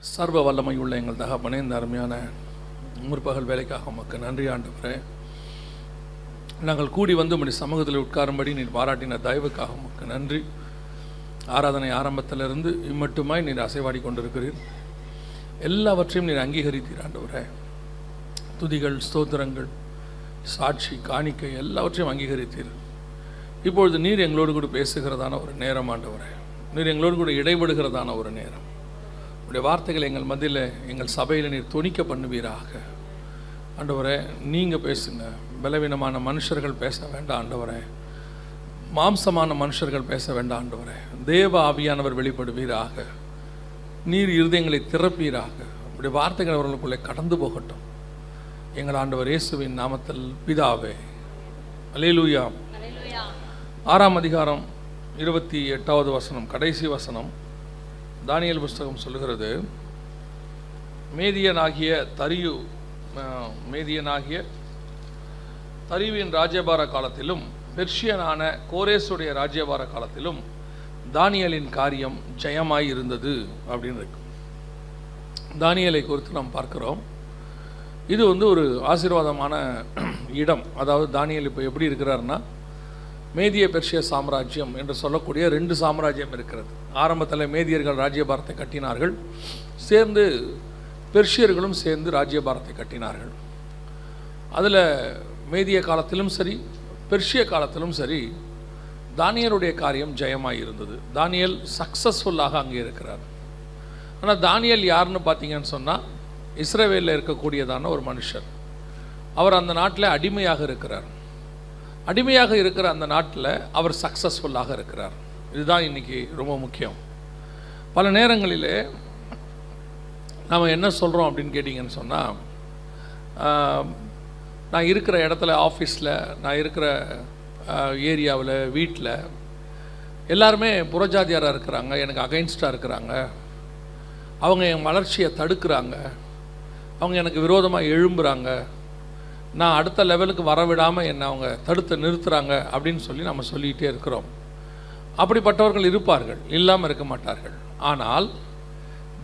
சர்வ வல்லமை உள்ள எங்கள் தகப்பனே, இந்த அருமையான முற்பகல் வேலைக்காக உமக்கு நன்றி ஆண்டவரே. நாங்கள் கூடி வந்து உம்முடைய சமூகத்தில் உட்காரும்படி நீர் பாராட்டின தயவுக்காக உமக்கு நன்றி. ஆராதனை ஆரம்பத்திலிருந்து இம்மட்டுமாய் நீர் அசைவாடி கொண்டிருக்கிறீர். எல்லாவற்றையும் நீர் அங்கீகரித்தீர் ஆண்டவரே. துதிகள், ஸ்தோத்திரங்கள், சாட்சி, காணிக்கை எல்லாவற்றையும் அங்கீகரித்தீர். இப்பொழுது நீர் எங்களோடு கூட பேசுகிறதான ஒரு நேரம் ஆண்டவரே. நீர் எங்களோடு கூட இடைபடுகிறதான ஒரு நேரம். உடைய வார்த்தைகள் எங்கள் மத்தியில், எங்கள் சபையில் நீர் துணிக்க பண்ணுவீராக ஆண்டவரே. நீங்கள் பேசுங்க. பலவீனமான மனுஷர்கள் பேச வேண்டாம் ஆண்டவரே. மாம்சமான மனுஷர்கள் பேச வேண்டாம் ஆண்டவரே. தேவ ஆவியானவர் வெளிப்படுவீராக. நீர் இருதயங்களை திறப்பீராக. உடைய வார்த்தைகள் அவர்களுக்குள்ளே கடந்து போகட்டும். எங்கள் ஆண்டவர் இயேசுவின் நாமத்தில் பிதாவே, அல்லேலூயா. 6ஆம் அதிகாரம் 28வது வசனம், கடைசி வசனம். தானியேல் புஸ்தகம் சொல்லுகிறது, மேதியனாகிய தரியுவின் ராஜ்யபார காலத்திலும் பெர்ஷியனான கோரேசுடைய ராஜ்யபார காலத்திலும் தானியேலின் காரியம் ஜெயமாய் இருந்தது அப்படின்னு இருக்கு. தானியேலை குறித்து நாம் பார்க்கிறோம். இது ஒரு ஆசீர்வாதமான இடம். அதாவது தானியேல் இப்போ எப்படி இருக்கிறாருன்னா, மேதிய பெர்ஷிய சாம்ராஜ்யம் என்று சொல்லக்கூடிய 2 சாம்ராஜ்யம் இருக்கிறது. ஆரம்பத்தில் மேதியர்கள் ராஜ்யபாரத்தை கட்டினார்கள், சேர்ந்து பெர்ஷியர்களும் சேர்ந்து ராஜ்யபாரத்தை கட்டினார்கள். அதில் மேதிய காலத்திலும் சரி, பெர்ஷிய காலத்திலும் சரி, தானியேலுடைய காரியம் ஜெயமாக இருந்தது. தானியேல் சக்ஸஸ்ஃபுல்லாக அங்கே இருக்கிறார். ஆனால் தானியேல் யாருன்னு பார்த்தீங்கன்னு சொன்னால், இஸ்ரவேலில் இருக்கக்கூடியதான ஒரு மனுஷர். அவர் அந்த நாட்டில் அடிமையாக இருக்கிறார். அடிமையாக இருக்கிற அந்த நாட்டில் அவர் சக்ஸஸ்ஃபுல்லாக இருக்கிறார். இதுதான் இன்றைக்கி ரொம்ப முக்கியம். பல நேரங்களிலே நாம் என்ன சொல்கிறோம் அப்படின்னு கேட்டிங்கன்னு சொன்னால், நான் இருக்கிற இடத்துல, ஆஃபீஸில், நான் இருக்கிற ஏரியாவில், வீட்டில் எல்லாருமே புறஜாதியாராக இருக்கிறாங்க, எனக்கு அகைன்ஸ்டாக இருக்கிறாங்க, அவங்க என் வளர்ச்சியை தடுக்கிறாங்க, அவங்க எனக்கு விரோதமாக எழும்புகிறாங்க, நான் அடுத்த லெவலுக்கு வரவிடாமல் என்னை அவங்க தடுத்து நிறுத்துகிறாங்க அப்படின்னு சொல்லி நம்ம சொல்லிகிட்டே இருக்கிறோம். அப்படிப்பட்டவர்கள் இருப்பார்கள், இல்லாமல் இருக்க மாட்டார்கள். ஆனால்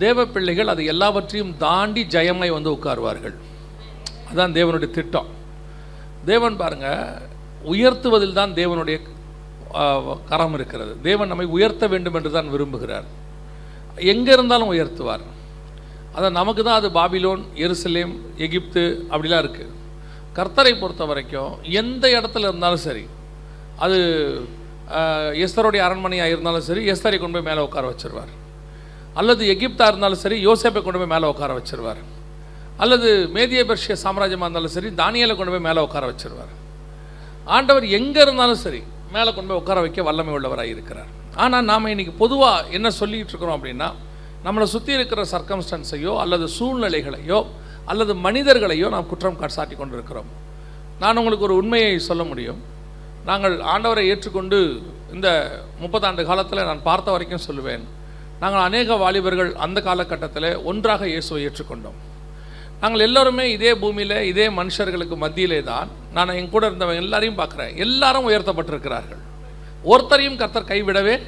தேவ பிள்ளைகள் அது எல்லாவற்றையும் தாண்டி ஜெயமாய் உட்காருவார்கள். அதுதான் தேவனுடைய திட்டம். தேவன் பாருங்க, உயர்த்துவதில் தான் தேவனுடைய கரம் இருக்கிறது. தேவன் நம்மை உயர்த்த வேண்டும் என்று தான் விரும்புகிறார். எங்கே இருந்தாலும் உயர்த்துவார். அதை நமக்கு தான் அது பாபிலோன், எருசலேம், எகிப்து அப்படிலாம் இருக்குது. கர்த்தரை பொறுத்த வரைக்கும் எந்த இடத்துல இருந்தாலும் சரி, அது எஸ்தருடைய அரண்மனையாக இருந்தாலும் சரி, எஸ்தரை கொண்டு போய் மேலே உட்கார வச்சிருவார். அல்லது எகிப்தாக இருந்தாலும் சரி, யோசேப்பை கொண்டு போய் மேலே உட்கார வச்சிருவார். அல்லது மேதிய பெர்ஷிய சாம்ராஜ்யமாக இருந்தாலும் சரி, தானியேலை கொண்டு போய் மேலே உட்கார வச்சிருவார். ஆண்டவர் எங்கே இருந்தாலும் சரி மேலே கொண்டு போய் உட்கார வைக்க வல்லமை உள்ளவராக இருக்கிறார். ஆனால் நாம் இன்றைக்கி பொதுவாக என்ன சொல்லிகிட்டு இருக்கிறோம் அப்படின்னா, நம்மளை சுற்றி இருக்கிற சர்க்கம்ஸ்டன்ஸையோ அல்லது சூழ்நிலைகளையோ அல்லது மனிதர்களையோ நாம் குற்றம் சாட்டி கொண்டு இருக்கிறோம். நான் உங்களுக்கு ஒரு உண்மையை சொல்ல முடியும். நாங்கள் ஆண்டவரை ஏற்றுக்கொண்டு இந்த 30 ஆண்டு காலத்தில் நான் பார்த்த வரைக்கும் சொல்லுவேன், நாங்கள் அநேக வாலிபர்கள் அந்த காலகட்டத்தில் ஒன்றாக இயேசுவை ஏற்றுக்கொண்டோம். நாங்கள் எல்லோருமே இதே பூமியில், இதே மனுஷர்களுக்கு மத்தியிலே தான், நான் என் கூட இருந்தவங்க எல்லாரையும் பார்க்குறேன், எல்லாரும் உயர்த்தப்பட்டிருக்கிறார்கள். ஒருத்தரையும் கர்த்தர் கைவிடவே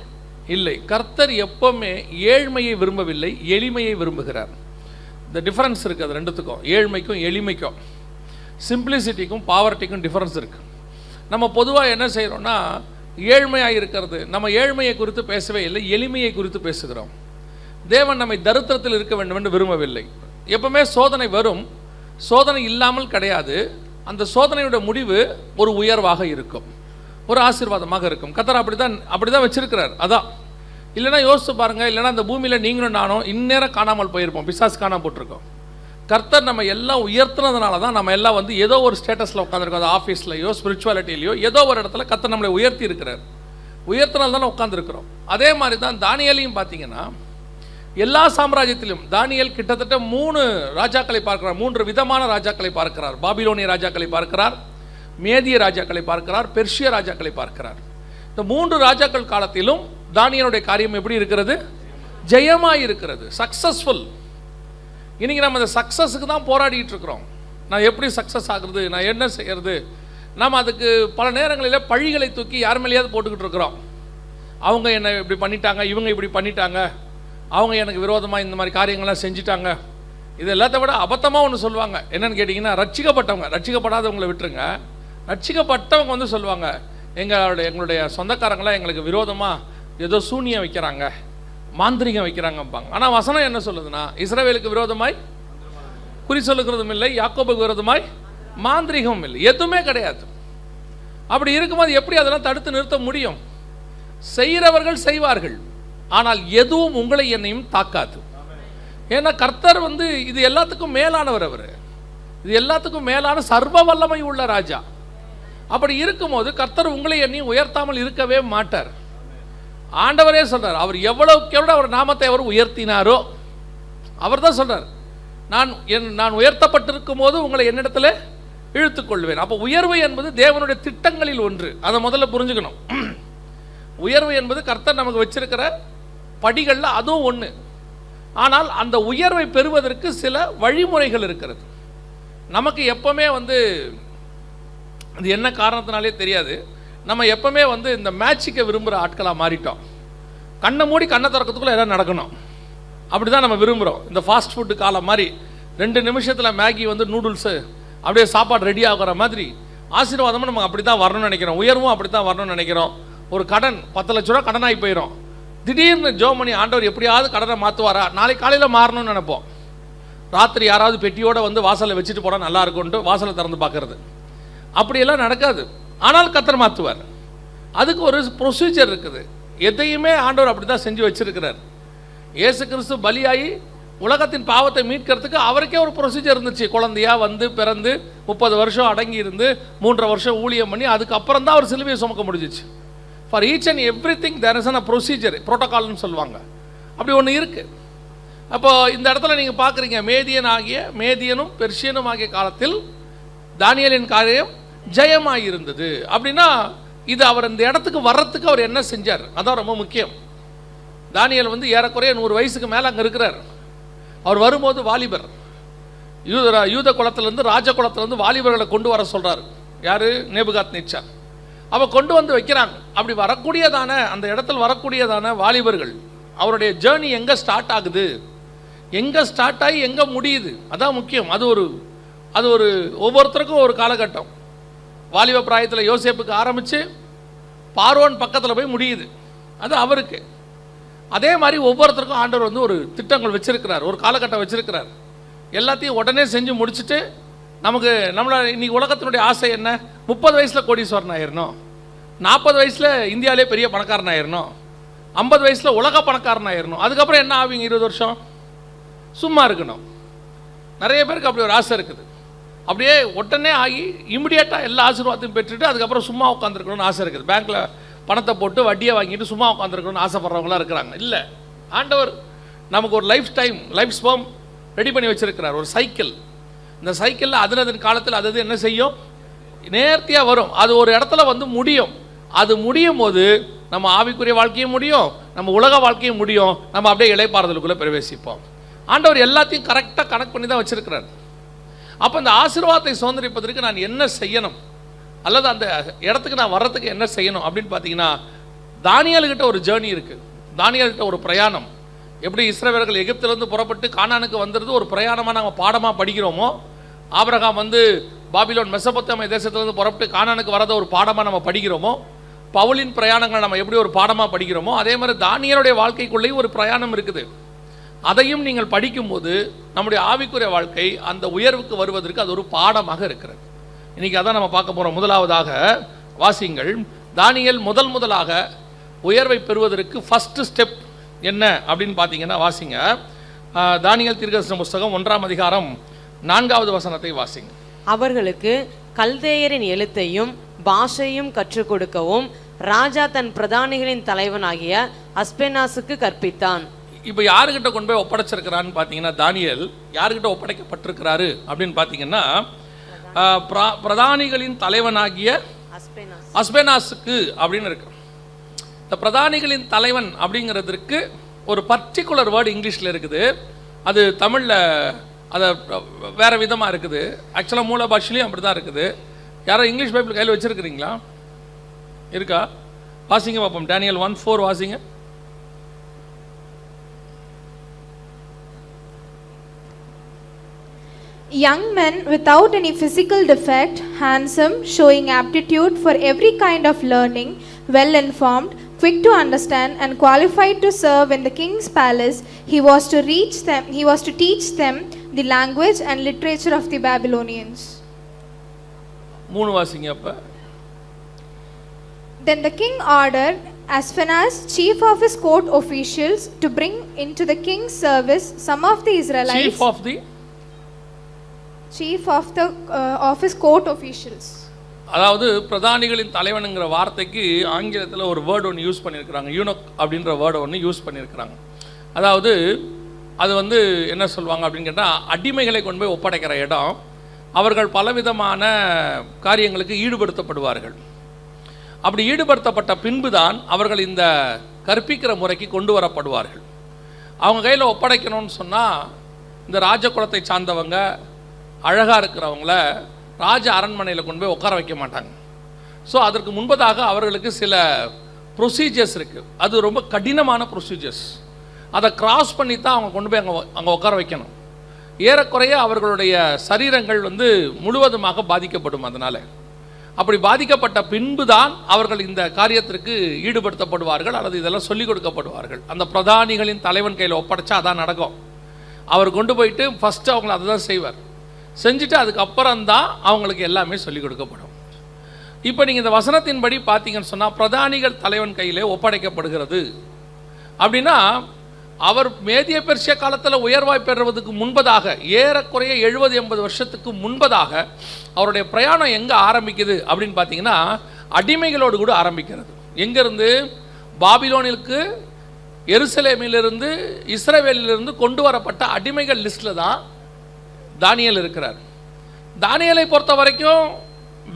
இல்லை. கர்த்தர் எப்பவுமே ஏழ்மையை விரும்பவில்லை, எளிமையை விரும்புகிறார். இந்த டிஃபரன்ஸ் இருக்குது அது ரெண்டுத்துக்கும், ஏழ்மைக்கும் எளிமைக்கும், சிம்பிளிசிட்டிக்கும் பாவர்ட்டிக்கும் டிஃபரன்ஸ் இருக்குது. நம்ம பொதுவாக என்ன செய்கிறோன்னா, ஏழ்மையாக இருக்கிறது, நம்ம ஏழ்மையை குறித்து பேசவே இல்லை, எளிமையை குறித்து பேசுகிறோம். தேவன் நம்மை தரித்திரத்தில் இருக்க வேண்டும் என்று விரும்பவில்லை. எப்பவுமே சோதனை வரும், சோதனை இல்லாமல் கிடையாது. அந்த சோதனையோட முடிவு ஒரு உயர்வாக இருக்கும், ஒரு ஆசீர்வாதமாக இருக்கும். கர்த்தர் அப்படி தான் வச்சிருக்கிறார். அதான் இல்லைனா யோசிச்சு பாருங்கள், இல்லைனா அந்த பூமியில் நீங்களும் நானும் இந்நேரம் காணாமல் போயிருப்போம், பிசாசு காணாமல் போட்டிருக்கோம். கர்த்தர் நம்ம எல்லாம் உயர்த்துனதுனால தான் நம்ம எல்லாம் ஏதோ ஒரு ஸ்டேட்டஸில் உட்காந்துருக்கோம். அது ஆஃபீஸ்லையோ ஸ்பிரிச்சுவாலிட்டிலையோ ஏதோ ஒரு இடத்துல கர்த்தர் நம்மளை உயர்த்தி இருக்கிறார். உயர்த்தினால தானே உட்காந்துருக்கிறோம். அதே மாதிரி தான் தானியேலையும் பார்த்தீங்கன்னா, எல்லா சாம்ராஜ்யத்திலும் தானியேல் கிட்டத்தட்ட 3 ராஜாக்களை பார்க்கிறார், 3 விதமான ராஜாக்களை பார்க்கிறார். பாபிலோனிய ராஜாக்களை பார்க்கிறார், மேதிய ராஜாக்களை பார்க்கிறார், பெர்ஷிய ராஜாக்களை பார்க்கிறார். இந்த 3 ராஜாக்கள் காலத்திலும் தானியேலுடைய காரியம் எப்படி இருக்கிறது? ஜெயமாக இருக்கிறது, சக்ஸஸ்ஃபுல். இன்றைக்கி நம்ம அந்த சக்ஸஸுக்கு தான் போராடிட்டு இருக்கிறோம். நான் எப்படி சக்ஸஸ் ஆகுறது, நான் என்ன செய்கிறது? நாம் அதுக்கு பல நேரங்களில் பழிகளை தூக்கி யார் மேலேயாவது போட்டுக்கிட்டு இருக்கிறோம். அவங்க என்ன இப்படி பண்ணிட்டாங்க, இவங்க இப்படி பண்ணிட்டாங்க, அவங்க எனக்கு விரோதமாக இந்த மாதிரி காரியங்கள்லாம் செஞ்சுட்டாங்க. இது எல்லாத்த விட அபத்தமாக ஒன்று சொல்லுவாங்க. என்னென்னு கேட்டிங்கன்னா, ரட்சிக்கப்படாதவங்களை விட்டுருங்க, ரட்சிக்கப்பட்டவங்க வந்து சொல்லுவாங்க, எங்களுடைய சொந்தக்காரங்களாம் எங்களுக்கு விரோதமாக ஏதோ சூனியம் வைக்கிறாங்க, மாந்திரிகம் வைக்கிறாங்கம்பாங்க. ஆனால் வசனம் என்ன சொல்லுதுன்னா, இஸ்ரவேலுக்கு விரோதமாய் குறி சொல்லுகிறதும் இல்லை, யாக்கோபுக்கு விரோதமாய் மாந்திரிகமும் இல்லை, எதுவுமே கிடையாது. அப்படி இருக்கும்போது எப்படி அதெல்லாம் தடுத்து நிறுத்த முடியும்? செய்கிறவர்கள் செய்வார்கள், ஆனால் எதுவும் உங்களை என்னையும் தாக்காது. ஏன்னா கர்த்தர் வந்து இது எல்லாத்துக்கும் மேலானவர், அவர் இது எல்லாத்துக்கும் மேலான சர்வ வல்லமை உள்ள ராஜா. அப்படி இருக்கும்போது கர்த்தர் உங்களை என்னையும் உயர்த்தாமல் இருக்கவே மாட்டார். ஆண்டவரே சொல்றார், அவர் எவ்வளவுக்கு எவ்வளோ அவர் நாமத்தை அவர் உயர்த்தினாரோ அவர் தான் சொல்றார், நான் உயர்த்தப்பட்டிருக்கும் போது உங்களை என்னிடத்துல இழுத்துக்கொள்வேன். அப்போ உயர்வு என்பது தேவனுடைய திட்டங்களில் ஒன்று, அதை முதல்ல புரிஞ்சுக்கணும். உயர்வு என்பது கர்த்தர் நமக்கு வச்சிருக்கிற படிகளில் அதுவும் ஒன்று. ஆனால் அந்த உயர்வை பெறுவதற்கு சில வழிமுறைகள் இருக்கிறது. நமக்கு எப்பவுமே வந்து அது என்ன காரணத்தினாலே தெரியாது, நம்ம எப்பவுமே வந்து இந்த மேட்சிக்கை விரும்புகிற ஆட்களாக மாறிட்டோம். கண்ணை மூடி கண்ணை திறக்கிறதுக்குள்ளே எல்லாம் நடக்கணும், அப்படி தான் நம்ம விரும்புகிறோம். இந்த ஃபாஸ்ட் ஃபுட்டு காலம் மாதிரி 2 நிமிஷத்தில் மேகி வந்து நூடுல்ஸு அப்படியே சாப்பாடு ரெடி ஆகிற மாதிரி ஆசீர்வாதமும் நமக்கு அப்படி தான் வரணும்னு நினைக்கிறோம், உயர்வும் அப்படி தான் வரணும்னு நினைக்கிறோம். ஒரு கடன் 10 லட்ச ரூபா கடனாகி போயிடும், திடீர்னு ஜோமணி ஆண்டவர் எப்படியாவது கடனை மாற்றுவாரா, நாளைக்கு காலையில் மாறணும்னு நினைப்போம். ராத்திரி யாராவது பெட்டியோடு வந்து வாசலில் வச்சுட்டு போனால் நல்லா இருக்கும்ட்டு வாசலை திறந்து பார்க்கறது, அப்படியெல்லாம் நடக்காது. ஆனால் கர்த்தர் மாற்றுவார். அதுக்கு ஒரு ப்ரொசீஜர் இருக்குது. எதையுமே ஆண்டவர் அப்படி தான் செஞ்சு வச்சிருக்கிறார். இயேசு கிறிஸ்து பலியாகி உலகத்தின் பாவத்தை மீட்கிறதுக்கு அவருக்கே ஒரு ப்ரொசீஜர் இருந்துச்சு. குழந்தையா வந்து பிறந்து 30 வருஷம் அடங்கி இருந்து 3.5 வருஷம் ஊழியம் பண்ணி அதுக்கப்புறம் தான் அவர் சிலுவையை சுமக்க முடிஞ்சிச்சு. For each and every thing there is a procedure, ப்ரோட்டோகால்னு சொல்லுவாங்க, அப்படி ஒன்று இருக்குது. அப்போ இந்த இடத்துல நீங்கள் பார்க்குறீங்க, மேதியனும் பெர்ஷியனும் ஆகிய காலத்தில் தானியேலின் காரியம் ஜெயமாக இருந்தது. அப்படின்னா இது அவர் இந்த இடத்துக்கு வர்றதுக்கு அவர் என்ன செஞ்சார், அதான் ரொம்ப முக்கியம். தானியேல் வந்து ஏறக்குறைய 100 வயசுக்கு மேலே அங்கே இருக்கிறார். அவர் வரும்போது வாலிபர், யூத குலத்திலேருந்து ராஜ குலத்திலேருந்து வாலிபர்களை கொண்டு வர சொல்கிறார். யார்? நேபுகாத்நேச்சார். அப்போ கொண்டு வந்து வைக்கிறாங்க. அப்படி வரக்கூடியதான அந்த இடத்துல வரக்கூடியதான வாலிபர்கள் அவருடைய ஜேர்னி எங்கே ஸ்டார்ட் ஆகுது, எங்கே ஸ்டார்ட் ஆகி எங்கே முடியுது, அதான் முக்கியம். அது ஒரு ஒவ்வொருத்தருக்கும் ஒரு காலகட்டம். வாலிப பிராயத்தில் யோசேப்புக்கு ஆரம்பித்து பார்வோன் பக்கத்தில் போய் முடியுது, அது அவருக்கு. அதே மாதிரி ஒவ்வொருத்தருக்கும் ஆண்டவர் வந்து ஒரு திட்டங்கள் வச்சிருக்கிறார், ஒரு காலகட்டம் வச்சிருக்கிறார். எல்லாத்தையும் உடனே செஞ்சு முடிச்சுட்டு நம்மளோட இன்னைக்கு உலகத்தினுடைய ஆசை என்ன? 30 வயசில் கோடீஸ்வரன் ஆயிடணும், 40 வயசில் இந்தியாவிலே பெரிய பணக்காரன் ஆயிடணும், 50 வயசில் உலக பணக்காரன் ஆயிடணும். அதுக்கப்புறம் என்ன ஆவீங்க? 20 வருஷம் சும்மா இருக்கணும். நிறைய பேருக்கு அப்படி ஒரு ஆசை இருக்குது. அப்படியே உடனே ஆகி இமிடியேட்டாக எல்லா ஆசீர்வாதத்தையும் பெற்றுட்டு அதுக்கப்புறம் சும்மா உட்காந்துருக்கணும்னு ஆசை இருக்குது. பேங்க்கில் பணத்தை போட்டு வட்டியை வாங்கிட்டு சும்மா உட்காந்துருக்கணும்னு ஆசைப்படுறவங்களாம் இருக்கிறாங்க. இல்லை, ஆண்டவர் நமக்கு ஒரு லைஃப் ஸ்பேம் ரெடி பண்ணி வச்சிருக்கிறார், ஒரு சைக்கிள். இந்த சைக்கிளில் அதன் காலத்தில் அது என்ன செய்யும்? நேர்த்தியாக வரும். அது ஒரு இடத்துல வந்து முடியும். அது முடியும் போது நம்ம ஆவிக்குரிய வாழ்க்கையும் முடியும், நம்ம உலக வாழ்க்கையும் முடியும், நம்ம அப்படியே இளைப்பாறுதலுக்குள்ளே பிரவேசிப்போம். ஆண்டவர் எல்லாத்தையும் கரெக்டாக கனெக்ட் பண்ணி தான் வச்சிருக்கிறார். அப்போ இந்த ஆசீர்வாதத்தை சுதந்திரிப்பதற்கு நான் என்ன செய்யணும், அல்லது அந்த இடத்துக்கு நான் வர்றதுக்கு என்ன செய்யணும் அப்படின்னு பார்த்தீங்கன்னா, தானியேலுக்கிட்ட ஒரு ஜேர்னி இருக்குது, தானியேலுக்கிட்ட ஒரு பிரயாணம். எப்படி இஸ்ரவேலர்கள் எகிப்திலிருந்து புறப்பட்டு கானானுக்கு வந்துடுறது ஒரு பிரயாணமாக நாங்கள் பாடமாக படிக்கிறோமோ, ஆபிரகாம் வந்து பாபிலோன் மெசொப்பொத்தாமிய தேசத்திலிருந்து புறப்பட்டு கானானுக்கு வரதை ஒரு பாடமாக நம்ம படிக்கிறோமோ, பவுலின் பிரயாணங்கள் நம்ம எப்படி ஒரு பாடமாக படிக்கிறோமோ, அதே மாதிரி தானியேலுடைய வாழ்க்கைக்குள்ளேயும் ஒரு பிரயாணம் இருக்குது. அதையும் நீங்கள் படிக்கும்போது நம்முடைய ஆவிக்குரிய வாழ்க்கை அந்த உயர்வுக்கு வருவதற்கு அது ஒரு பாடமாக இருக்கிறது. இன்னைக்கு அதான் நம்ம பார்க்க போகிறோம். முதலாவதாக வாசிங்கள், தானியேல் முதலாக உயர்வை பெறுவதற்கு ஃபர்ஸ்ட் ஸ்டெப் என்ன அப்படின்னு பார்த்தீங்கன்னா, வாசிங்க தானியேல் தீர்க்கதரிசன புஸ்தகம் 1ஆம் அதிகாரம் 4வது வசனத்தை வாசிங்க. அவர்களுக்கு கல்தேயரின் எழுத்தையும் பாஷையும் கற்றுக் கொடுக்கவும் ராஜா தன் பிரதானிகளின் தலைவனாகிய அஸ்பெனாசுக்கு கற்பித்தான். இப்போ யாருக்கிட்ட கொண்டு போய் ஒப்படைச்சிருக்கிறான்னு பார்த்தீங்கன்னா, தானியேல் யாருக்கிட்ட ஒப்படைக்கப்பட்டிருக்கிறாரு அப்படின்னு பார்த்தீங்கன்னா, பிரதானிகளின் தலைவனாகிய அஸ்பெனாசுக்கு அப்படின்னு இருக்கு. இந்த பிரதானிகளின் தலைவன் அப்படிங்கிறதுக்கு ஒரு பர்டிகுலர் வேர்டு இங்கிலீஷில் இருக்குது, அது தமிழில் அதை வேறு விதமாக இருக்குது. ஆக்சுவலாக மூல பாஷையிலையும் அப்படி தான் இருக்குது. யாரும் இங்கிலீஷ் பைபிள் கையில் வச்சுருக்கிறீங்களா? இருக்கா? வாசிங்க பார்ப்போம். Daniel 1:4 வாசிங்க. Young men without any physical defect, handsome, showing aptitude for every kind of learning, well informed, quick to understand, and qualified to serve in the king's palace, he was to teach them the language and literature of the Babylonians. 3 வாசிங்க அப்ப. Then the king ordered Ashpenaz, chief of his court officials, to bring into the king's service some of the Israelites. Chief of his court officials. அதாவது பிரதானிகளின் தலைவனுங்கிற வார்த்தைக்கு ஆங்கிலத்தில் ஒரு word ஒன்று use பண்ணியிருக்கிறாங்க. யூனக் அப்படின்ற வேர்டை ஒன்று யூஸ் பண்ணியிருக்கிறாங்க. அதாவது அது என்ன சொல்லுவாங்க அப்படின்னு கேட்டால், அடிமைகளை கொண்டு போய் ஒப்படைக்கிற இடம். அவர்கள் பலவிதமான காரியங்களுக்கு ஈடுபடுத்தப்படுவார்கள். அப்படி ஈடுபடுத்தப்பட்ட பின்பு தான் அவர்கள் இந்த கற்பிக்கிற முறைக்கு கொண்டு வரப்படுவார்கள். அவங்க கையில் ஒப்படைக்கணும்னு சொன்னால், இந்த ராஜகுலத்தை சார்ந்தவங்க அழகாக இருக்கிறவங்கள ராஜ அரண்மனையில் கொண்டு போய் உட்கார வைக்க மாட்டாங்க. ஸோ அதற்கு முன்பதாக அவர்களுக்கு சில ப்ரொசீஜர்ஸ் இருக்குது. அது ரொம்ப கடினமான ப்ரொசீஜர்ஸ். அதை கிராஸ் பண்ணி தான் அவங்க கொண்டு போய் அங்கே உட்கார வைக்கணும். ஏறக்குறைய அவர்களுடைய சரீரங்கள் முழுவதுமாக பாதிக்கப்படும். அதனால் அப்படி பாதிக்கப்பட்ட பின்பு தான் அவர்கள் இந்த காரியத்திற்கு ஈடுபடுத்தப்படுவார்கள் அல்லது இதெல்லாம் சொல்லிக் கொடுக்கப்படுவார்கள். அந்த பிரதானிகளின் தலைவன் கையில் ஒப்படைச்சா அதான் நடக்கும். அவர் கொண்டு போயிட்டு ஃபஸ்ட்டு அவங்கள அதை தான் செய்வார். செஞ்சுட்டு அதுக்கப்புறம் தான் அவங்களுக்கு எல்லாமே சொல்லிக் கொடுக்கப்படும். இப்போ நீங்கள் இந்த வசனத்தின்படி பார்த்தீங்கன்னு சொன்னால், பிரதானிகள் தலைவன் கையிலே ஒப்படைக்கப்படுகிறது அப்படின்னா, அவர் மேதிய பெர்சிய காலத்தில் உயர்வாய் பெறுவதற்கு முன்பதாக, ஏறக்குறைய 70-80 வருஷத்துக்கு முன்பதாக அவருடைய பிரயாணம் எங்கே ஆரம்பிக்குது அப்படின்னு பார்த்தீங்கன்னா, அடிமைகளோடு கூட ஆரம்பிக்கிறது. எங்கேருந்து? பாபிலோனிற்கு எருசலேமிலிருந்து இஸ்ரவேலிலிருந்து கொண்டு வரப்பட்ட அடிமைகள் லிஸ்ட்டில் தான் தானியேல் இருக்கிறார். தானியேலை பொறுத்த வரைக்கும்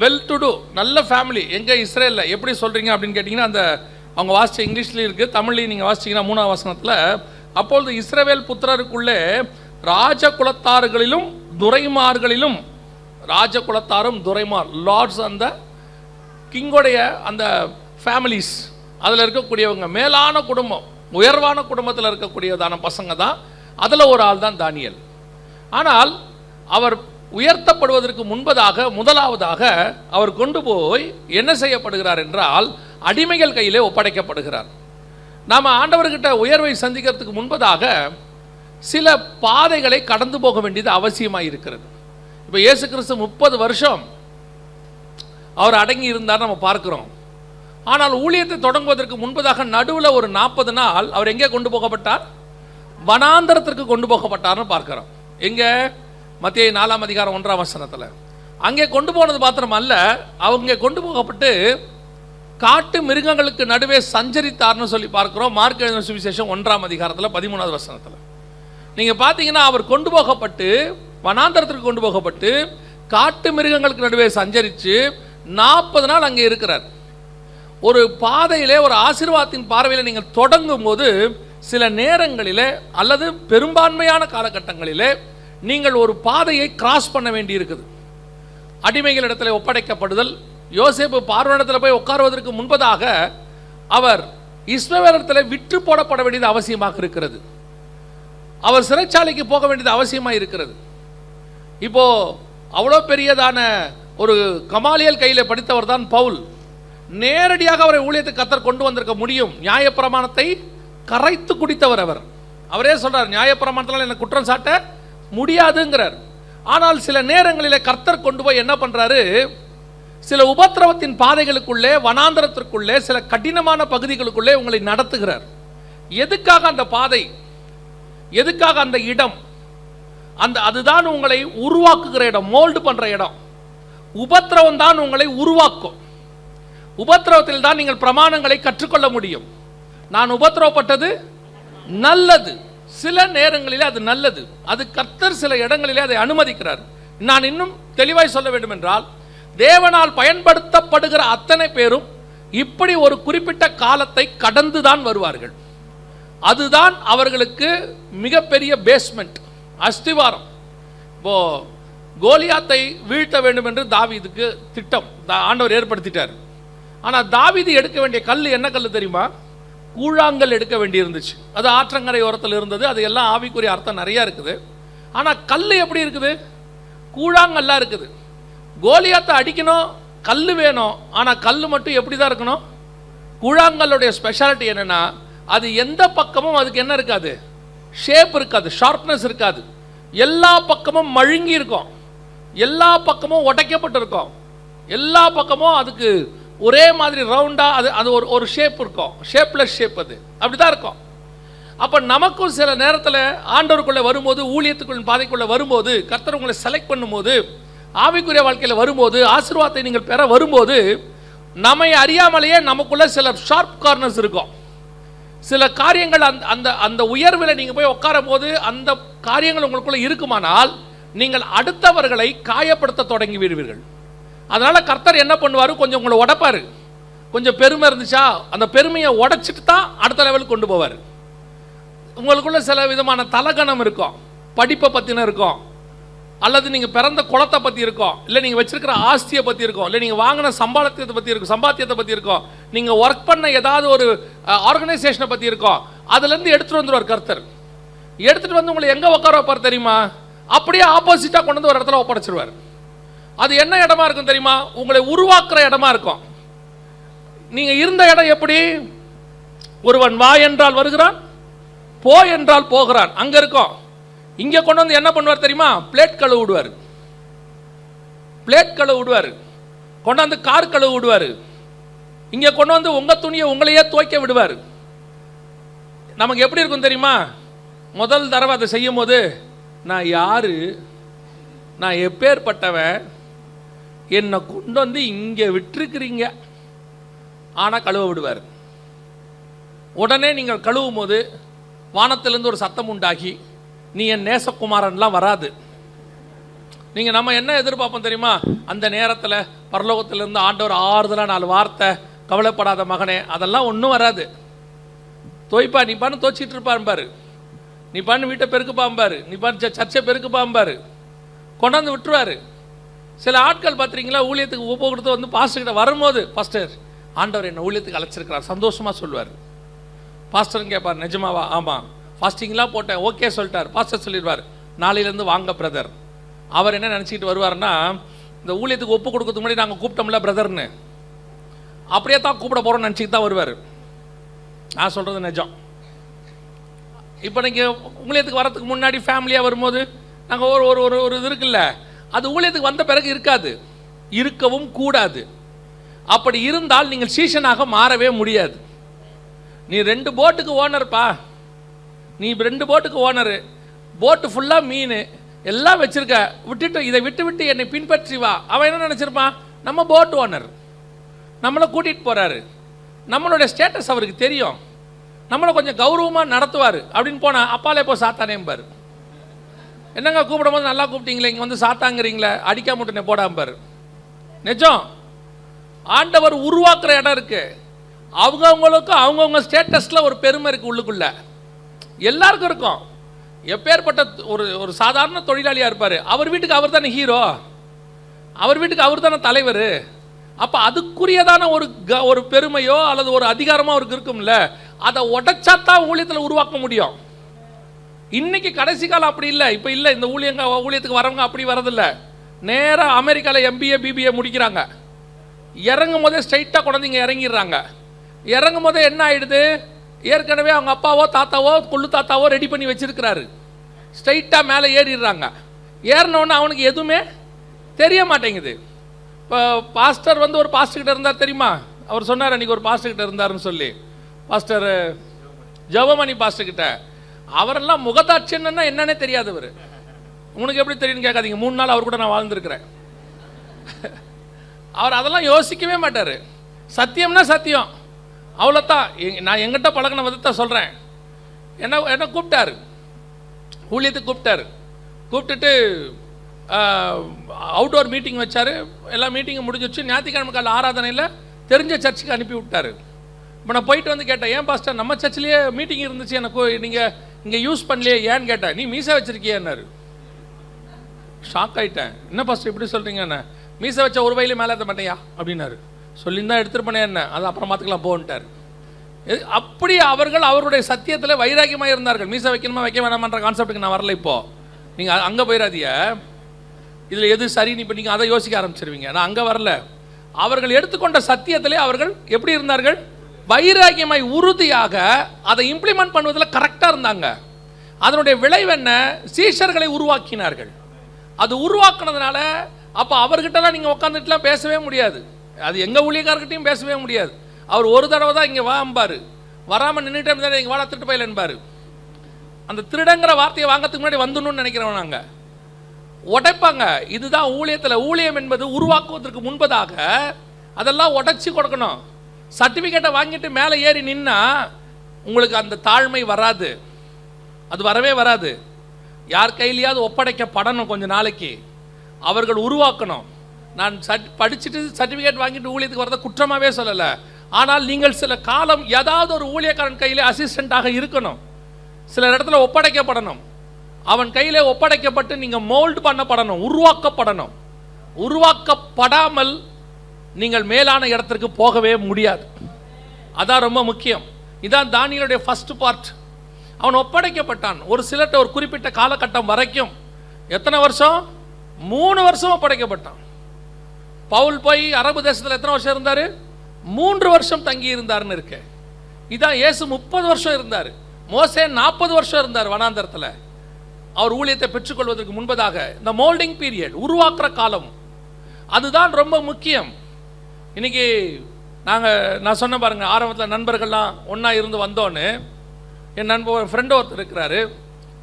வெல் டு டூ, நல்ல ஃபேமிலி. எங்கே? இஸ்ரேலில். எப்படி சொல்கிறீங்க அப்படின்னு கேட்டிங்கன்னா, அந்த அவங்க வாசித்த இங்கிலீஷ்லேயும் இருக்குது, தமிழ்லையும் நீங்கள் வாசிச்சிங்கன்னா 3ஆம் வசனத்தில், அப்பொழுது இஸ்ரவேல் புத்திரருக்குள்ளே ராஜகுலத்தார்களிலும் துரைமார்களிலும், ராஜகுலத்தாரும் துரைமார், லார்ட்ஸ், அந்த கிங்கோடைய அந்த ஃபேமிலிஸ், அதில் இருக்கக்கூடியவங்க, மேலான குடும்பம், உயர்வான குடும்பத்தில் இருக்கக்கூடியதான பசங்க தான். அதில் ஒரு ஆள் தான் தானியேல். ஆனால் அவர் உயர்த்தப்படுவதற்கு முன்பதாக, முதலாவதாக அவர் கொண்டு போய் என்ன செய்யப்படுகிறார் என்றால், அடிமைகள் கையிலே ஒப்படைக்கப்படுகிறார். நாம் ஆண்டவர்கிட்ட உயர்வை சந்திக்கிறதுக்கு முன்பதாக சில பாதைகளை கடந்து போக வேண்டியது அவசியமாக இருக்கிறது. இப்போ இயேசு கிறிஸ்து 30 வருஷம் அவர் அடங்கி இருந்தார் நம்ம பார்க்கிறோம். ஆனால் ஊழியத்தை தொடங்குவதற்கு முன்பதாக நடுவில் ஒரு 40 நாள் அவர் எங்கே கொண்டு போகப்பட்டார்? வனாந்தரத்திற்கு கொண்டு போகப்பட்டார்னு பார்க்கிறோம். எங்கே? மத்தேயு 4ஆம் அதிகாரம் 1ஆம் வசனத்தில். அங்கே கொண்டு போனது மாத்திரம் அல்ல, அவங்க கொண்டு போகப்பட்டு காட்டு மிருகங்களுக்கு நடுவே சஞ்சரித்தார்னு சொல்லி பார்க்கிறோம். மார்க் எழுதின சுவிசேஷம் 1ஆம் அதிகாரத்தில் 13ஆவது வசனத்தில். நீங்கள் பார்த்தீங்கன்னா, அவர் கொண்டு போகப்பட்டு வனாந்தரத்திற்கு கொண்டு போகப்பட்டு காட்டு மிருகங்களுக்கு நடுவே சஞ்சரித்து 40 நாள் அங்கே இருக்கிறார். ஒரு பாதையிலே, ஒரு ஆசீர்வாதத்தின் பார்வையில் நீங்கள் தொடங்கும் போது சில நேரங்களிலே அல்லது பெரும்பான்மையான காலகட்டங்களிலே நீங்கள் ஒரு பாதையை கிராஸ் பண்ண வேண்டி இருக்குது. அடிமைகளிடத்தில் ஒப்படைக்கப்படுதல். யோசேப்பு பார்வோனிடத்தில் போய் உட்காருவதற்கு முன்பதாக அவர் இஸ்ரவேலிடத்தில் விற்று போடப்பட வேண்டியது அவசியமாக இருக்கிறது. அவர் சிறைச்சாலைக்கு போக வேண்டியது அவசியமாக இருக்கிறது. இப்போ அவ்வளோ பெரியதான ஒரு கமாலியல் கையில் படித்தவர் தான் பவுல். நேரடியாக அவரை ஊழியத்தை கர்த்தர் கொண்டு வந்திருக்க முடியும். நியாயப்பிரமாணத்தை கரைத்து குடித்தவர் அவர். அவரே சொல்றார், நியாயப்பிரமாணத்தால் என்ன குற்றம் சாட்ட முடியாதுங்கிறார். ஆனால் சில நேரங்களில் கர்த்தர் கொண்டு போய் என்ன பண்றாரு, சில உபத்திரவத்தின் பாதைகளுக்குள்ளே, வனாந்தரத்திற்குள்ளே, சில கடினமான பகுதிகளுக்குள்ளே உங்களை நடத்துகிறார். எதுக்காக அந்த பாதை? எதுக்காக அந்த இடம்? அதுதான் உங்களை உருவாக்குகிற இடம், மோல்டு பண்ற இடம். உபத்திரவம் தான் உங்களை உருவாக்கும். உபத்திரவத்தில் தான் நீங்கள் பிரமாணங்களை கற்றுக்கொள்ள முடியும். நான் உபத்திரவப்பட்டது நல்லது. சில நேரங்களிலே அது நல்லது. அது கர்த்தர் சில இடங்களிலே அதை அனுமதிக்கிறார். நான் இன்னும் தெளிவாய் சொல்ல வேண்டும் என்றால், தேவனால் பயன்படுத்தப்படுகிற அத்தனை பேரும் இப்படி ஒரு குறிப்பிட்ட காலத்தை கடந்துதான் வருவார்கள். அதுதான் அவர்களுக்கு மிகப்பெரிய பேஸ்மெண்ட், அஸ்திவாரம். இப்போ கோலியாத்தை வீழ்த்த வேண்டும் என்று தாவீதுக்கு திட்டம் ஆண்டவர் ஏற்படுத்திட்டார். ஆனால் தாவீது எடுக்க வேண்டிய கல் என்ன கல் தெரியுமா? கூழாங்கல் எடுக்க வேண்டி இருந்துச்சு. அது ஆற்றங்கரை ஓரத்தில் இருந்தது. அது எல்லாம் ஆவிக்குரிய அர்த்தம் நிறையா இருக்குது. ஆனால் கல் எப்படி இருக்குது? கூழாங்கல்லாம் இருக்குது. கோலியாத்தை அடிக்கணும், கல் வேணும். ஆனால் கல் மட்டும் எப்படி தான் இருக்கணும்? கூழாங்கல்லுடைய ஸ்பெஷாலிட்டி என்னென்னா, அது எந்த பக்கமும் அதுக்கு என்ன இருக்காது, ஷேப் இருக்காது, ஷார்ப்னஸ் இருக்காது. எல்லா பக்கமும் மழுங்கி இருக்கும், எல்லா பக்கமும் உடைக்கப்பட்டிருக்கும், எல்லா பக்கமும் அதுக்கு ஒரே மாதிரி ரவுண்டாக அது அது ஒரு ஷேப் இருக்கும், ஷேப்லெஸ் ஷேப். அது அப்படி தான் இருக்கும். அப்போ நமக்கும் சில நேரத்தில் ஆண்டவருக்குள்ளே வரும்போது, ஊழியத்துக்குள்ள பாதைக்குள்ளே வரும்போது, கர்த்தர் உங்களை செலக்ட் பண்ணும்போது, ஆவிக்குரிய வாழ்க்கையில் வரும்போது, ஆசீர்வாதத்தை நீங்கள் பெற வரும்போது, நம்மை அறியாமலேயே நமக்குள்ள சில ஷார்ப் கார்னர்ஸ் இருக்கும். சில காரியங்கள் அந்த அந்த உயர்வில் நீங்கள் போய் உட்காரும் போது அந்த காரியங்கள் உங்களுக்குள்ள இருக்குமானால் நீங்கள் அடுத்தவர்களை காயப்படுத்த தொடங்கி விடுவீர்கள். அதனால் கர்த்தர் என்ன பண்ணுவார், கொஞ்சம் உங்களை உடைப்பார். கொஞ்சம் பெருமை இருந்துச்சா, அந்த பெருமையை உடைச்சிட்டு தான் அடுத்த லெவலுக்கு கொண்டு போவார். உங்களுக்குள்ள சில விதமான தலகணம் இருக்கும், படிப்பை பற்றின இருக்கும், அல்லது நீங்கள் பிறந்த குளத்தை பற்றி இருக்கும், இல்லை நீங்கள் வச்சிருக்கிற ஆஸ்தியை பற்றி இருக்கும், இல்லை நீங்கள் வாங்கின சம்பாத்தியத்தை பற்றி இருக்கும், நீங்கள் ஒர்க் பண்ண ஏதாவது ஒரு ஆர்கனைசேஷனை பற்றி இருக்கும். அதுலேருந்து எடுத்துகிட்டு வந்துடுவார் கர்த்தர். எடுத்துகிட்டு வந்து உங்களை எங்கே உட்கார வைப்பார் தெரியுமா? அப்படியே ஆப்போசிட்டாக கொண்டு வந்து ஒரு இடத்துல ஒப்படைச்சிருவார். அது என்ன இடமா இருக்கும் தெரியுமா? உங்களை உருவாக்குற இடமா இருக்கும். நீங்கள் இருந்த இடம் எப்படி? ஒருவன் வா என்றால் வருகிறான், போ என்றால் போகிறான், அங்கே இருக்கும். இங்கே கொண்டு வந்து என்ன பண்ணுவார் தெரியுமா? பிளேட் கழுவு விடுவார், பிளேட் கழுவு விடுவார், கொண்டாந்து கார் கழுவு விடுவார். இங்கே கொண்டு வந்து உங்கள் துணியை உங்களையே துவைக்க விடுவார். நமக்கு எப்படி இருக்கும் தெரியுமா? முதல் தடவை அதை செய்யும் போது, நான் யாரு, நான் எப்பேற்பட்டவன், என்னை கொண்டு வந்து இங்கே விட்டுருக்கிறீங்க. ஆனால் கழுவ விடுவார். உடனே நீங்கள் கழுவும் போது வானத்திலிருந்து ஒரு சத்தம் உண்டாகி, நீ என் நேசகுமாரன்லாம் வராது. நீங்கள் நம்ம என்ன எதிர்பார்ப்போம் தெரியுமா? அந்த நேரத்தில் பரலோகத்திலிருந்து ஆண்டவர் ஆறுதலாக 4 வார்த்தை, கவலைப்படாத மகனே, அதெல்லாம் ஒன்றும் வராது. தோய்ப்பா, நீ பண்ணு தோச்சிட்டு இருப்பாரு, நீ பண்ணு வீட்டை பெருக்குப்பாம்பாரு, நீ பண்ணு சர்ச்சை பெருக்குப்பாம்பாரு, கொண்டாந்து விட்டுருவார். சில ஆட்கள் பார்த்துறீங்களா, ஊழியத்துக்கு ஒப்பு கொடுத்து வந்து பாஸ்டர்கிட்ட வரும்போது, பாஸ்டர் ஆண்டவர் என்னை ஊழியத்துக்கு அழைச்சிருக்கிறார், சந்தோஷமாக சொல்லுவார். பாஸ்டர்னு கேட்பார், நிஜமாவா? ஆமாம். ஃபாஸ்டிங்லாம் போட்டேன், ஓகே சொல்லிட்டார். பாஸ்டர் சொல்லிடுவார், நாளையிலேருந்து வாங்க பிரதர். அவர் என்ன நினச்சிக்கிட்டு வருவார்னா, இந்த ஊழியத்துக்கு ஒப்பு கொடுக்கறதுக்கு முன்னாடி நாங்கள் கூப்பிட்டோம்ல பிரதர்னு, அப்படியே தான் கூப்பிட போகிறோம்னு நினச்சிக்கிட்டு தான் வருவார். நான் சொல்கிறது நிஜம். இப்போ நீங்கள் ஊழியத்துக்கு வரத்துக்கு முன்னாடி ஃபேமிலியாக வரும்போது நாங்கள் ஒரு ஒரு ஒரு இது இருக்குல்ல, அது ஊழியத்துக்கு வந்த பிறகு இருக்காது, இருக்கவும் கூடாது. அப்படி இருந்தால் நீங்கள் சீசனாக மாறவே முடியாது. நீ 2 போட்டுக்கு ஓனர்ப்பா, நீ 2 போட்டுக்கு ஓனரு, போட்டு ஃபுல்லாக மீன் எல்லாம் வச்சுருக்க, விட்டுட்டு இதை விட்டு விட்டு என்னை பின்பற்றி வா. அவன் என்ன நினச்சிருப்பான்? நம்ம போட் ஓனர், நம்மளை கூட்டிகிட்டு போகிறாரு, நம்மளோட ஸ்டேட்டஸ் அவருக்கு தெரியும், நம்மளை கொஞ்சம் கௌரவமாக நடத்துவார் அப்படின்னு போனால், அப்பாலே போ சாத்தானேம்பார். என்னங்க கூப்பிடும் போது நல்லா கூப்பிட்டீங்களே, இங்கே வந்து சாத்தாங்கிறீங்களே, அடிக்காம முட்டனே போடாம்பார். நிஜம். ஆண்டவர் உருவாக்குற இடம் இருக்குது. அவங்கவுங்களுக்கு அவங்கவுங்க ஸ்டேட்டஸில் ஒரு பெருமை இருக்குது உள்ளுக்குள்ள, எல்லாருக்கும் இருக்கும். எப்பேற்பட்ட ஒரு ஒரு சாதாரண தொழிலாளியாக இருப்பார், அவர் வீட்டுக்கு அவர் தானே ஹீரோ, அவர் வீட்டுக்கு அவர் தானே தலைவர். அப்போ அதுக்குரியதான ஒரு பெருமையோ அல்லது ஒரு அதிகாரமோ அவருக்கு இருக்கும்ல, அதை உடைச்சாத்தான் ஊழியத்தில் உருவாக்க முடியும். இன்னைக்கு கடைசி காலம் அப்படி இல்லை. இப்போ இல்லை, இந்த ஊழியத்துக்கு வரவங்க அப்படி வரதில்லை. நேராக அமெரிக்காவில் MBA BBA முடிக்கிறாங்க, இறங்கும் போதே ஸ்ட்ரைட்டாக கொண்டு இங்கே இறங்கிடுறாங்க. இறங்கும் போதே என்ன ஆகிடுது, ஏற்கனவே அவங்க அப்பாவோ தாத்தாவோ கொள்ளு தாத்தாவோ ரெடி பண்ணி வச்சிருக்கிறாரு, ஸ்ட்ரைட்டாக மேலே ஏறிடுறாங்க. ஏறினோன்னு அவனுக்கு எதுவுமே தெரிய மாட்டேங்குது. இப்போ பாஸ்டர் வந்து ஒரு பாஸ்டர்கிட்ட இருந்தார் தெரியுமா? அவர் சொன்னார் அன்றைக்கி ஒரு பாஸ்டர்கிட்ட இருந்தாருன்னு சொல்லி, பாஸ்டர் ஜெபமணி பாஸ்டர்கிட்ட. அவரெல்லாம் முகதாட்சியன்னா என்னன்னே தெரியாதவர். உனக்கு எப்படி தெரியும்னு கேட்காதீங்க, 3 நாள் அவர் கூட நான் வாழ்ந்துருக்கிறேன். அவர் அதெல்லாம் யோசிக்கவே மாட்டார். சத்தியம்னா சத்தியம், அவ்வளோத்தான். நான் எங்கிட்ட பழகின விதத்தை சொல்கிறேன். என்ன கூப்பிட்டாரு, ஊழியத்துக்கு கூப்பிட்டுட்டு அவுட்டோர் மீட்டிங் வச்சார். எல்லா மீட்டிங்கும் முடிஞ்சிச்சு. ஞாயிற்றுக்கிழமை கால ஆராதனையில் தெரிஞ்ச சர்ச்சுக்கு அனுப்பி விட்டார். இப்போ நான் போயிட்டு வந்து கேட்டேன், ஏன் பாஸ்டர் நம்ம சர்ச்சிலேயே மீட்டிங் இருந்துச்சு, எனக்கு நீங்கள் இங்கே யூஸ் பண்ணலையே ஏன்னு கேட்டேன். நீ மீசை வச்சிருக்கியன்னாரு. ஷாக் ஆகிட்டேன். என்ன பாஸ்டர் இப்படி சொல்கிறீங்கண்ணே, மீசை வச்ச ஒரு வயலு மேலே ஏற்ற மாட்டேயா அப்படின்னாரு. சொல்லியிருந்தா எடுத்துருப்பேனே என்ன, அது அப்புறம் பார்த்துக்கலாம் போன்ட்டார். அப்படி அவர்கள் அவருடைய சத்தியத்தில் வைராக்கியமாக இருந்தார்கள். மீசை வைக்கணுமா வைக்க வேணாமன்ற கான்செப்டுக்கு நான் வரல. இப்போது நீங்கள் அங்கே போயிடாதீங்க. இதில் எது சரின்னு இப்போ நீங்கள் அதை யோசிக்க ஆரம்பிச்சிருவீங்க. நான் அங்கே வரல. அவர்கள் எடுத்துக்கொண்ட சத்தியத்திலே அவர்கள் எப்படி இருந்தார்கள்? வைராகியமாய் உறுதியாக அதை இம்ப்ளிமெண்ட் பண்ணுவதில் கரெக்டாக இருந்தாங்க. அதனுடைய விளைவு என்ன? சீஷர்களை உருவாக்கினார்கள். அது உருவாக்குனதுனால அப்போ அவர்கிட்டலாம் நீங்கள் உட்காந்துட்டுலாம் பேசவே முடியாது. அது எங்கள் ஊழியக்காரர்கிட்டையும் பேசவே முடியாது. அவர் ஒரு தடவை தான் இங்கே வாம்பார், வராமல் நின்றுட்டே இருந்தால் இங்கே வாழ திருட்டு பயில என்பார். அந்த திருடங்கிற வார்த்தையை வாங்கிறதுக்கு முன்னாடி வந்துடணும்னு நினைக்கிறோம் நாங்கள். உடைப்பாங்க. இதுதான் ஊழியத்தில். ஊழியம் என்பது உருவாக்குவதற்கு முன்பதாக அதெல்லாம் உடைச்சி கொடுக்கணும். சர்டிஃபிகேட்டை வாங்கிட்டு மேலே ஏறி நின்னா உங்களுக்கு அந்த தாழ்மை வராது. அது வரவே வராது. யார் கையிலையாவது ஒப்படைக்கப்படணும். கொஞ்சம் நாளைக்கு அவர்கள் உருவாக்கணும். நான் படிச்சுட்டு சர்டிஃபிகேட் வாங்கிட்டு ஊழியத்துக்கு வரதை குற்றமாகவே சொல்லலை. ஆனால் நீங்கள் சில காலம் ஏதாவது ஒரு ஊழியக்காரன் கையில் அசிஸ்டண்ட்டாக இருக்கணும். சில இடத்துல ஒப்படைக்கப்படணும். அவன் கையில் ஒப்படைக்கப்பட்டு நீங்கள் மோல்டு பண்ணப்படணும், உருவாக்கப்படணும். உருவாக்கப்படாமல் நீங்கள் மேலான இடத்திற்கு போகவே முடியாது. அதான் ரொம்ப முக்கியம். இதான் தானியேலுடைய ஃபர்ஸ்ட் பார்ட். அவன் ஒப்படைக்கப்பட்டான். ஒரு சிலர்கிட்ட ஒரு குறிப்பிட்ட காலகட்டம் வரைக்கும். எத்தனை வருஷம்? 3 வருஷம் ஒப்படைக்கப்பட்டான். பவுல் போய் அரபு தேசத்தில் எத்தனை வருஷம் இருந்தார்? 3 வருஷம் தங்கி இருந்தார்னு இருக்கு. இதான் இயேசு 30 வருஷம் இருந்தார். மோசே 40 வருஷம் இருந்தார் வனாந்தரத்தில். அவர் ஊழியத்தை பெற்றுக்கொள்வதற்கு முன்பதாக இந்த மோல்டிங் பீரியட், உருவாக்குற காலம், அதுதான் ரொம்ப முக்கியம். இன்னைக்கு நான் சொன்ன பாருங்க, ஆரம்பத்தில் நண்பர்கள்லாம் ஒன்றா இருந்து வந்தோன்னு, என் ஃப்ரெண்டு ஒருத்தர் இருக்கிறாரு,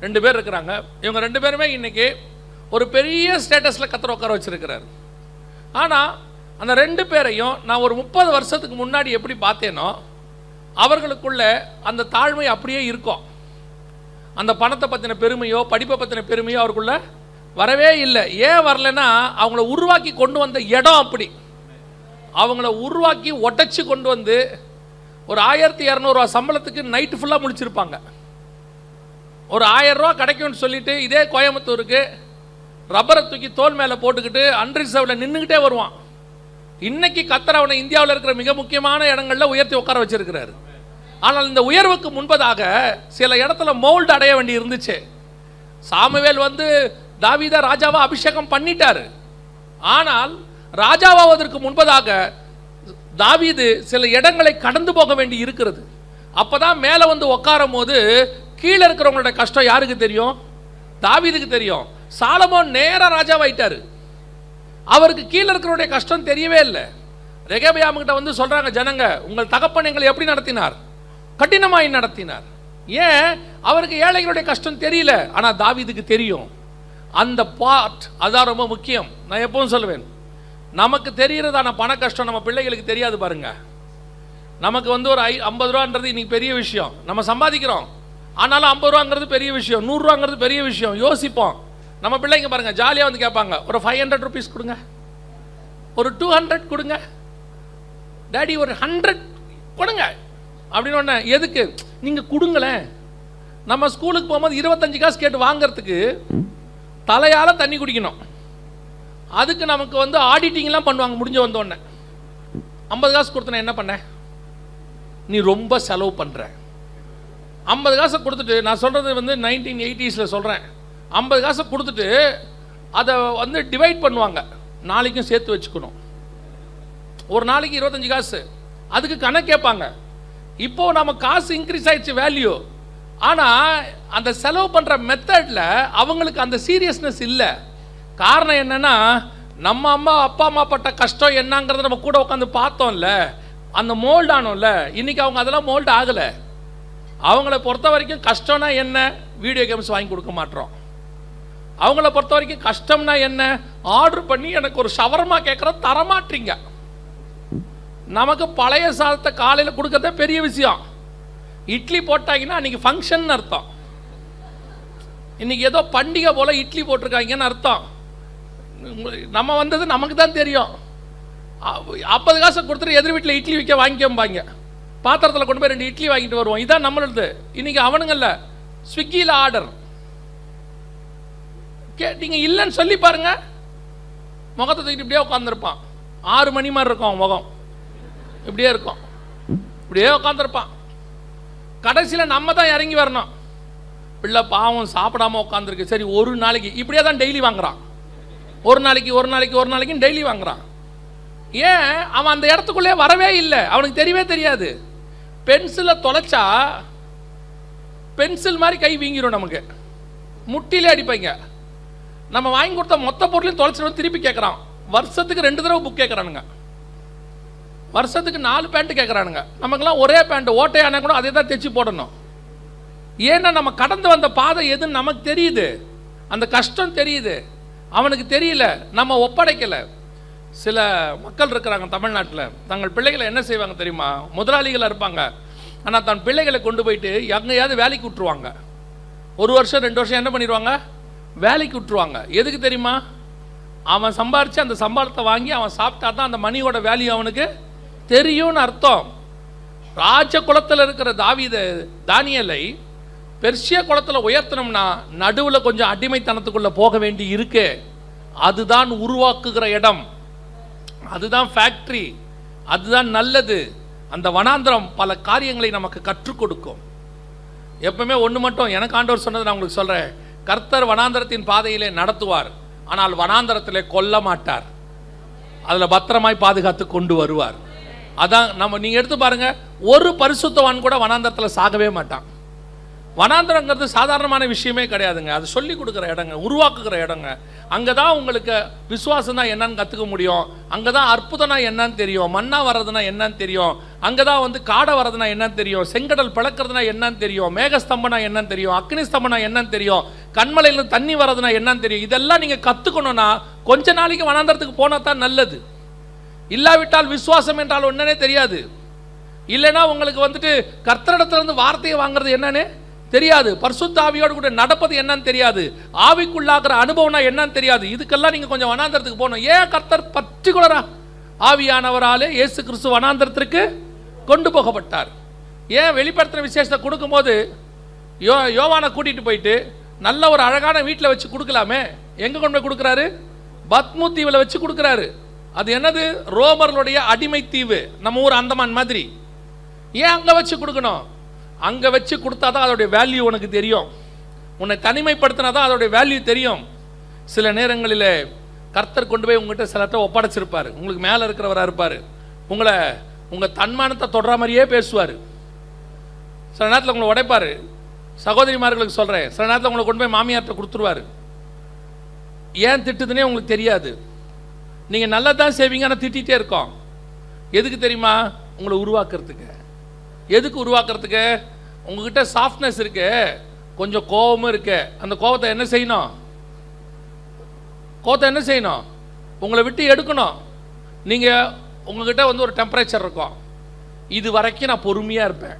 2 பேர் இருக்கிறாங்க. இவங்க 2 பேருமே இன்னைக்கு ஒரு பெரிய ஸ்டேட்டஸில் கத்தர் உட்கார வச்சிருக்கிறார். ஆனால் அந்த 2 பேரையும் நான் ஒரு 30 வருஷத்துக்கு முன்னாடி எப்படி பார்த்தேனோ அவர்களுக்குள்ள அந்த தாழ்மை அப்படியே இருக்கும். அந்த பணத்தை பற்றின பெருமையோ படிப்பை பற்றின பெருமையோ அவருக்குள்ள வரவே இல்லை. ஏன் வரலைன்னா அவங்கள உருவாக்கி கொண்டு வந்த இடம் அப்படி. அவங்கள உருவாக்கி ஒட்டச்சு கொண்டு வந்து ஒரு 1200 ரூபா சம்பளத்துக்கு நைட்டு ஃபுல்லாக முடிச்சிருப்பாங்க. ஒரு 1000 ரூபா கிடைக்கும்னு சொல்லிட்டு இதே கோயம்புத்தூருக்கு ரப்பரை தூக்கி தோல் மேலே போட்டுக்கிட்டு அன்ரிசர்வ்டில் நின்றுக்கிட்டே வருவான். இன்னைக்கு கத்தர் அவனை இந்தியாவில் இருக்கிற மிக முக்கியமான இடங்களில் உயர்த்தி உட்கார வச்சிருக்கிறாரு. ஆனால் இந்த உயர்வுக்கு முன்பதாக சில இடத்துல மோல்டு அடைய வேண்டி இருந்துச்சு. சாமுவேல் வந்து தாவீதை ராஜாவா அபிஷேகம் பண்ணிட்டாரு. ஆனால் ராஜாவாவதற்கு முன்பதாக தாவீது சில இடங்களை கடந்து போக வேண்டி இருக்கிறது. அப்பதான் மேலே வந்து உட்காரும் போது கீழே இருக்கிறவங்களோட கஷ்டம் யாருக்கு தெரியும்? தாவீதுக்கு தெரியும். சாலமோன் நேராக ராஜாவாயிட்டாரு. அவருக்கு கீழே இருக்கிறவருடைய கஷ்டம் தெரியவே இல்லை. ரெகெபியாம்கிட்ட வந்து சொல்றாங்க ஜனங்க, உங்கள் தகப்பன் எங்களை எப்படி நடத்தினார்? கடினமாய் நடத்தினார். ஏன்? அவருக்கு ஏழைகளுடைய கஷ்டம் தெரியல. ஆனால் தாவீதுக்கு தெரியும். அந்த பார்ட் அதான் ரொம்ப முக்கியம். நான் எப்பவும் சொல்லுவேன், நமக்கு தெரிகிறதான பண கஷ்டம் நம்ம பிள்ளைகளுக்கு தெரியாது பாருங்க. நமக்கு வந்து ஒரு 50 ரூபான்றது இன்னைக்கு பெரிய விஷயம். நம்ம சம்பாதிக்கிறோம், ஆனாலும் 50 ரூபாங்கிறது பெரிய விஷயம், 100 ரூபாங்கிறது பெரிய விஷயம். யோசிப்போம். நம்ம பிள்ளைங்க பாருங்க ஜாலியாக வந்து கேட்பாங்க, ஒரு 500 ருபீஸ் கொடுங்க, ஒரு 200 கொடுங்க, டேடி ஒரு 100 கொடுங்க அப்படின்னு. ஒன்று எதுக்கு? நீங்கள் கொடுங்களேன். நம்ம ஸ்கூலுக்கு போகும்போது 25 காசு கேட்டு வாங்கிறதுக்கு தலையால் தண்ணி குடிக்கணும். அதுக்கு நமக்கு வந்து ஆடிட்டிங்லாம் பண்ணுவாங்க. முடிஞ்ச வந்தோடனே 50 காசு கொடுத்தன என்ன பண்ண? நீ ரொம்ப செலவு பண்ணுற. 50 காசை கொடுத்துட்டு, நான் சொல்கிறது வந்து 1980s சொல்கிறேன், 50 காசை கொடுத்துட்டு அதை வந்து டிவைட் பண்ணுவாங்க. நாளைக்கும் சேர்த்து வச்சுக்கணும். ஒரு நாளைக்கு 25 காசு, அதுக்கு கணக்கு கேட்பாங்க. இப்போது நம்ம காசு இன்க்ரீஸ் ஆயிடுச்சு வேல்யூ, ஆனால் அந்த செலவு பண்ணுற மெத்தடில் அவங்களுக்கு அந்த சீரியஸ்னஸ் இல்லை. காரணம் என்னென்னா, நம்ம அப்பா அம்மா பட்ட கஷ்டம் என்னங்கிறத நம்ம கூட உட்காந்து பார்த்தோம்ல, அந்த மோல்டு ஆனோம்ல. இன்றைக்கி அவங்க அதெல்லாம் மோல்டு ஆகலை. அவங்கள பொறுத்த வரைக்கும் கஷ்டம்னா என்ன? வீடியோ கேம்ஸ் வாங்கி கொடுக்க மாட்டோம். அவங்கள பொறுத்த வரைக்கும் கஷ்டம்னா என்ன? ஆர்டர் பண்ணி எனக்கு ஒரு ஷவர்மா கேட்குற தரமாட்டீங்க. நமக்கு பழைய சாதத்தை காலையில் கொடுக்கறதே பெரிய விஷயம். இட்லி போட்டாங்கன்னா அன்றைக்கி ஃபங்க்ஷன் அர்த்தம். இன்றைக்கி ஏதோ பண்டிகை போல் இட்லி போட்டிருக்காங்கன்னு அர்த்தம். நம்ம வந்தது நமக்கு தான் தெரியும். 50 காசை கொடுத்துட்டு எதிர் வீட்டில் இட்லி விற்க வாங்கிக்கம்பாங்க. பாத்திரத்தில் கொண்டு போய் 2 இட்லி வாங்கிட்டு வருவோம். இதான் நம்மளது. இன்றைக்கி அவனுங்கள்ல ஸ்விக்கியில் ஆர்டர் நீங்கள் இல்லைன்னு சொல்லி பாருங்க, முகத்தை தூக்கிட்டு இப்படியே உட்காந்துருப்பான். 6 மணி மாதிரி இருக்கும் அவன் முகம், இப்படியே இருக்கும், இப்படியே உட்காந்துருப்பான். கடைசியில் நம்ம தான் இறங்கி வரணும். பிள்ளை பாவம் சாப்பிடாம உட்காந்துருக்கு, சரி ஒரு நாளைக்கு இப்படியே தான் டெய்லி வாங்குறான். ஒரு நாளைக்கு டெய்லி வாங்குறான். ஏன்? அவன் அந்த இடத்துக்குள்ளே வரவே இல்லை, அவனுக்கு தெரியவே தெரியாது. பென்சிலை தொலைச்சா பென்சில் மாதிரி கை வீங்கிடும், நமக்கு முட்டிலே அடிப்பாங்க. நம்ம வாங்கி கொடுத்த மொத்த பொருளையும் தொலைச்சிட்டு திருப்பி கேட்குறான். வருஷத்துக்கு 2 தடவை புக் கேட்குறானுங்க, வருஷத்துக்கு 4 பேண்ட் கேட்குறானுங்க. நமக்குலாம் ஒரே பேண்ட் ஓட்டையான கூட அதே தான் தைச்சி போடணும். ஏன்னா நம்ம கடந்து வந்த பாதை எதுன்னு நமக்கு தெரியுது, அந்த கஷ்டம் தெரியுது, அவனுக்கு தெரியல, நம்ம ஒப்படைக்கலை. சில மக்கள் இருக்கிறாங்க தமிழ்நாட்டில், தங்கள் பிள்ளைகளை என்ன செய்வாங்க தெரியுமா? முதலாளிகளாக இருப்பாங்க, ஆனால் தன் பிள்ளைகளை கொண்டு போயிட்டு எங்கேயாவது வேலைக்கு விட்டுருவாங்க. 1 வருஷம் 2 வருஷம் என்ன பண்ணிடுவாங்க? வேலைக்கு விட்டுருவாங்க. எதுக்கு தெரியுமா? அவன் சம்பாரித்து அந்த சம்பாரத்தை வாங்கி அவன் சாப்பிட்டா தான் அந்த மணியோட வேல்யூ அவனுக்கு தெரியும்னு அர்த்தம். ராஜ குலத்தில் இருக்கிற தானியேலை பெர்சியா குலத்தில் உயர்த்தணும்னா நடுவில் கொஞ்சம் அடிமைத்தனத்துக்குள்ளே போக வேண்டி இருக்கு. அதுதான் உருவாக்குகிற இடம், அதுதான் ஃபேக்ட்ரி, அதுதான் நல்லது. அந்த வனாந்திரம் பல காரியங்களை நமக்கு கற்றுக் கொடுக்கும். எப்பவுமே ஒன்று மட்டும் எனக்கு ஆண்டவர் சொன்னது நான் உங்களுக்கு சொல்கிறேன், கர்த்தர் வனாந்திரத்தின் பாதையிலே நடத்துவார், ஆனால் வனாந்திரத்திலே கொல்ல மாட்டார், அதில் பத்திரமாய் பாதுகாத்து கொண்டு வருவார். அதான் நீங்கள் எடுத்து பாருங்கள், ஒரு பரிசுத்தவான் கூட வனாந்திரத்தில் சாகவே மாட்டான். வனாந்திரங்கிறது சாதாரணமான விஷயமே கிடையாதுங்க, அது சொல்லி கொடுக்குற இடங்க, உருவாக்குகிற இடங்க. அங்கே தான் உங்களுக்கு விசுவாசம் தான் என்னன்னு கற்றுக்க முடியும், அங்கே தான் அற்புதம்னா என்னன்னு தெரியும், மண்ணா வர்றதுனா என்னன்னு தெரியும், அங்கே தான் காடை வர்றதுனா என்னன்னு தெரியும், செங்கடல் பிளக்கிறதுனா என்னன்னு தெரியும், மேகஸ்தம்பனா என்னன்னு தெரியும், அக்னி ஸ்தம்பனா என்னன்னு தெரியும், கண்மலையிலிருந்து தண்ணி வர்றதுனா என்னன்னு தெரியும். இதெல்லாம் நீங்கள் கற்றுக்கணும்னா கொஞ்ச நாளைக்கு வனாந்திரத்துக்கு போனால் தான் நல்லது. இல்லாவிட்டால் விசுவாசம் என்றால் என்னன்னே தெரியாது. இல்லைன்னா உங்களுக்கு கர்த்தரிடத்திலிருந்து வார்த்தையை வாங்குறது என்னன்னு தெரியாது, பரிசுத்த ஆவியோடு கூட நடப்பது என்னன்னு தெரியாது, ஆவிக்குள்ளாகிற அனுபவம்னா என்னன்னு தெரியாது. இதுக்கெல்லாம் நீங்கள் கொஞ்சம் வனாந்திரத்துக்கு போகணும். ஏன் கர்த்தர் பர்டிகுலரா ஆவியானவராலே இயேசு கிறிஸ்து வனாந்திரத்திற்கு கொண்டு போகப்பட்டார்? ஏன் வெளிப்படுத்துகிற விசேஷத்தை கொடுக்கும்போது யோவானை கூட்டிகிட்டு போயிட்டு நல்ல ஒரு அழகான வீட்டில் வச்சு கொடுக்கலாமே, எங்கே கொண்டு போய் கொடுக்குறாரு? பத்மு தீவில் வச்சு கொடுக்குறாரு. அது என்னது? ரோமர்களுடைய அடிமை தீவு, நம்ம ஊர் அந்தமான் மாதிரி. ஏன் அங்கே வச்சு கொடுக்கணும்? அங்கே வச்சு கொடுத்தா தான் அதோடைய வேல்யூ உனக்கு தெரியும், உன்னை தனிமைப்படுத்தினா தான் அதோடைய வேல்யூ தெரியும். சில நேரங்களில் கர்த்தர் கொண்டு போய் உங்கள்கிட்ட சிலர்கிட்ட ஒப்படைச்சிருப்பார், உங்களுக்கு மேலே இருக்கிறவராக இருப்பார், உங்கள் தன்மானத்தை தொடர மாதிரியே பேசுவார். சில நேரத்தில் உங்களை உடைப்பார். சகோதரிமார்களுக்கு சொல்கிறேன், சில நேரத்தில் உங்களை கொண்டு போய் மாமியார்கிட்ட கொடுத்துருவார். ஏன் திட்டுதுன்னே உங்களுக்கு தெரியாது, நீங்கள் நல்லா தான் செய்வீங்க, ஆனால் திட்டிகிட்டே இருக்கோம். எதுக்கு தெரியுமா? உங்களை உருவாக்குறதுக்கு. எதுக்கு உருவாக்குறதுக்கு? உங்ககிட்ட சாஃப்ட்னஸ் இருக்கு, கொஞ்சம் கோபமும் இருக்கு. அந்த கோபத்தை என்ன செய்யணும்? உங்களை விட்டு எடுக்கணும். நீங்கள் உங்ககிட்ட ஒரு டெம்பரேச்சர் இருக்கும், இது வரைக்கும் நான் பொறுமையாக இருப்பேன்,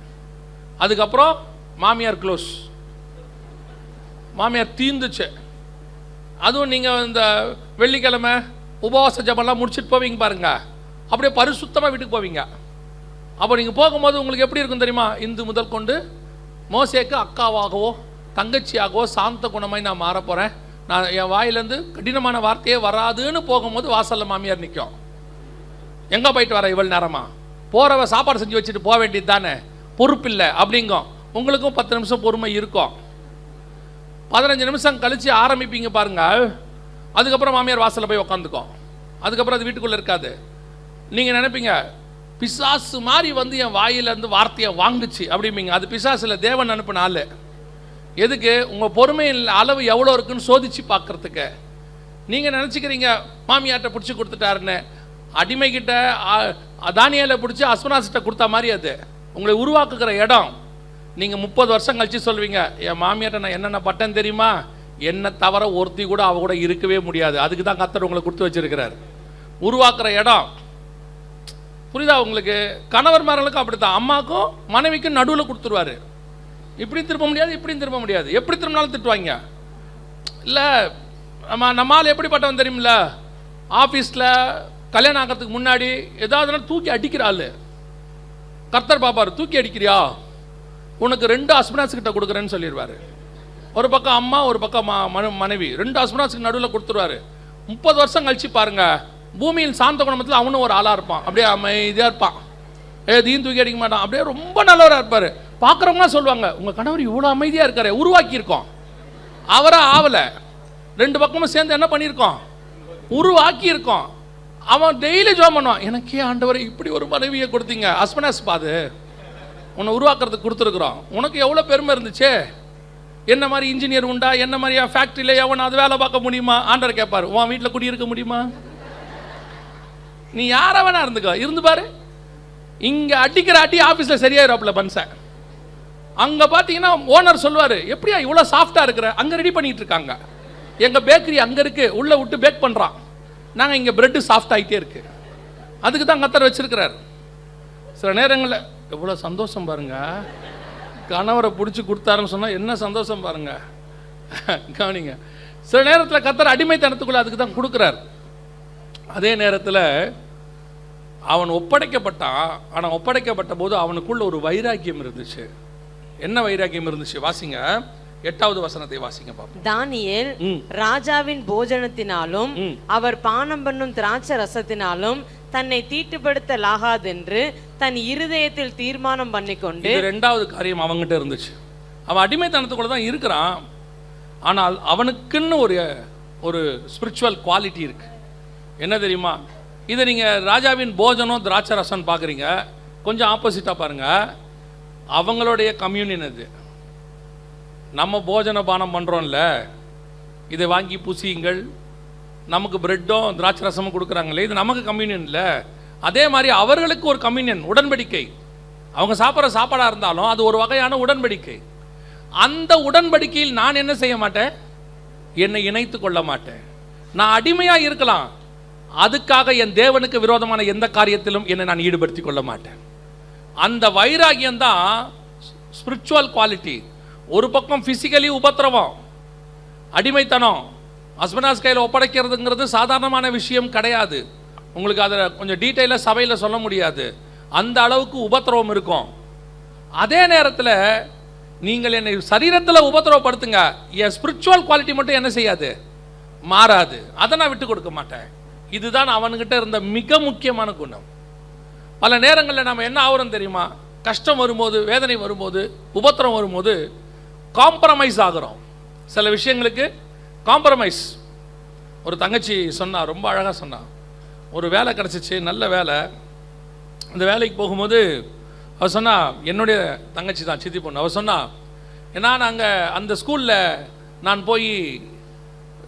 அதுக்கப்புறம் மாமியார் க்ளோஸ், மாமியார் தீர்ந்துச்சு. அதுவும் நீங்கள் இந்த வெள்ளிக்கிழமை உபவாச ஜபம்லாம் முடிச்சுட்டு போவீங்க பாருங்க, அப்படியே பரிசுத்தமாக வீட்டுக்கு போவீங்க. அப்போ நீங்கள் போகும்போது உங்களுக்கு எப்படி இருக்கும் தெரியுமா? இந்து முதல் கொண்டு மோசேக்கு அக்காவாகவோ தங்கச்சியாகவோ சாந்த குணமாய் நான் மாற போகிறேன், நான் என் வாயிலேருந்து கடினமான வார்த்தையே வராதுன்னு போகும்போது வாசலில் மாமியார் நிற்கும். எங்கே போயிட்டு வர இவ்வளோ நேரமா? போகிறவ சாப்பாடு செஞ்சு வச்சுட்டு போக வேண்டியது தானே, பொறுப்பில்லை அப்படிங்கும். உங்களுக்கும் 10 நிமிஷம் பொறுமை இருக்கும். 15 நிமிஷம் கழித்து ஆரம்பிப்பீங்க பாருங்க, அதுக்கப்புறம் மாமியார் வாசலில் போய் உக்காந்துக்கும். அதுக்கப்புறம் அது வீட்டுக்குள்ளே இருக்காது. நீங்கள் நினைப்பீங்க பிசாசு மாதிரி என் வாயிலேருந்து வார்த்தையை வாங்குச்சு அப்படிம்பீங்க. அது பிசாசில் தேவன் அனுப்பினால. எதுக்கு? உங்கள் பொறுமையின் அளவு எவ்வளோ இருக்குன்னு சோதித்து பார்க்குறதுக்கு. நீங்கள் நினச்சிக்கிறீங்க மாமியார்கிட்ட பிடிச்சி கொடுத்துட்டாருன்னு. அடிமைக்கிட்ட தானியேலை பிடிச்சி அஸ்பனாசிட்ட கொடுத்தா மாதிரி அது உங்களை உருவாக்குகிற இடம். நீங்கள் 30 வருஷம் கழிச்சு சொல்வீங்க, என் மாமியார்ட்ட நான் என்னென்ன பட்டேன்னு தெரியுமா? என்னை தவிர ஒருத்தி கூட அவ கூட இருக்கவே முடியாது. அதுக்கு தான் கர்த்தர் உங்களை கொடுத்து வச்சிருக்கிறார். உருவாக்குற இடம். புரியுதா உங்களுக்கு? கணவர்மார்களுக்கும் அப்படி தான், அம்மாக்கும் மனைவிக்கும் நடுவில் கொடுத்துருவாரு. இப்படி திரும்ப முடியாது, இப்படியும் திரும்ப முடியாது. எப்படி திரும்பினாலும் திட்டுவாங்க. இல்லை நம்மால் எப்படிப்பட்டவன் தெரியுமில்ல, ஆஃபீஸில் கல்யாணம் ஆகிறதுக்கு முன்னாடி ஏதாவதுனா தூக்கி அடிக்கிறாள். கர்த்தர் பாப்பார், தூக்கி அடிக்கிறியா, உனக்கு 2 ஹஸ்பண்டாஸ்கிட்ட கொடுக்குறேன்னு சொல்லிடுவார். ஒரு பக்கம் அம்மா, ஒரு பக்கம் மனைவி, 2 ஹஸ்பண்டாஸ்க்கு நடுவில் கொடுத்துருவாரு. 30 வருஷம் கழிச்சு பாருங்க, பூமியில் சாந்த குணமத்தில் அவனும் ஒரு ஆளாக இருப்பான். அப்படியே அமைதியாக இருப்பான், எதையும் தூக்கி அடிக்க மாட்டான், அப்படியே ரொம்ப நல்லவராக இருப்பார். பார்க்குறவங்களாம் சொல்லுவாங்க, உங்கள் கணவர் இவ்வளோ அமைதியாக இருக்காரு, உருவாக்கியிருக்கோம். அவராக ஆவலை, 2 பக்கமும் சேர்ந்து என்ன பண்ணியிருக்கோம்? உருவாக்கி இருக்கோம். அவன் டெய்லி ஜெபம் பண்ணுவான், எனக்கே ஆண்டவரை இப்படி ஒரு மனைவியை கொடுத்தீங்க, ஹஸ்பண்டாஸ் பாது உன்னை உருவாக்குறதுக்கு கொடுத்துருக்குறோம், உனக்கு எவ்வளோ பெருமை இருந்துச்சு, என்ன மாதிரி இன்ஜினியர் உண்டா, என்ன மாதிரியா ஃபேக்ட்ரியில் எவன் அது வேலை பார்க்க முடியுமா? ஆண்டவர் கேட்பார், உன் வீட்டில் குடியிருக்க முடியுமா? நீ யாரை வேணா இருந்துக்கோ, இருந்து பாரு. இங்கே அடிக்கிற அடி ஆஃபீஸில் சரியாயிருப்பாப்ல பன்சன். அங்கே பார்த்தீங்கன்னா ஓனர் சொல்லுவார், எப்படியா இவ்வளோ சாஃப்டாக இருக்கிற, அங்கே ரெடி பண்ணிகிட்டு இருக்காங்க, எங்கள் பேக்கரி அங்கே இருக்குது, உள்ளே விட்டு பேக் பண்ணுறான், நாங்கள் இங்கே ப்ரெட்டு சாஃப்ட் ஆகிட்டே இருக்கு. அதுக்கு தான் கத்தர் வச்சிருக்கிறார். சில நேரங்களில் எவ்வளோ சந்தோஷம் பாருங்க, கணவரை பிடிச்சி கொடுத்தாருன்னு சொன்னால் என்ன சந்தோஷம் பாருங்க. கவனிங்க, சில நேரத்தில் கத்தர் அடிமைத்தனத்துக்குள்ள அதுக்கு தான் கொடுக்குறார். அதே நேரத்தில் அவன் ஒப்படைக்கப்பட்டான். ஆனால் ஒப்படைக்கப்பட்ட போது அவனுக்குள்ள ஒரு வைராக்கியம் இருந்துச்சு. என்ன வைராக்கியம் இருந்துச்சு? வாசிங்க, 8வது வசனத்தை வாசிங்க பாப்போம். தானியேல் ராஜாவின் போஜனத்தினாலும் அவர் பானம் பண்ணும் திராட்சை ரசத்தினாலும் தன்னை தீட்டுப்படுத்தலாகாதென்று தன் இருதயத்தில் தீர்மானம் பண்ணிக்கொண்டு. 2வது காரியம் அவங்ககிட்ட இருந்துச்சு. அவன் அடிமைத்தனத்துக்குள்ள தான் இருக்கிறான், ஆனால் அவனுக்குன்னு ஒரு ஸ்பிரிச்சுவல் குவாலிட்டி இருக்கு. என்ன தெரியுமா? இதை நீங்கள் ராஜாவின் போஜனம் திராட்சை ரசம் பார்க்குறீங்க, கொஞ்சம் ஆப்போசிட்டாக பாருங்கள். அவங்களுடைய கம்யூனியன் இது. நம்ம போஜன பானம் பண்ணுறோம்ல, இதை வாங்கி புசியுங்கள், நமக்கு பிரெட்டும் திராட்சை ரசமும் கொடுக்குறாங்களே, இது நமக்கு கம்யூனியன் இல்லை. அதே மாதிரி அவர்களுக்கு ஒரு கம்யூனியன், உடன்படிக்கை. அவங்க சாப்பிட்ற சாப்பாடாக இருந்தாலும் அது ஒரு வகையான உடன்படிக்கை. அந்த உடன்படிக்கையில் நான் என்ன செய்ய மாட்டேன்? என்னை இணைத்து கொள்ள மாட்டேன். நான் அடிமையாக இருக்கலாம், அதுக்காக என் தேவனுக்கு விரோதமான எந்த காரியத்திலும் என்னை நான் ஈடுபடுத்தி கொள்ள மாட்டேன். அந்த வைராகியம் தான் ஸ்பிரிச்சுவல் குவாலிட்டி. ஒரு பக்கம் ஃபிசிக்கலி உபத்திரவம், அடிமைத்தனம், ஹஸ்பண்டாஸ் கையில் ஒப்படைக்கிறதுங்கிறது சாதாரணமான விஷயம் கிடையாது. உங்களுக்கு அதை கொஞ்சம் டீட்டெயிலாக சபையில் சொல்ல முடியாது, அந்த அளவுக்கு உபத்திரவம் இருக்கும். அதே நேரத்தில் நீங்கள் என்னை சரீரத்தில் உபத்திரவப்படுத்துங்க, என் ஸ்பிரிச்சுவல் குவாலிட்டி மட்டும் என்ன செய்யாது? மாறாது. அதை நான் விட்டு கொடுக்க மாட்டேன். இதுதான் அவன்கிட்ட இருந்த மிக முக்கியமான குணம். பல நேரங்களில் நம்ம என்ன ஆகிறோம் தெரியுமா? கஷ்டம் வரும்போது, வேதனை வரும்போது, உபத்திரம் வரும்போது காம்ப்ரமைஸ் ஆகிறோம். சில விஷயங்களுக்கு காம்ப்ரமைஸ். ஒரு தங்கச்சி சொன்னா, ரொம்ப அழகாக சொன்னா, ஒரு வேலை கிடச்சிச்சு, நல்ல வேலை. அந்த வேலைக்கு போகும்போது அவள் சொன்னா, என்னுடைய தங்கச்சி தான், சித்தி பொண்ணு. அவள் சொன்னா, ஏன்னா நாங்கள் அந்த ஸ்கூலில் நான் போய்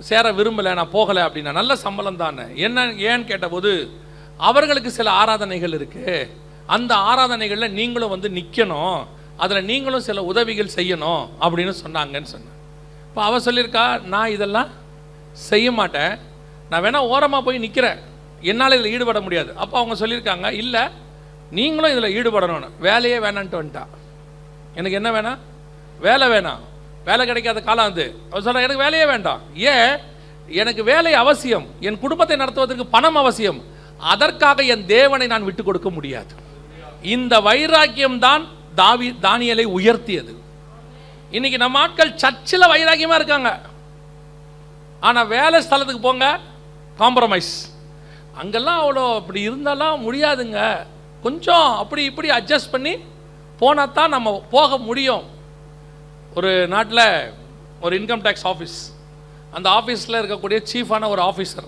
சேர விரும்பலை, நான் போகலை அப்படின்னா. நல்ல சம்பளம் தானே, ஏன்னு கேட்டபோது, அவர்களுக்கு சில ஆராதனைகள் இருக்குது, அந்த ஆராதனைகளில் நீங்களும் வந்து நிற்கணும், அதில் நீங்களும் சில உதவிகள் செய்யணும் அப்படின்னு சொன்னாங்கன்னு சொன்னேன். இப்போ அவள் சொல்லியிருக்கா, நான் இதெல்லாம் செய்ய மாட்டேன், நான் வேணால் ஓரமாக போய் நிற்கிறேன், என்னால் இதில் ஈடுபட முடியாது. அப்போ அவங்க சொல்லியிருக்காங்க, இல்லை நீங்களும் இதில் ஈடுபடணும்னு. வேலையே வேணான்ட்டு வந்துட்டா. எனக்கு என்ன வேணாம்? வேலை வேணாம். வேலை கிடைக்காத காலம் அது. அவர் சொல்ல, எனக்கு வேலையே வேண்டாம். ஏன்? எனக்கு வேலை அவசியம், என் குடும்பத்தை நடத்துவதற்கு பணம் அவசியம், அதற்காக என் தேவனை நான் விட்டு கொடுக்க முடியாது. இந்த வைராக்கியம் தான் தானியேலை உயர்த்தியது. இன்னைக்கு நம்ம ஆட்கள் சர்ச்சில் வைராக்கியமாக இருக்காங்க, ஆனால் வேலை ஸ்தலத்துக்கு போங்க காம்ப்ரமைஸ். அங்கெல்லாம் அவ்வளோ அப்படி இருந்தாலும் முடியாதுங்க, கொஞ்சம் அப்படி இப்படி அட்ஜஸ்ட் பண்ணி போனால் தான் நம்ம போக முடியும். ஒரு நாட்டில் ஒரு இன்கம் டேக்ஸ் ஆஃபீஸ், அந்த ஆஃபீஸில் இருக்கக்கூடிய சீஃபான ஒரு ஆஃபீஸர்,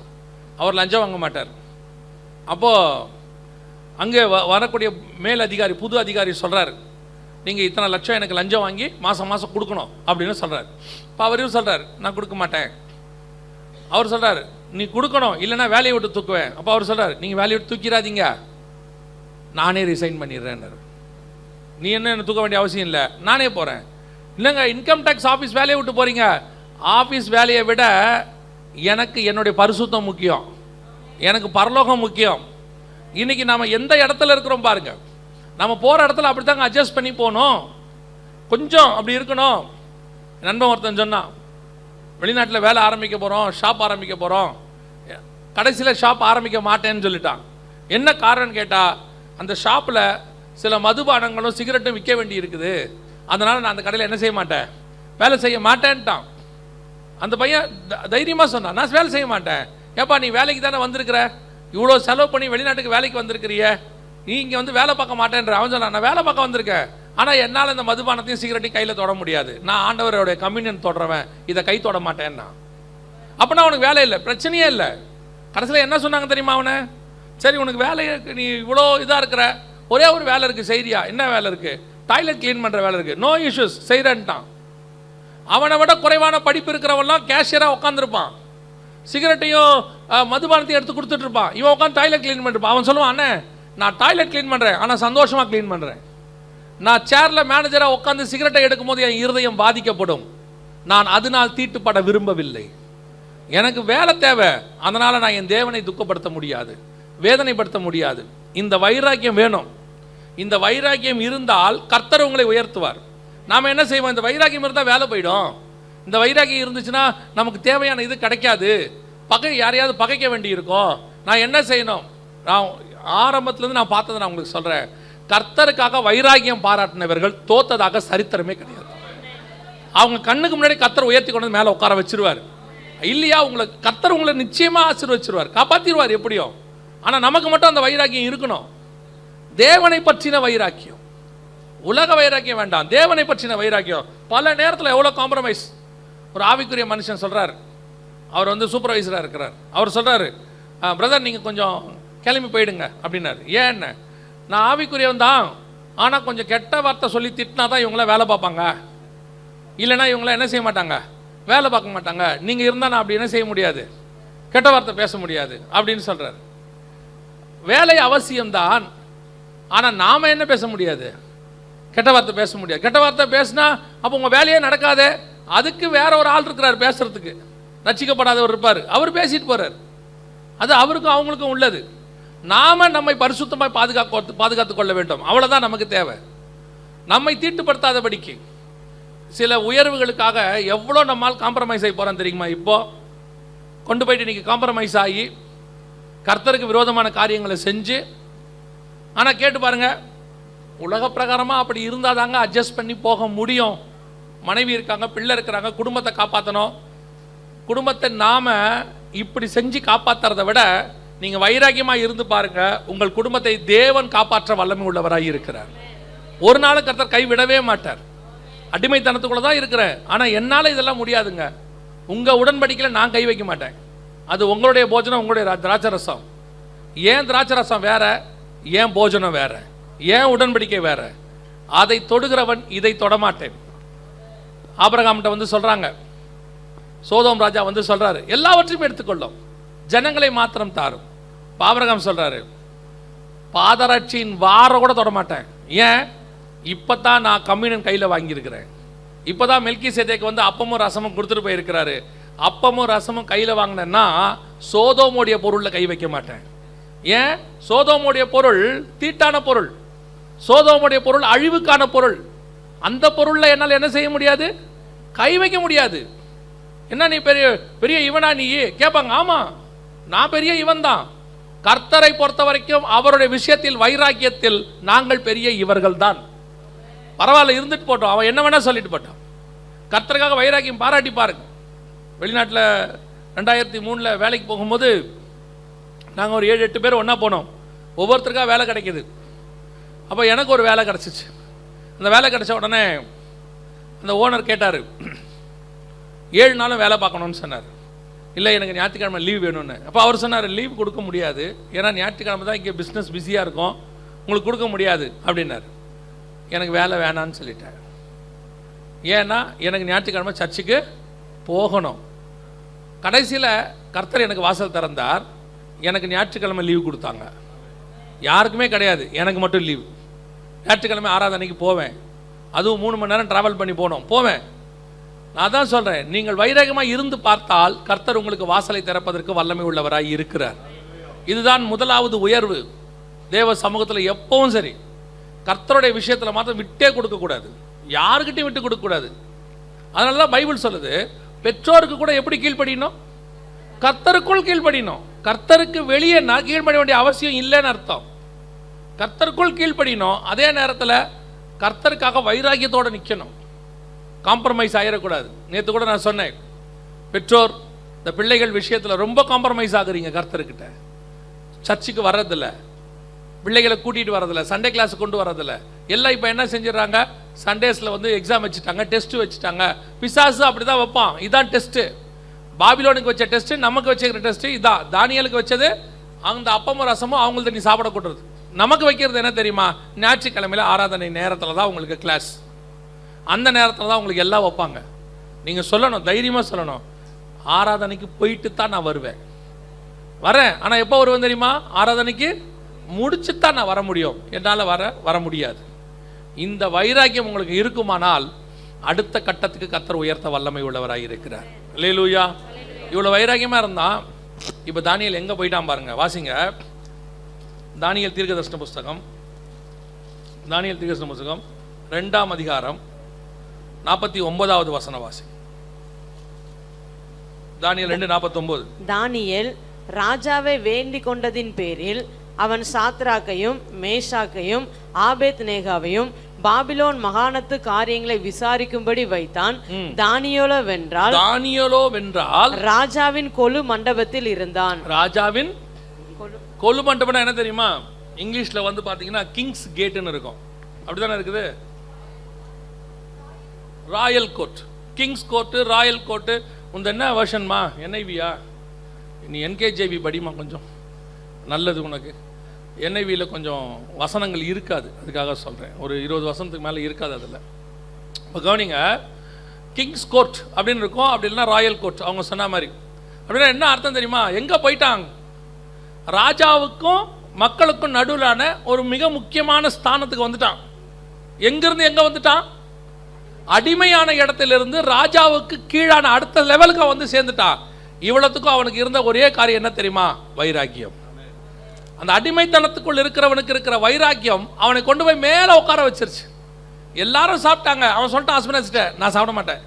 அவர் லஞ்சம் வாங்க மாட்டார். அப்போது அங்கே வரக்கூடிய மேல் அதிகாரி, புது அதிகாரி சொல்கிறார், நீங்கள் இத்தனை லட்சம் எனக்கு லஞ்சம் வாங்கி மாதம் மாதம் கொடுக்கணும் அப்படின்னு சொல்கிறார். இப்போ அவரையும் சொல்கிறார், நான் கொடுக்க மாட்டேன். அவர் சொல்கிறார், நீ கொடுக்கணும், இல்லைன்னா வேலையை விட்டு தூக்குவேன். அப்போ அவர் சொல்கிறார், நீங்கள் வேலையை விட்டு தூக்கிறாதீங்க, நானே ரிசைன் பண்ணிடுறேன்னாரு. நீ என்ன தூக்க வேண்டிய அவசியம் இல்லை, நானே போகிறேன். இல்லைங்க, இன்கம் டேக்ஸ் ஆஃபீஸ் வேலையை விட்டு போகிறீங்க, ஆஃபீஸ் வேலையை விட எனக்கு என்னுடைய பரிசுத்தம் முக்கியம், எனக்கு பரலோகம் முக்கியம். இன்றைக்கி நம்ம எந்த இடத்துல இருக்கிறோம் பாருங்கள், நம்ம போகிற இடத்துல அப்படி தாங்க அட்ஜஸ்ட் பண்ணி போகணும், கொஞ்சம் அப்படி இருக்கணும். நண்பன் ஒருத்தன் சொன்னான், வெளிநாட்டில் வேலை ஆரம்பிக்க போகிறோம், ஷாப் ஆரம்பிக்க போகிறோம், கடைசியில் ஷாப் ஆரம்பிக்க மாட்டேன்னு சொல்லிட்டான். என்ன காரணம்னு கேட்டால், அந்த ஷாப்பில் சில மதுபானங்களும் சிகரெட்டும் விற்க வேண்டி இருக்குது, அதனால் நான் அந்த கடையில் என்ன செய்ய மாட்டேன், வேலை செய்ய மாட்டேன்ட்டான். அந்த பையன் தைரியமாக சொன்னான், நான் வேலை செய்ய மாட்டேன். ஏப்பா நீ வேலைக்கு தானே வந்திருக்கிற, இவ்வளோ செலவு பண்ணி வெளிநாட்டுக்கு வேலைக்கு வந்திருக்கிறிய, நீ இங்கே வந்து வேலை பார்க்க மாட்டேன்ற. அவன் சொன்னான், நான் வேலை பார்க்க வந்திருக்கேன், ஆனால் என்னால் இந்த மதுபானத்தையும் சிகரெட்டையும் கையில் தொட முடியாது, நான் ஆண்டவரோடைய கம்யூனியன் தொடறவன், இதை கை தொட மாட்டேன்னா. அப்படின்னா அவனுக்கு வேலை இல்லை, பிரச்சனையே இல்லை. கடைசியில் என்ன சொன்னாங்க தெரியுமா அவனை? சரி உனக்கு வேலை இருக்குது, நீ இவ்வளோ இதாக இருக்கிற, ஒரே ஒரு வேலை இருக்குது செய்கிறியா? என்ன வேலை இருக்குது? டாய்லெட் க்ளீன் பண்ணுற வேலை இருக்குது. நோ இஷ்யூஸ், செய்கிறேன்ட்டான். அவனை விட குறைவான படிப்பு இருக்கிறவன்லாம் கேஷியராக உட்காந்துருப்பான், சிகரெட்டையும் மதுபானத்தையும் எடுத்து கொடுத்துட்ருப்பான். இவன் உட்காந்து டாய்லெட் க்ளீன் பண்ணிருப்பான். அவன் சொல்லுவான், அண்ணே நான் டாய்லெட் க்ளீன் பண்ணுறேன், ஆனால் சந்தோஷமாக க்ளீன் பண்ணுறேன். நான் சேரில் மேனேஜராக உட்காந்து சிகரெட்டை எடுக்கும் போது என் இருதயம் பாதிக்கப்படும். நான் அதனால் தீட்டுப்பட விரும்பவில்லை. எனக்கு வேலை தேவை, அதனால் நான் என் தேவனை துக்கப்படுத்த முடியாது, வேதனைப்படுத்த முடியாது. இந்த வைராக்கியம் வேணும். இந்த வைராக்கியம் இருந்தால் கர்த்தர் உங்களை உயர்த்துவார். நாம் என்ன செய்வோம்? இந்த வைராக்கியம் இருந்தால் வேலை போயிடும். இந்த வைராக்கியம் இருந்துச்சுன்னா நமக்கு தேவையான இது கிடைக்காது, யாரையாவது பகைக்க வேண்டி இருக்கும். நான் என்ன செய்யணும்? நான் ஆரம்பத்துலேருந்து நான் பார்த்ததை நான் உங்களுக்கு சொல்கிறேன். கர்த்தருக்காக வைராக்கியம் பாராட்டினவர்கள் தோத்ததாக சரித்திரமே கிடையாது. அவங்க கண்ணுக்கு முன்னாடி கர்த்தர் உயர்த்தி கொண்டு மேலே உட்கார வச்சிருவார். இல்லையா, கர்த்தர் உங்களை நிச்சயமாக ஆசீர்வச்சிருவார், காப்பாற்றிடுவார் எப்படியும். ஆனால் நமக்கு மட்டும் அந்த வைராக்கியம் இருக்கணும். தேவனை பற்றின வைராக்கியம், உலக வைராக்கியம் வேண்டாம், தேவனை பற்றின வைராக்கியம். பல நேரத்தில் எவ்வளோ காம்ப்ரமைஸ். ஒரு ஆவிக்குரிய மனுஷன் சொல்கிறார், அவர் வந்து சூப்பர்வைசராக இருக்கிறார். அவர் சொல்கிறாரு, பிரதர் நீங்கள் கொஞ்சம் கிளம்பி போயிடுங்க அப்படின்னாரு. ஏன்னு? நான் ஆவிக்குரியவன் தான், ஆனால் கொஞ்சம் கெட்ட வார்த்தை சொல்லி திட்டினா தான் இவங்களாம் வேலை பார்ப்பாங்க, இல்லைனா இவங்களாம் என்ன செய்ய மாட்டாங்க, வேலை பார்க்க மாட்டாங்க. நீங்கள் இருந்தால் நான் அப்படி என்ன செய்ய முடியாது, கெட்ட வார்த்தை பேச முடியாது அப்படின்னு சொல்கிறார். வேலை அவசியம்தான், ஆனால் நாம் என்ன பேச முடியாது, கெட்ட வார்த்தை பேச முடியாது. கெட்ட வார்த்தை பேசினா அப்போ உங்கள் வேலையே நடக்காது. அதுக்கு வேற ஒரு ஆள் இருக்கிறார் பேசுறதுக்கு, ரட்சிக்கப்படாதவர் இருப்பார், அவர் பேசிட்டு போகிறார். அது அவருக்கும் அவங்களுக்கும் உள்ளது. நாம் நம்மை பரிசுத்தமாக பாதுகாத்து கொள்ள வேண்டும், அவ்வளோதான் நமக்கு தேவை. நம்மை தீட்டுப்படுத்தாதபடிக்கு சில உயர்வுகளுக்காக எவ்வளோ நம்மால் காம்ப்ரமைஸ் ஆகி போகிறோம் தெரியுமா? இப்போ கொண்டு போயிட்டு இன்றைக்கி காம்ப்ரமைஸ் ஆகி கர்த்தருக்கு விரோதமான காரியங்களை செஞ்சு, ஆனால் கேட்டு பாருங்கள், உலக பிரகாரமாக அப்படி இருந்தால் தாங்க அட்ஜஸ்ட் பண்ணி போக முடியும். மனைவி இருக்காங்க, பிள்ளை இருக்கிறாங்க, குடும்பத்தை காப்பாற்றணும். குடும்பத்தை நாம் இப்படி செஞ்சு காப்பாற்றுறதை விட நீங்கள் வைராக்கியமாக இருந்து பாருங்கள், உங்கள் குடும்பத்தை தேவன் காப்பாற்ற வல்லமை உள்ளவராக இருக்கிறார். ஒரு நாள் கர்த்தர் கைவிடவே மாட்டார். அடிமைத்தனத்துக்குள்ளே தான் இருக்கிறேன், ஆனால் என்னால் இதெல்லாம் முடியாதுங்க. உங்கள் உடன்படிக்கையில் நான் கை வைக்க மாட்டேன். அது உங்களுடைய போஜனம், உங்களுடைய திராட்சை ரசம். ஏன் திராட்சை ரசம் வேற, ஏன் போஜனம் வேற, ஏன் உடன்படிக்கை வேற. அதை தொடுகிறவன் இதை தொடமாட்டேன். ஆபிரகாம்கிட்ட வந்து சொல்கிறாங்க, சோதோம் ராஜா வந்து சொல்கிறாரு, எல்லாவற்றையும் எடுத்துக்கொள்ளும், ஜனங்களை மாத்திரம் தாரும். ஆபிரகாம் சொல்கிறாரு, பாதரட்சியின் வார கூட தொடமாட்டேன். ஏன்? இப்போ தான் நான் கம்யூனியன் கையில் வாங்கியிருக்கிறேன். இப்போ தான் மெல்கிசேதேக்கு வந்து அப்பமும் ரசமும் கொடுத்துட்டு போயிருக்கிறாரு. அப்பமும் ரசமும் கையில் வாங்கினேன்னா சோதோமுடைய பொருளில் கை வைக்க மாட்டேன். ஏன்? சோதோமுடைய பொருள் தீட்டான பொருள், சோதோமுடைய பொருள் அழிவுக்கான பொருள். அந்த பொருளில் என்னால் என்ன செய்ய முடியாது, கை வைக்க முடியாது. என்ன நீ பெரிய பெரிய இவனா நீ கேட்பாங்க. ஆமாம், நான் பெரிய இவன் தான். கர்த்தரை பொறுத்த வரைக்கும் அவருடைய விஷயத்தில் வைராக்கியத்தில் நாங்கள் பெரிய இவர்கள் தான். பரவாயில்ல, இருந்துட்டு போட்டோம், அவன் என்ன வேணா சொல்லிட்டு போட்டான். கர்த்தருக்காக வைராக்கியம் பாராட்டி பாருங்க. வெளிநாட்டில் 2003 வேலைக்கு போகும்போது நாங்கள் ஒரு 7-8 பேர் ஒன்றா போனோம். ஒவ்வொருத்தருக்காக வேலை கிடைக்கிது. அப்போ எனக்கு ஒரு வேலை கிடச்சிச்சு. அந்த வேலை கிடச்ச உடனே அந்த ஓனர் கேட்டார், 7 நாளும் வேலை பார்க்கணும்னு சொன்னார். இல்லை, எனக்கு ஞாயிற்றுக்கிழமை லீவ் வேணும்னு. அப்போ அவர் சொன்னார், லீவ் கொடுக்க முடியாது, ஏன்னா ஞாயிற்றுக்கிழமை தான் இங்கே பிஸ்னஸ் பிஸியாக இருக்கும், உங்களுக்கு கொடுக்க முடியாது அப்படின்னார். எனக்கு வேலை வேணான்னு சொல்லிட்டேன். ஏன்னா எனக்கு ஞாயிற்றுக்கிழமை சர்ச்சுக்கு போகணும். கடைசியில் கர்த்தர் எனக்கு வாசல் திறந்தார். எனக்கு ஞாயிற்றுக்கிழமை லீவு கொடுத்தாங்க. யாருக்குமே கிடையாது, எனக்கு மட்டும் லீவு. ஞாயிற்றுக்கிழமை ஆராதனைக்கு போவேன். அதுவும் 3 மணி நேரம் ட்ராவல் பண்ணி போவேன். நான் தான் சொல்கிறேன், நீங்கள் வைராகமாக இருந்து பார்த்தால் கர்த்தர் உங்களுக்கு வாசலை திறப்பதற்கு வல்லமை உள்ளவராய் இருக்கிறார். இதுதான் முதலாவது உயர்வு. தேவ சமூகத்தில் எப்பவும் சரி, கர்த்தருடைய விஷயத்தில் மாத்திரம் விட்டே கொடுக்கக்கூடாது, யாருக்கிட்டையும் விட்டு கொடுக்கக்கூடாது. அதனால தான் பைபிள் சொல்லுது, பெற்றோருக்கு கூட எப்படி கீழ்ப்படியணும், கர்த்தருக்குள் கீழ்ப்படியணும். கர்த்தருக்கு வெளியே நான் கீழ்ப்படிய வேண்டிய அவசியம் இல்லைன்னு அர்த்தம். கர்த்தருக்குள் கீழ்ப்படியணும். அதே நேரத்தில் கர்த்தருக்காக வைராக்கியத்தோடு நிற்கணும், காம்ப்ரமைஸ் ஆகிடக்கூடாது. நேற்று கூட நான் சொன்னேன், பெற்றோர் இந்த பிள்ளைகள் விஷயத்தில் ரொம்ப காம்ப்ரமைஸ் ஆகுறீங்க. கர்த்தர்கிட்ட சர்ச்சுக்கு வர்றதில்ல, பிள்ளைகளை கூட்டிகிட்டு வரதில்லை, சண்டே கிளாஸுக்கு கொண்டு வரதில்லை. எல்லாம் இப்போ என்ன செஞ்சிடறாங்க, சண்டேஸில் வந்து எக்ஸாம் வச்சுட்டாங்க, டெஸ்ட்டு வச்சுட்டாங்க. பிசாசு அப்படி தான் வைப்பான், இதான் டெஸ்ட்டு. பாபிலோனுக்கு வச்ச டெஸ்ட்டு, நமக்கு வச்சுக்கிற டெஸ்ட்டு இதான். தானியலுக்கு வச்சது அந்த அப்பமும் ரசமும் அவங்கள்ட்ட நீ சாப்பிட கொடுறது. நமக்கு வைக்கிறது என்ன தெரியுமா? ஞாயிற்றுக்கிழமையில் ஆராதனை நேரத்தில் தான் உங்களுக்கு கிளாஸ், அந்த நேரத்தில் தான் உங்களுக்கு எல்லாம் வைப்பாங்க. நீங்கள் சொல்லணும், தைரியமாக சொல்லணும், ஆராதனைக்கு போயிட்டு தான் நான் வருவேன், வரேன். ஆனால் எப்போ வருவேன் தெரியுமா? ஆராதனைக்கு முடிச்சு தான் நான் வர முடியும், என்னால் வர முடியாது. இந்த வைராக்கியம் உங்களுக்கு இருக்குமானால் அடுத்த கட்டத்துக்கு கர்த்தர் உயர்த்த வல்லமை உள்ளவராக இருக்கிறார். அல்லேலூயா. இவ்வளோ வைராக்கியமாக இருந்தால் இப்போ தானியேல் எங்கே போயிட்டான் பாருங்க. வாசிங்க தானியேல் தீர்க்கதரிசன புஸ்தகம், தானியேல் தீர்க்கதரிசன புஸ்தகம் 2ஆம் அதிகாரம் 49வது வசனம் வாசி. தானியேல் 2:49. தானியேல் ராஜாவை வேண்டிக் கொண்டதின் பேரில் அவன் சாத்ராக்கையும் மேஷாக்கையும் ஆபேத் நேகாவையும் பாபிலோன் மகாணத்து காரியங்களை விசாரிக்கும்படி வைத்தான். தானியேலோ வென்றால் ராஜாவின் கொலு மண்டபத்தில் இருந்தான். ராஜாவின் கொலு மண்டபம் என்ன தெரியுமா? இங்கிலீஷ்ல வந்து பாத்தீங்கன்னா கிங்ஸ் கேட்னு இருக்கும், அப்படிதானே இருக்குது. Royal court, Kings court, Royal court. உந்த என்ன வெர்ஷன்மா? NIV-யா? நீ NKJV படிமா, கொஞ்சம் நல்லது உனக்கு. NIV-ல கொஞ்சம் வசனங்கள் இருக்காது, அதுக்காக சொல்கிறேன். ஒரு 20 வசனத்துக்கு மேலே இருக்காது அதில். இப்போ கவனிங்க, கிங்ஸ் கோர்ட் அப்படின்னு இருக்கும், அப்படி இல்லைன்னா ராயல் கோர்ட் அவங்க சொன்ன மாதிரி. அப்படின்னா என்ன அர்த்தம் தெரியுமா? எங்கே போயிட்டாங்க? ராஜாவுக்கும் மக்களுக்கும் நடுவிலான ஒரு மிக முக்கியமான ஸ்தானத்துக்கு வந்துட்டான். எங்கிருந்து எங்கே வந்துட்டான்? அடிமையான இடத்திலிருந்து ராஜாவுக்கு கீழான அடுத்த லெவலுக்கு வந்து சேர்ந்துட்டான். இவ்வளவுக்கும் அவனுக்கு இருந்த ஒரே காரியம் என்ன தெரியுமா? வைராக்கியம். அந்த அடிமைத்தனத்துக்குள் இருக்கிறவனுக்கு இருக்கிற வைராக்கியம் அவனை கொண்டு போய் மேலே உட்கார வச்சிருச்சு. எல்லாரும் சாப்பிட்டாங்க, அவன் சொல்லிட்டான் ஹஸ்பண்ட், நான் சாப்பிட மாட்டேன்,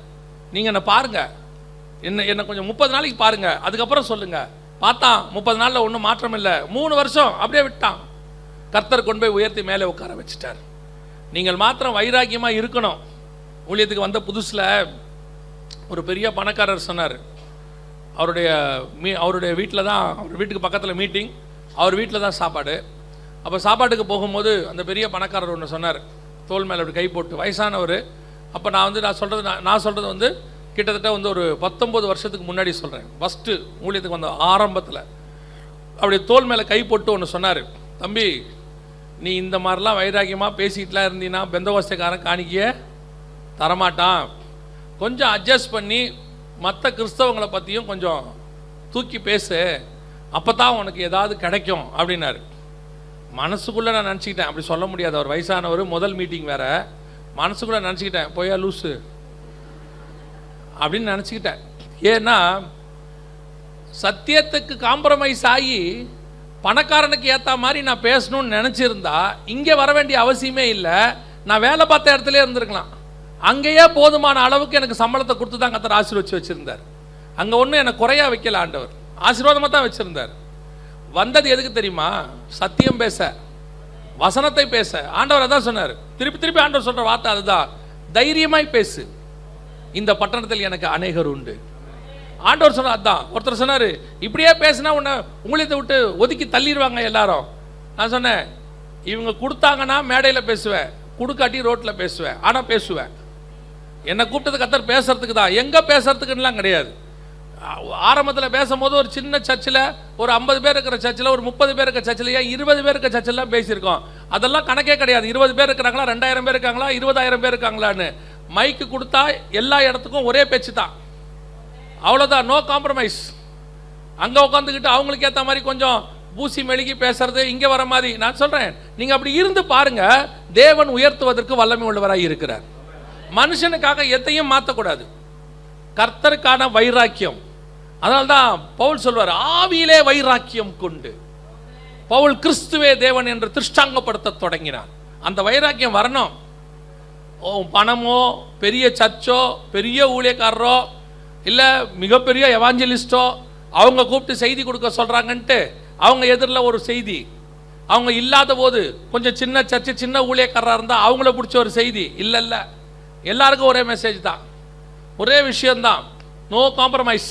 நீங்கள் என்னை பாருங்க, என்ன கொஞ்சம் 30 நாளைக்கு பாருங்க, அதுக்கப்புறம் சொல்லுங்க. பார்த்தான் 30 நாளில் ஒன்றும் மாற்றம் இல்லை. 3 வருஷம் அப்படியே விட்டான். கர்த்தர் கொண்டு போய் உயர்த்தி மேலே உட்கார வச்சுட்டார். நீங்கள் மாத்திரம் வைராக்கியமாக இருக்கணும். ஊழியத்துக்கு வந்த புதுசில் ஒரு பெரிய பணக்காரர் சொன்னார், அவருடைய வீட்டில் தான், அவர் வீட்டுக்கு பக்கத்தில் மீட்டிங், அவர் வீட்டில் தான் சாப்பாடு. அப்போ சாப்பாட்டுக்கு போகும்போது அந்த பெரிய பணக்காரர் ஒன்று சொன்னார், தோல் மேலே அப்படி கை போட்டு, வயசானவர். அப்போ நான் சொல்கிறது வந்து கிட்டத்தட்ட வந்து ஒரு 19 வருஷத்துக்கு முன்னாடி சொல்கிறேன். ஃபஸ்ட்டு ஊழியத்துக்கு வந்த ஆரம்பத்தில் அப்படி தோல் மேலே கை போட்டு ஒன்று சொன்னார், தம்பி நீ இந்த மாதிரிலாம் வைராக்கியமாக பேசிக்கிட்டுலாம் இருந்தீங்கன்னா பெந்தகோஸ்தேக்காரன் காணிக்கையே தரமாட்டான், கொஞ்சம் அட்ஜஸ்ட் பண்ணி மற்ற கிறிஸ்தவங்களை பற்றியும் கொஞ்சம் தூக்கி பேசு, அப்போ தான் உனக்கு ஏதாவது கிடைக்கும் அப்படின்னாரு. மனசுக்குள்ளே நான் நினச்சிக்கிட்டேன், அப்படி சொல்ல முடியாது, அவர் வயசானவர், முதல் மீட்டிங் வேறு. மனசுக்குள்ளே நினச்சிக்கிட்டேன், போயா லூஸு அப்படின்னு நினச்சிக்கிட்டேன். ஏன்னா சத்தியத்துக்கு காம்ப்ரமைஸ் ஆகி பணக்காரனுக்கு ஏற்ற மாதிரி நான் பேசணும்னு நினச்சிருந்தா இங்கே வர வேண்டிய அவசியமே இல்லை. நான் வேலை பார்த்த இடத்துல இருந்திருக்கலாம். அங்கேயே போதுமான அளவுக்கு எனக்கு சம்பளத்தை கொடுத்து தான் கர்த்தர் ஆசீர்வதிச்சு வச்சுருந்தார். அங்கே ஒன்றும் எனக்கு குறையா வைக்கல, ஆண்டவர் ஆசீர்வாதமாக தான் வச்சுருந்தார். வந்தது எதுக்கு தெரியுமா? சத்தியம் பேச, வசனத்தை பேச. ஆண்டவர் அதான் சொன்னார், திருப்பி ஆண்டவர் சொல்கிற வார்த்தை அதுதான், தைரியமாய் பேசு, இந்த பட்டணத்தில் எனக்கு அநேகர் உண்டு. ஆண்டவர் சொன்னார் அதான். ஒருத்தர் சொன்னார், இப்படியே பேசினா உன்னை ஊழியத்தை விட்டு ஒதுக்கி தள்ளிடுவாங்க எல்லாரும். நான் சொன்னேன், இவங்க கொடுத்தாங்கன்னா மேடையில் பேசுவேன், கொடுக்காட்டி ரோட்டில் பேசுவேன், ஆனால் பேசுவேன். என்னை கூப்பிட்டது கர்த்தர் பேசுறதுக்கு தான், எங்கே பேசுறதுக்குலாம் கிடையாது. ஆரம்பத்தில் பேசும்போது ஒரு சின்ன சர்ச்சில் ஒரு 50 பேர் இருக்கிற சர்ச்சில், ஒரு 30 பேர் இருக்கிற சர்ச்சில், ஏன் 20 பேர் இருக்கிற சர்ச்செல்லாம் பேசியிருக்கோம். அதெல்லாம் கணக்கே கிடையாது. 20 பேர் இருக்கிறாங்களா, 2000 பேர் இருக்காங்களா, 20000 பேர் இருக்காங்களான்னு. மைக்கு கொடுத்தா எல்லா இடத்துக்கும் ஒரே பேச்சு தான், அவ்வளோதான், நோ காம்ப்ரமைஸ். அங்கே உட்காந்துக்கிட்டு அவங்களுக்கு ஏற்ற மாதிரி கொஞ்சம் பூசி மெழுகி பேசுறது, இங்கே வர மாதிரி. நான் சொல்கிறேன், நீங்கள் அப்படி இருந்து பாருங்க, தேவன் உயர்த்துவதற்கு வல்லமை உள்ளவராக இருக்கிறார். மனுஷனுக்காக எதையும் மாற்றக்கூடாது, கர்த்தருக்கான வைராக்கியம். அதனால்தான் பவுல் சொல்வார், ஆவியிலே வைராக்கியம் கொண்டு. பவுல் கிறிஸ்துவே தேவன் என்று திருஷ்டாங்கப்படுத்த தொடங்கினார். அந்த வைராக்கியம் வரணும். பணமோ, பெரிய சர்ச்சோ, பெரிய ஊழியக்காரரோ, இல்லை மிகப்பெரிய எவாஞ்சலிஸ்டோ அவங்க கூப்பிட்டு செய்தி கொடுக்க சொல்கிறாங்கன்ட்டு அவங்க எதிரில் ஒரு செய்தி, அவங்க இல்லாத போது கொஞ்சம் சின்ன சர்ச்சை, சின்ன ஊழியக்காரராக இருந்தால் அவங்கள பிடிச்ச ஒரு செய்தி. இல்லை, எல்லாருக்கும் ஒரே மெசேஜ் தான், ஒரே விஷயந்தான், நோ காம்ப்ரமைஸ்.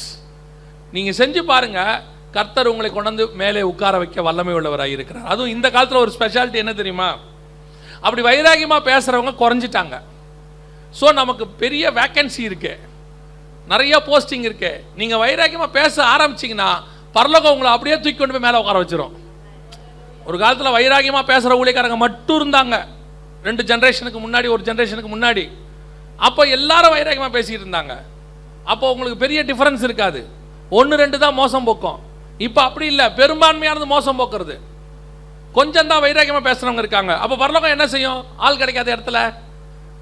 நீங்கள் செஞ்சு பாருங்கள், கர்த்தர் உங்களை கொண்டு மேலே உட்கார வைக்க வல்லமை உள்ளவராக இருக்கிறார். அதுவும் இந்த காலத்தில் ஒரு ஸ்பெஷாலிட்டி என்ன தெரியுமா? அப்படி வைராகியமாக பேசுகிறவங்க குறைஞ்சிட்டாங்க. ஸோ நமக்கு பெரிய வேக்கன்சி இருக்கு. நிறைய போஸ்டிங் இருக்கு. நீங்கள் வைராக்கியமாக பேச ஆரம்பிச்சிங்கன்னா பரலோகம் உங்களை அப்படியே தூக்கி கொண்டு போய் மேலே உட்கார வச்சிரும். ஒரு காலத்தில் வைராக்கியமாக பேசுகிற ஊழியக்காரங்க மட்டும் இருந்தாங்க, 2 ஜென்ரேஷனுக்கு முன்னாடி, ஒரு ஜென்ரேஷனுக்கு முன்னாடி. அப்போ எல்லாரும் வைராக்கியமாக பேசிக்கிட்டு இருந்தாங்க. அப்போ உங்களுக்கு பெரிய டிஃபரன்ஸ் இருக்காது, 1-2 தான் மோசம் போக்கும். இப்போ அப்படி இல்லை, பெரும்பான்மையானது மோசம் போக்குறது. கொஞ்சம் தான் வைராக்கியமாக பேசுகிறவங்க இருக்காங்க. அப்போ பரலோகம் என்ன செய்யும்? ஆள் கிடைக்காத இடத்துல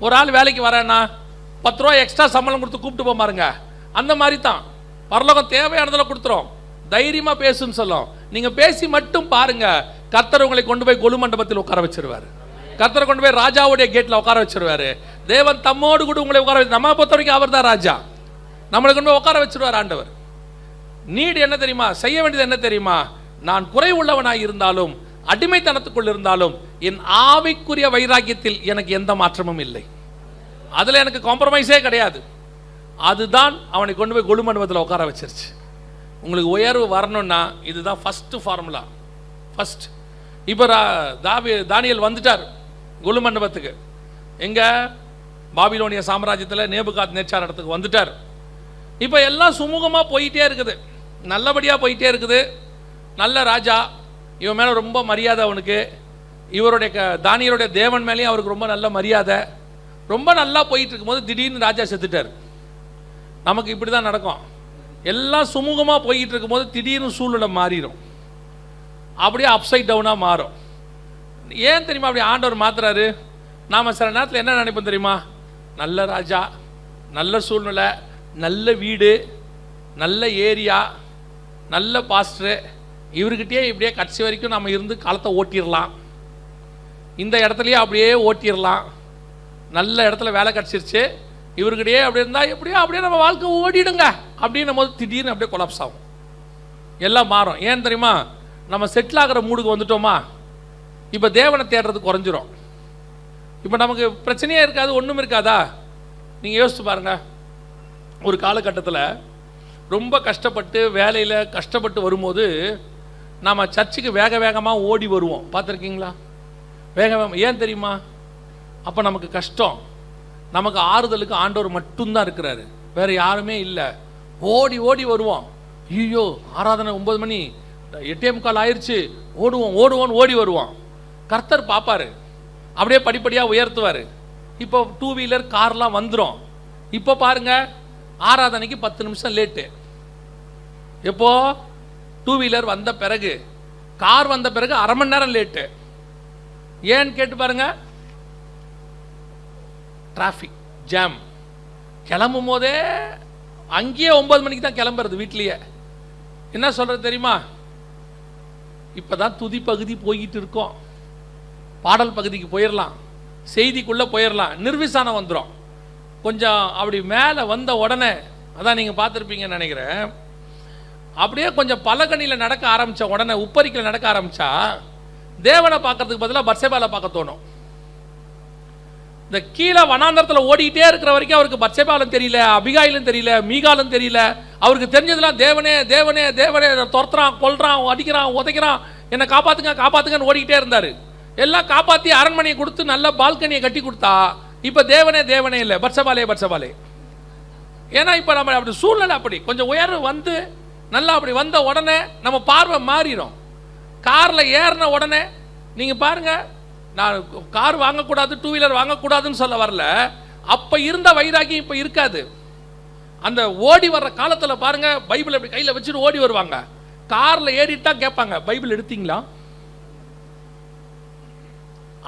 ஒரு ஆள் வேலைக்கு வரேன்னா 10 ரூபா எக்ஸ்ட்ரா சம்பளம் கொடுத்து கூப்பிட்டு போக பாருங்க. அந்த மாதிரி தான் பரலோகம் தேவையானதில் கொடுத்துரும். தைரியமாக பேசுன்னு சொல்லும். நீங்கள் பேசி மட்டும் பாருங்க, கர்த்தர் உங்களை கொண்டு போய் கொலு மண்டபத்தில் உட்கார வச்சிருவார். கர்த்தரை கொண்டு போய் ராஜாவுடைய கேட்டில் உட்கார வச்சிருவாரு. தேவன் தம்மோடு கூட உங்களை உட்கார வச்சு, நம்ம பொறுத்த வரைக்கும் அவர் தான் ராஜா, நம்மளை கொண்டு போய் உட்கார வச்சிருவார் ஆண்டவர். நீடு என்ன தெரியுமா? செய்ய வேண்டியது என்ன தெரியுமா? நான் குறைவுள்ளவனாய் இருந்தாலும், அடிமைத்தனத்துக்குள் இருந்தாலும், என் ஆவிக்குரிய வைராக்கியத்தில் எனக்கு எந்த மாற்றமும் இல்லை. அதில் எனக்கு காம்ப்ரமைஸே கிடையாது. அதுதான் அவனை கொண்டு போய் கொலு மண்டபத்தில் உட்கார வச்சிருச்சு. உங்களுக்கு உயர்வு வரணும்னா இதுதான் ஃபஸ்ட்டு ஃபார்முலா. ஃபஸ்ட் இப்போ தானியேல் வந்துட்டார் கொலு மண்டபத்துக்கு. எங்கே? பாபிலோனிய சாம்ராஜ்யத்தில் நேபுகாத் நேச்சார் இடத்துக்கு வந்துட்டார். இப்போ எல்லாம் சுமூகமாக போயிட்டே இருக்குது, நல்லபடியாக போயிட்டே இருக்குது. நல்ல ராஜா, இவன் மேலே ரொம்ப மரியாதை அவனுக்கு. இவருடைய தானியலுடைய தேவன் மேலேயும் அவருக்கு ரொம்ப நல்ல மரியாதை. ரொம்ப நல்லா போயிட்டு இருக்கும்போது திடீர்னு ராஜா செத்துட்டார். நமக்கு இப்படி தான் நடக்கும். எல்லாம் சுமூகமாக போய்கிட்டு இருக்கும்போது திடீர்னு சூழ்நிலை மாறிடும், அப்படியே அப்சைட் டவுனாக மாறும். ஏன் தெரியுமா அப்படி ஆண்டவர் மாத்துறாரு? நாம் சில நேரத்தில் என்ன நினைப்போம் தெரியுமா? நல்ல ராஜா, நல்ல சூழ்நிலை, நல்ல வீடு, நல்ல ஏரியா, நல்ல பாஸ்டரு, இவர்கிட்டயே இப்படியே கடைசி வரைக்கும் நம்ம இருந்து காலத்தை ஓட்டிடலாம், இந்த இடத்துலையே அப்படியே ஓட்டிடலாம், நல்ல இடத்துல வேலை கிடச்சிருச்சு, இவர்கிட்டயே அப்படி இருந்தால் எப்படியோ அப்படியே நம்ம வாழ்க்கை ஓடிடுங்க அப்படின்னும் போது திடீர்னு அப்படியே கொலாப்ஸ் ஆகும், எல்லாம் மாறும். ஏன் தெரியுமா? நம்ம செட்டில் ஆகிற மூடுக்கு வந்துட்டோமா, இப்போ தேவனை தேடுறது குறைஞ்சிரும். இப்போ நமக்கு பிரச்சனையே இருக்காது, ஒன்றும் இருக்காதா? நீங்கள் யோசிச்சு பாருங்கள். ஒரு காலகட்டத்தில் ரொம்ப கஷ்டப்பட்டு வேலையில் கஷ்டப்பட்டு வரும்போது நாம் சர்ச்சுக்கு வேக வேகமாக ஓடி வருவோம், பார்த்துருக்கீங்களா? வேக வேகமாக. ஏன் தெரியுமா? அப்போ நமக்கு கஷ்டம், நமக்கு ஆறுதலுக்கு ஆண்டவர் மட்டும்தான் இருக்கிறாரு, வேறு யாருமே இல்லை. ஓடி ஓடி வருவோம். ஐயோ ஆராதனை 9 மணி, 8:45 ஆயிடுச்சு, ஓடுவோன்னு ஓடி வருவோம். கர்த்தர் பார்ப்பார், அப்படியே படிப்படியாக உயர்த்துவார். இப்போ 2 வீலர் கார்லாம் வந்துடும். இப்போ பாருங்கள், ஆராதனைக்கு 10 நிமிஷம் லேட்டு. எப்போ? 2 வீலர் வந்த பிறகு, கார் வந்த பிறகு அரை மணி நேரம் லேட்டு. ஏன்னு கேட்டு பாருங்க, டிராஃபிக் ஜாம். கிளம்பும் போதே அங்கேயே 9 மணிக்கு தான் கிளம்புறது வீட்லேயே. என்ன சொல்கிறது தெரியுமா? இப்போ தான் துதி பகுதி போய்கிட்டு இருக்கோம், பாடல் பகுதிக்கு போயிடலாம், செய்திக்குள்ளே போயிடலாம், நிர்விசானம் வந்துடும். கொஞ்சம் அப்படி மேலே வந்த உடனே, அதான் நீங்கள் பார்த்துருப்பீங்கன்னு நினைக்கிறேன், அப்படியே கொஞ்சம் பலகணியில் நடக்க ஆரம்பித்த உடனே, உப்பரிக்கையில் நடக்க ஆரம்பித்தா தேவனை பார்க்கறதுக்கு பதிலாக பத்சேபாவை பார்க்க தோணும். இந்த கீழே வனாந்தரத்தில் ஓடிக்கிட்டே இருக்கிற வரைக்கும் அவருக்கு பத்சேபாலும் தெரியல, அபிகாயிலும் தெரியல, மீகாலும் தெரியல. அவருக்கு தெரிஞ்சதெல்லாம் தேவனே தேவனே தேவனே, துரத்துறான், கொல்றான், அடிக்கிறான், உதைக்கிறான், என்னை காப்பாற்றுங்க காப்பாற்றுங்கன்னு ஓடிக்கிட்டே இருந்தார். எல்லாம் காப்பாற்றி அரண்மனையை கொடுத்து நல்ல பால்கனியை கட்டி கொடுத்தா இப்போ தேவனே தேவனே இல்லை, பத்சபாலே. ஏன்னா இப்போ நம்ம அப்படி சூழ்நிலை, அப்படி கொஞ்சம் உயர்வு வந்து நல்லா அப்படி வந்த உடனே நம்ம பார்வை மாறிடும். காரில் ஏறின உடனே நீங்கள் பாருங்கள், நான் கார் வாங்கக்கூடாது, 2 வீலர் வாங்கக்கூடாதுன்னு சொல்ல வரல, அப்போ இருந்த வைராக்கியம் இப்போ இருக்காது. அந்த ஓடி வர்ற காலத்தில் பாருங்கள், பைபிள் அப்படி கையில் வச்சுட்டு ஓடி வருவாங்க. காரில் ஏறிட்டா கேட்பாங்க, பைபிள் எடுத்தீங்களா?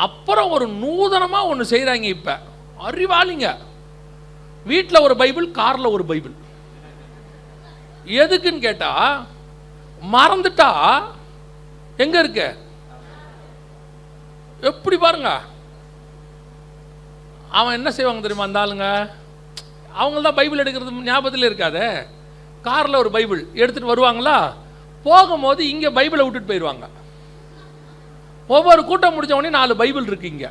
அப்புறம் ஒரு நூதனமாக ஒன்று செய்கிறாங்க. இப்போ அறிவாளிங்க, வீட்டில் ஒரு பைபிள், காரில் ஒரு பைபிள். எதுக்குன்னு கேட்டால், மறந்துட்டா எங்கே இருக்க? எப்படி பாருங்க, அவன் என்ன செய்வாங்க தெரியுமா? அந்த ஆளுங்க, அவங்க தான் பைபிள் எடுக்கிறது ஞாபகத்தில் இருக்காது. காரில் ஒரு பைபிள் எடுத்துகிட்டு வருவாங்களா, போகும்போது இங்கே பைபிளை விட்டுட்டு போயிடுவாங்க. ஒவ்வொரு கூட்டம் முடிஞ்ச உடனே 4 பைபிள் இருக்கு இங்கே.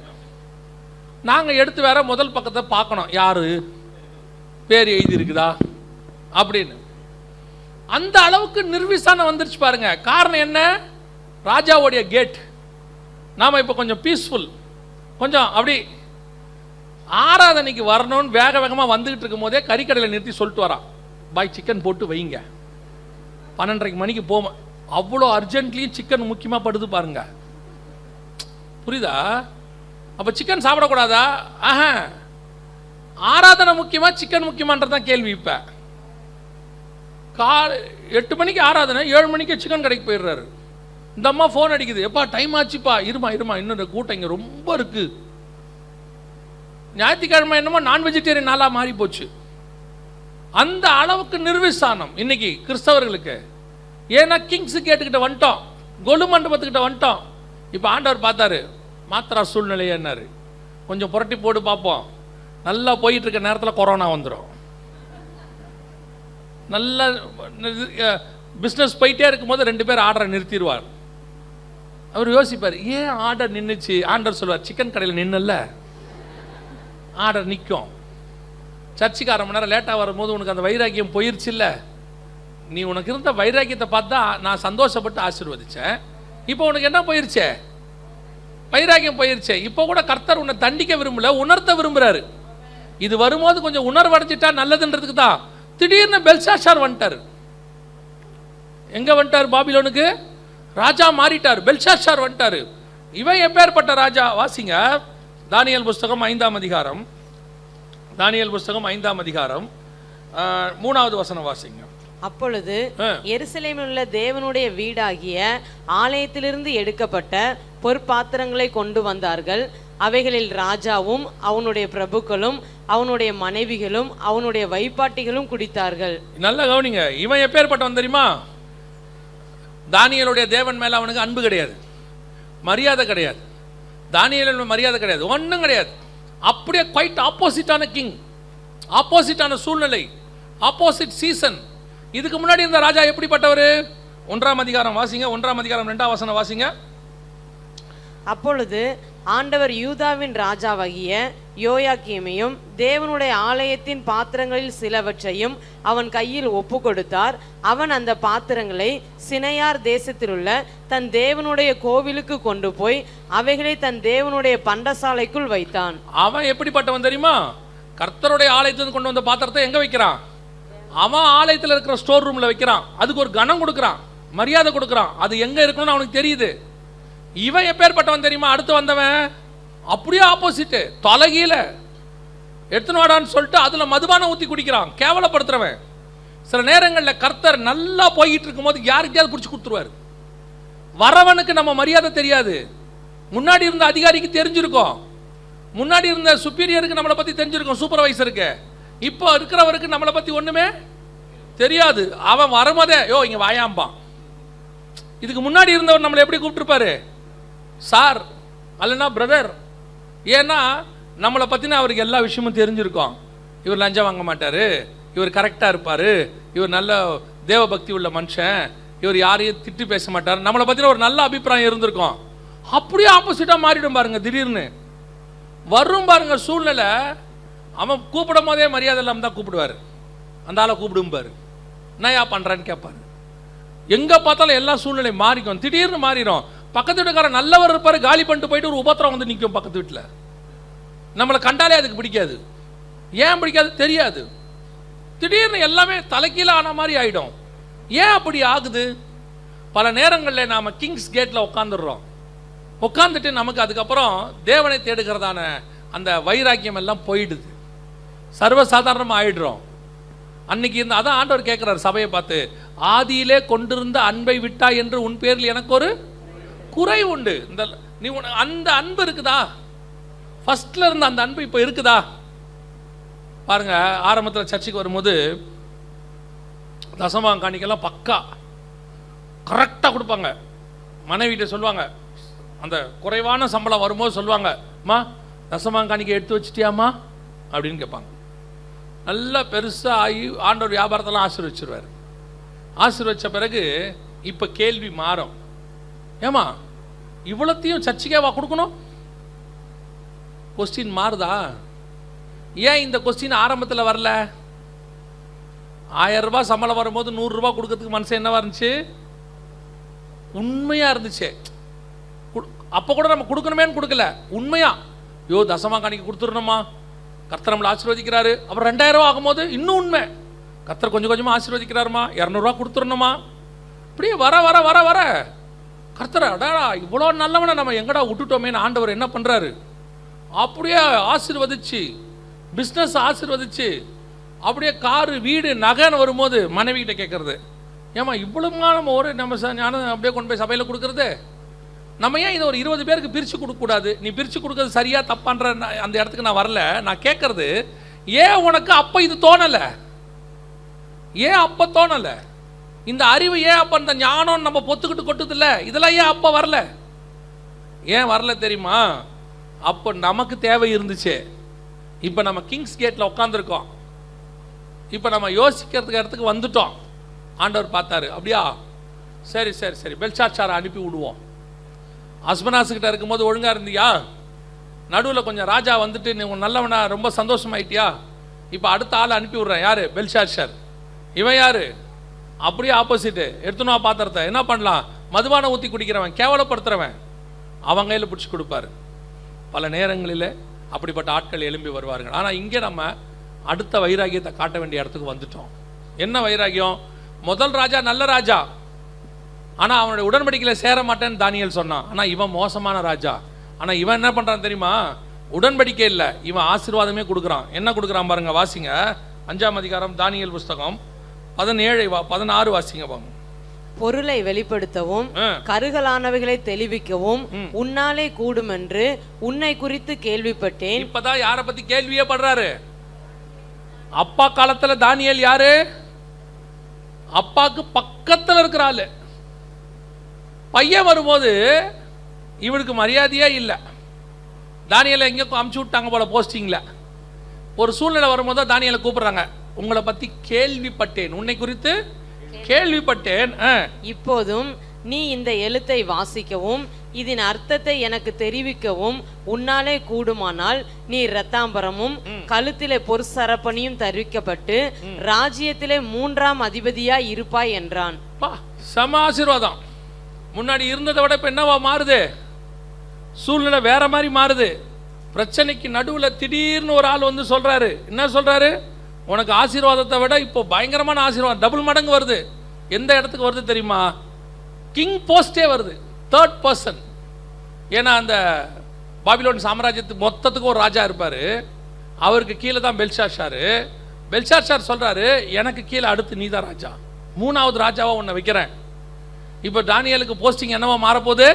நாங்கள் எடுத்து வேற முதல் பக்கத்தை பார்க்கணும், யார் பேர் எழுதி இருக்குதா அப்படின்னு. அந்த அளவுக்கு நிர்விசானம் வந்துருச்சு பாருங்க. காரணம் என்ன? ராஜாவுடைய கேட். நாம் இப்போ கொஞ்சம் பீஸ்ஃபுல், கொஞ்சம் அப்படி ஆராதனைக்கு வரணும்னு வேக வேகமாக வந்துக்கிட்டு இருக்கும் போதே கறிக்கடையில் நிறுத்தி சொல்லிட்டு வரான், பாய் சிக்கன் போட்டு வைங்க, 12:30 மணிக்கு போவோம். அவ்வளோ அர்ஜென்ட்லியும் சிக்கன் முக்கியமாக படுது பாருங்க. புரியுதா? அப்போ சிக்கன் சாப்பிடக்கூடாதா? ஆஹா, ஆராதனை முக்கியமா சிக்கன் முக்கியமான்றது தான் கேள்வி. இப்போ 8 மணிக்கு ஆராதனை, 7 மணிக்கு சிக்கன் கடைக்கு போயிடுறாரு. இந்த அம்மா ஃபோன் அடிக்குது, எப்பா டைம் ஆச்சுப்பா, இருமா இன்னும் கூட்டம் இங்கே ரொம்ப இருக்குது. ஞாயிற்றுக்கிழமை என்னமோ நான் வெஜிடேரியன் நாளாக மாறி போச்சு. அந்த அளவுக்கு நிர்விசானம் இன்னைக்கு கிறிஸ்தவர்களுக்கு. ஏன்னா கிங்ஸ் கேட்டுக்கிட்ட வந்துட்டோம், கொலு மண்டபத்துக்கிட்ட வந்துட்டோம். இப்போ ஆண்டவர் பார்த்தாரு, மாத்திரா சூழ்நிலையே என்னாரு, கொஞ்சம் புரட்டி போட்டு பார்ப்போம். நல்லா போயிட்டு இருக்க நேரத்தில் கொரோனா வந்துடும். நல்ல பிஸ்னஸ் போயிட்டே இருக்கும்போது 2 பேர் ஆர்டரை நிறுத்திடுவார். அவர் யோசிப்பார், ஏன் ஆர்டர் நின்றுச்சு? ஆண்டவர் சொல்வார், சிக்கன் கடையில் நின்னல ஆர்டர் நிற்கும். சர்ச்சுக்கு 1/2 மணி நேரம் லேட்டாக வரும்போது உனக்கு அந்த வைராக்கியம் போயிடுச்சு இல்லை? நீ உனக்கு இருந்த வைராக்கியத்தை பார்த்தா நான் சந்தோஷப்பட்டு ஆசீர்வதிச்சேன். இப்போ உனக்கு என்ன போயிருச்சே? வைராக்கியம் போயிருச்சே. இப்போ கூட கர்த்தர் உன்னை தண்டிக்க விரும்பல, உணர்த்த விரும்புகிறாரு. இது வரும்போது கொஞ்சம் உணர்வடைஞ்சிட்டா நல்லதுன்றதுக்கு தான். திடீர்னு பெல்ஷாத்சார் வந்துட்டார். எங்கே வந்துட்டார்? பாபிலோனுக்கு ராஜா மாறிட்டார். பெல்ஷாத்சார் வந்துட்டார். இவன் எப்பேற்பட்ட ராஜா? வாசிங்க தானியேல் புஸ்தகம் 5ஆம் அதிகாரம். தானியேல் புஸ்தகம் 5ஆம் அதிகாரம் 3வது வசனம் வாசிங்க. அப்பொழுது எருசலேமில் உள்ள தேவனுடைய வீடாகிய ஆலயத்திலிருந்து எடுக்கப்பட்ட பொற்பாத்திரங்களை கொண்டு வந்தார்கள். அவைகளில் ராஜாவும் அவனுடைய பிரபுக்களும் அவனுடைய மனைவிகளும் அவனுடைய வைப்பாட்டிகளும் குடித்தார்கள். நல்லா கவனிங்க, இவன் எப்பேற்பட்டவன் தெரியுமா? தானியேலுடைய தேவன் மேல அவனுக்கு அன்பு கிடையாது, மரியாதை கிடையாது. தானியேலுடைய மரியாதை கிடையாது, ஒன்றும் கிடையாது. அப்படியே குவைட் ஆப்போசிட்டான கிங், ஆப்போசிட்டான சூழ்நிலை, ஆப்போசிட் சீசன். இதுக்கு முன்னாடி இந்த ராஜா எப்படிப்பட்டவர்? 1ஆம் அதிகாரம் வாசிங்க, 1ஆம் அதிகாரம் 2ஆம் வசனம் வாசிங்க. அப்பொழுது ஆண்டவர் யூதாவின் ராஜாவாகிய யோயாக்கீமையும் தேவனுடைய ஆலயத்தின் பாத்திரங்களில் சிலவற்றையும் அவன் கையில் ஒப்பு கொடுத்தார். அவன் அந்த பாத்திரங்களை சினையார் தேசத்திலுள்ள தன் தேவனுடைய கோவிலுக்கு கொண்டு போய் அவைகளை தன் தேவனுடைய பண்டசாலைக்குள் வைத்தான். அவன் எப்படிப்பட்டவன் தெரியுமா? கர்த்தருடைய ஆலயத்திலிருந்து கொண்டு வந்த பாத்திரத்தை எங்க வைக்கிறான்? அவன் ஆலயத்தில் இருக்கிற ஸ்டோர் ரூம்ல வைக்கிறான். அதுக்கு ஒரு கனம் கொடுக்குறான், மரியாதை கொடுக்குறான். அது எங்க இருக்கணும்னு அவனுக்கு தெரியுது. இவன் எப்பேற்பட்டவன் தெரியுமா? அடுத்து வந்தவன் அப்படியே ஆப்போசிட், தலைகீழ எடுத்துன்னு வாடான்னு சொல்லிட்டு அதுல மதுபானம் ஊற்றி குடிக்கிறான், கேவலப்படுத்துறவன். சில நேரங்களில் கர்த்தர் நல்லா போயிட்டு இருக்கும் போது யாருக்கையாவது பிடிச்சி கொடுத்துருவார். வரவனுக்கு நம்ம மரியாதை தெரியாது. முன்னாடி இருந்த அதிகாரிக்கு தெரிஞ்சிருக்கும், முன்னாடி இருந்த சுப்பீரியருக்கு நம்மளை பற்றி தெரிஞ்சிருக்கும், சூப்பர்வைசருக்கு. இப்போ இருக்கிறவருக்கு நம்மளை பற்றி ஒன்றுமே தெரியாது. அவன் வரும்போதே யோ இங்கே வாயாம்பான். இதுக்கு முன்னாடி இருந்தவர் நம்மளை எப்படி கூப்பிட்டுருப்பாரு? Sir அல்லனா brother. ஏன்னா நம்மளை பற்றின அவருக்கு எல்லா விஷயமும் தெரிஞ்சிருக்கும். இவர் லஞ்சம் வாங்க மாட்டார், இவர் கரெக்டாக இருப்பார், இவர் நல்ல தேவபக்தி உள்ள மனுஷன், இவர் யாரையும் திட்டி பேச மாட்டார், நம்மளை பற்றின ஒரு நல்ல அபிப்பிராயம் இருந்திருக்கும். அப்படியே ஆப்போசிட்டாக மாறிடும் பாருங்க. திடீர்னு வரும் பாருங்க சூழ்நிலை. அவன் கூப்பிடும் போதே மரியாதை இல்லாமல் தான் கூப்பிடுவார். அந்த ஆளை கூப்பிடும்பாரு, நான் யா பண்ணுறான்னு கேட்பாரு. எங்கே பார்த்தாலும் எல்லா சூழ்நிலையும் மாறிக்கும், திடீர்னு மாறிடும். பக்கத்து வீட்டுக்காரன் நல்லவர் இருப்பார், காலி பண்ணிட்டு போயிட்டு ஒரு உபத்திரம் வந்து நிற்கும் பக்கத்து வீட்டில். நம்மளை கண்டாலே அதுக்கு பிடிக்காது. ஏன் பிடிக்காது தெரியாது. திடீர்னு எல்லாமே தலைக்கீழ ஆன மாதிரி ஆகிடும். ஏன் அப்படி ஆகுது? பல நேரங்களில் நாம் கிங்ஸ் கேட்டில் உட்காந்துடுறோம். உட்காந்துட்டு நமக்கு அதுக்கப்புறம் தேவனை தேடுகிறதான அந்த வைராக்கியம் எல்லாம் போயிடுது, சர்வசாதாரணமாக ஆயிடுறோம். அன்னைக்கு இந்த அதான் ஆண்டவர் கேட்குறாரு சபையை பார்த்து, ஆதியிலே கொண்டிருந்த அன்பை விட்டா என்று உன் பேரில் எனக்கு ஒரு குறை உண்டு. இந்த நீ அந்த அன்பு இருக்குதா? ஃபர்ஸ்ட்ல இருந்த அந்த அன்பு இப்போ இருக்குதா? பாருங்க, ஆரம்பத்தில் சர்ச்சுக்கு வரும்போது தசமாம் காணிக்கெல்லாம் பக்கா கரெக்டாக கொடுப்பாங்க. மனைவிட்ட சொல்லுவாங்க, அந்த குறைவான சம்பளம் வரும்போது சொல்லுவாங்க, அம்மா தசமாம் காணிக்கை எடுத்து வச்சிட்டியாம்மா அப்படின்னு கேட்பாங்க. நல்லா பெருசாக ஆகி ஆண்டவர் வியாபாரத்தெல்லாம் ஆசீர்வச்சிருவார். ஆசீர்வச்ச பிறகு இப்போ கேள்வி மாறும், ஏமா இவ்வளோத்தையும் சர்ச்சுக்கேவா கொடுக்கணும்? கொஸ்டின் மாறுதா? ஏன் இந்த கொஸ்டின் ஆரம்பத்தில் வரல? 1000 ரூபாய் சம்பளம் வரும்போது 100 ரூபாய் கொடுக்கறதுக்கு மனசு என்னவா இருந்துச்சு? உண்மையாக இருந்துச்சு. அப்போ கூட நம்ம கொடுக்கணுமேன்னு கொடுக்கல, உண்மையா யோ தசமா காணிக்க கொடுத்துடணுமா, கர்த்தர் நம்மளை ஆசீர்வதிக்கிறாரு. அப்புறம் 2000 ரூபா ஆகும்போது இன்னும் உண்மை, கர்த்தர் கொஞ்சம் கொஞ்சமாக ஆசீர்வதிக்கிறாருமா, 200 ரூபா கொடுத்துடணுமா, இப்படியே வர வர வர வர கர்த்தர் அடாடா இவ்வளோ நல்லவனை நம்ம எங்கடா விட்டுட்டோமேன்னு ஆண்டவர் என்ன பண்ணுறாரு, அப்படியே ஆசீர்வதிச்சு பிஸ்னஸ் ஆசீர்வதிச்சு அப்படியே காரு வீடு நகைன்னு வரும்போது மனைவிகிட்ட கேட்குறது, ஏமா இவ்வளோமா நம்ம ஒரு நம்ம ஞானம் அப்படியே கொண்டு போய் சபையில் கொடுக்குறது, நம்ம ஏன் இதை ஒரு 20 பேருக்கு பிரித்து கொடுக்கக்கூடாது? நீ பிரித்து கொடுக்குறது சரியா தப்பான்ற அந்த இடத்துக்கு நான் வரல. நான் கேட்குறது, ஏன் உனக்கு அப்போ இது தோணலை? ஏன் அப்போ தோணலை? இந்த அறிவு ஏன் அப்போ இந்த ஞானம் நம்ம பொத்துக்கிட்டு கொட்டுதில்ல, இதெல்லாம் ஏன் அப்போ வரல? ஏன் வரல தெரியுமா? அப்போ நமக்கு தேவை இருந்துச்சு. இப்போ நம்ம கிங்ஸ் கேட்டில் உட்காந்துருக்கோம். இப்போ நம்ம யோசிக்கிறதுக்கு இடத்துக்கு வந்துட்டோம். ஆண்டவர் பார்த்தாரு, அப்படியா சரி சரி சரி பெல்ஷாத்சாரை அனுப்பி விடுவோம். அஸ்பனாசுக்கிட்ட இருக்கும்போது ஒழுங்காக இருந்தியா, நடுவில் கொஞ்சம் ராஜா வந்துட்டு நீ நல்லவனா ரொம்ப சந்தோஷமாயிட்டியா, இப்போ அடுத்த ஆளை அனுப்பி விட்றேன். யார்? பெல்ஷாத்சார். இவன் யார்? அப்படியே ஆப்போசிட்டு. எடுத்துனா பாத்திரத்தை என்ன பண்ணலாம்? மதுபானம் ஊற்றி குடிக்கிறவன், கேவலப்படுத்துகிறவன், அவங்க கையில் பிடிச்சி கொடுப்பாரு. பல நேரங்களில் அப்படிப்பட்ட ஆட்கள் எழும்பி வருவார்கள். ஆனால் இங்கே நம்ம அடுத்த வைராகியத்தை காட்ட வேண்டிய இடத்துக்கு வந்துட்டோம். என்ன வைராகியம்? முதல் ராஜா நல்ல ராஜா, ஆனால் அவனுடைய உடன்படிக்கையில் சேர மாட்டேன்னு தானியேல் சொன்னான். ஆனால் இவன் மோசமான ராஜா. ஆனால் இவன் என்ன பண்ணுறான் தெரியுமா? உடன்படிக்கை இல்லை, இவன் ஆசீர்வாதமே கொடுக்குறான். என்ன கொடுக்குறான் பாருங்க, வாசிங்க 5ஆம் அதிகாரம் தானியேல் புஸ்தகம் 17-16 வாசிங்க பாருங்க. பொருளை வெளிப்படுத்தவும் கருகலானவைகளை தெளிவிக்கவும் உன்னாலே கூடும் என்று உன்னை குறித்து கேள்விப்பட்டேன். இப்பதான் யாரை பத்தி கேள்வியே படுறாரு? அப்பா காலத்துல தானியேல் யாரு? அப்பாக்கு பக்கத்துல இருக்கிறாள். பையன் வரும்போது இவனுக்கு மரியாதையே இல்லை. தானியேலை எங்கே அமுச்சு விட்டாங்க போல போஸ்டிங்ல. ஒரு சூழ்நிலை வரும்போது தான் தானியேலை கூப்பிடுறாங்க, உங்களை பத்தி கேள்விப்பட்டேன், உன்னை குறித்து கேள்விப்பட்டேன். இப்போதும் நீ இந்த எழுத்தை வாசிக்கவும் இதன் அர்த்தத்தை எனக்கு தெரிவிக்கவும் உன்னாலே கூடுமானால் நீ இரத்தாம்பரமும் கழுத்திலே பொற்சரப்பணியும் தரிக்கப்பட்டு ராஜ்யத்திலே 3ஆம் அதிபதியாய் இருப்பாய் என்றான். சம ஆசீர்வாதம். முன்னாடி இருந்ததை விட இப்போ என்னவா மாறுது? சூழ்நிலை வேற மாதிரி மாறுது. பிரச்சனைக்கு நடுவில் திடீர்னு ஒரு ஆள் வந்து சொல்றாரு. என்ன சொல்றாரு? உனக்கு ஆசீர்வாதத்தை விட இப்போ பயங்கரமான ஆசீர்வாதம் டபுள் மடங்கு வருது. எந்த இடத்துக்கு வருது தெரியுமா? கிங் போஸ்டே வருது, 3rd பர்சன். ஏன்னா அந்த பாபிலோன் சாம்ராஜ்யத்துக்கு மொத்தத்துக்கு ஒரு ராஜா இருப்பார். அவருக்கு கீழே தான் பெல்ஷாத்சார். பெல்ஷாத்சார் சொல்றாரு, எனக்கு கீழே அடுத்து நீ தான் ராஜா, 3வது ராஜாவா உன்னை வைக்கிறேன். இப்போ தானியேலுக்கு போஸ்டிங் என்னவா மாறப்போகுது?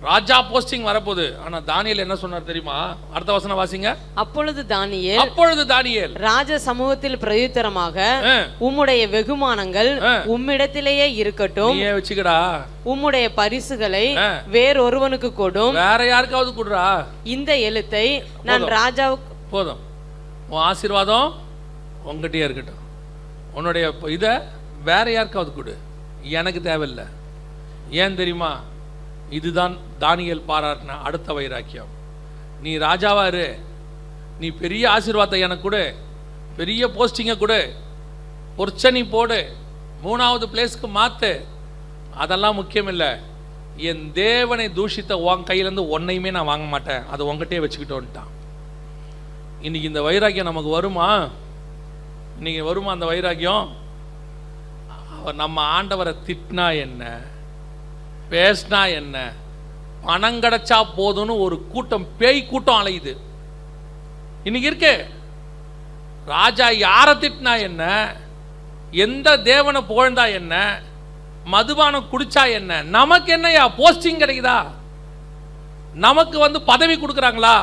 ராஜா போஸ்டிங் வரப்போகுது. ஆனா தானியேல் என்ன சொன்னார் தெரியுமா? அடுத்த வசனம் வாசிங்க. அப்பொழுது தானியேல் ராஜ சமூகத்தில் பிரயுத்தரமாக, உம்முடைய வெகுமானங்கள் உம்மிடத்திலேயே இருக்கட்டும், நீயே வச்சுக்கடா, உம்முடைய பரிசுகளை வேறொருவனுக்கு கொடும், வேற யாருக்காவது கொடுறா, இந்த எழுத்தை நான் ராஜாவுக்கு போதும், உன் ஆசீர்வாதம் உங்ககிட்டயே இருக்கட்டும், உன்னுடைய இதை வேற யாருக்காவது கொடு, எனக்கு தேவையில்லை. ஏன் தெரியுமா? இதுதான் தானியேல் பாராட்டின அடுத்த வைராக்கியம். நீ ராஜாவா இரு, நீ பெரிய ஆசீர்வாதத்தை எனக்கு கொடு, பெரிய போஸ்டிங்கை கொடு, பொற்சனி போடு, 3வது பிளேஸ்க்கு மாத்து, அதெல்லாம் முக்கியம் இல்லை. என் தேவனை தூஷித்த உன் கையிலேருந்து ஒன்னையுமே நான் வாங்க மாட்டேன், அதை உங்ககிட்டே வச்சுக்கிட்டோன்ட்டான். இன்னைக்கு இந்த வைராக்கியம் நமக்கு வருமா? இன்னைக்கு வருமா அந்த வைராக்கியம்? நம்ம ஆண்டவரை திட்டினா என்ன, பேசினா என்ன, பணம் கிடைச்சா போதும்னு ஒரு கூட்டம், பேய் கூட்டம் அலையுது இன்னைக்கு இருக்கு. ராஜா யாரை திட்டினா என்ன, எந்த தேவனை புகழ்ந்தா என்ன, மதுபானம் குடிச்சா என்ன, நமக்கு என்னையா போஸ்டிங் கிடைக்குதா, நமக்கு வந்து பதவி கொடுக்குறாங்களா,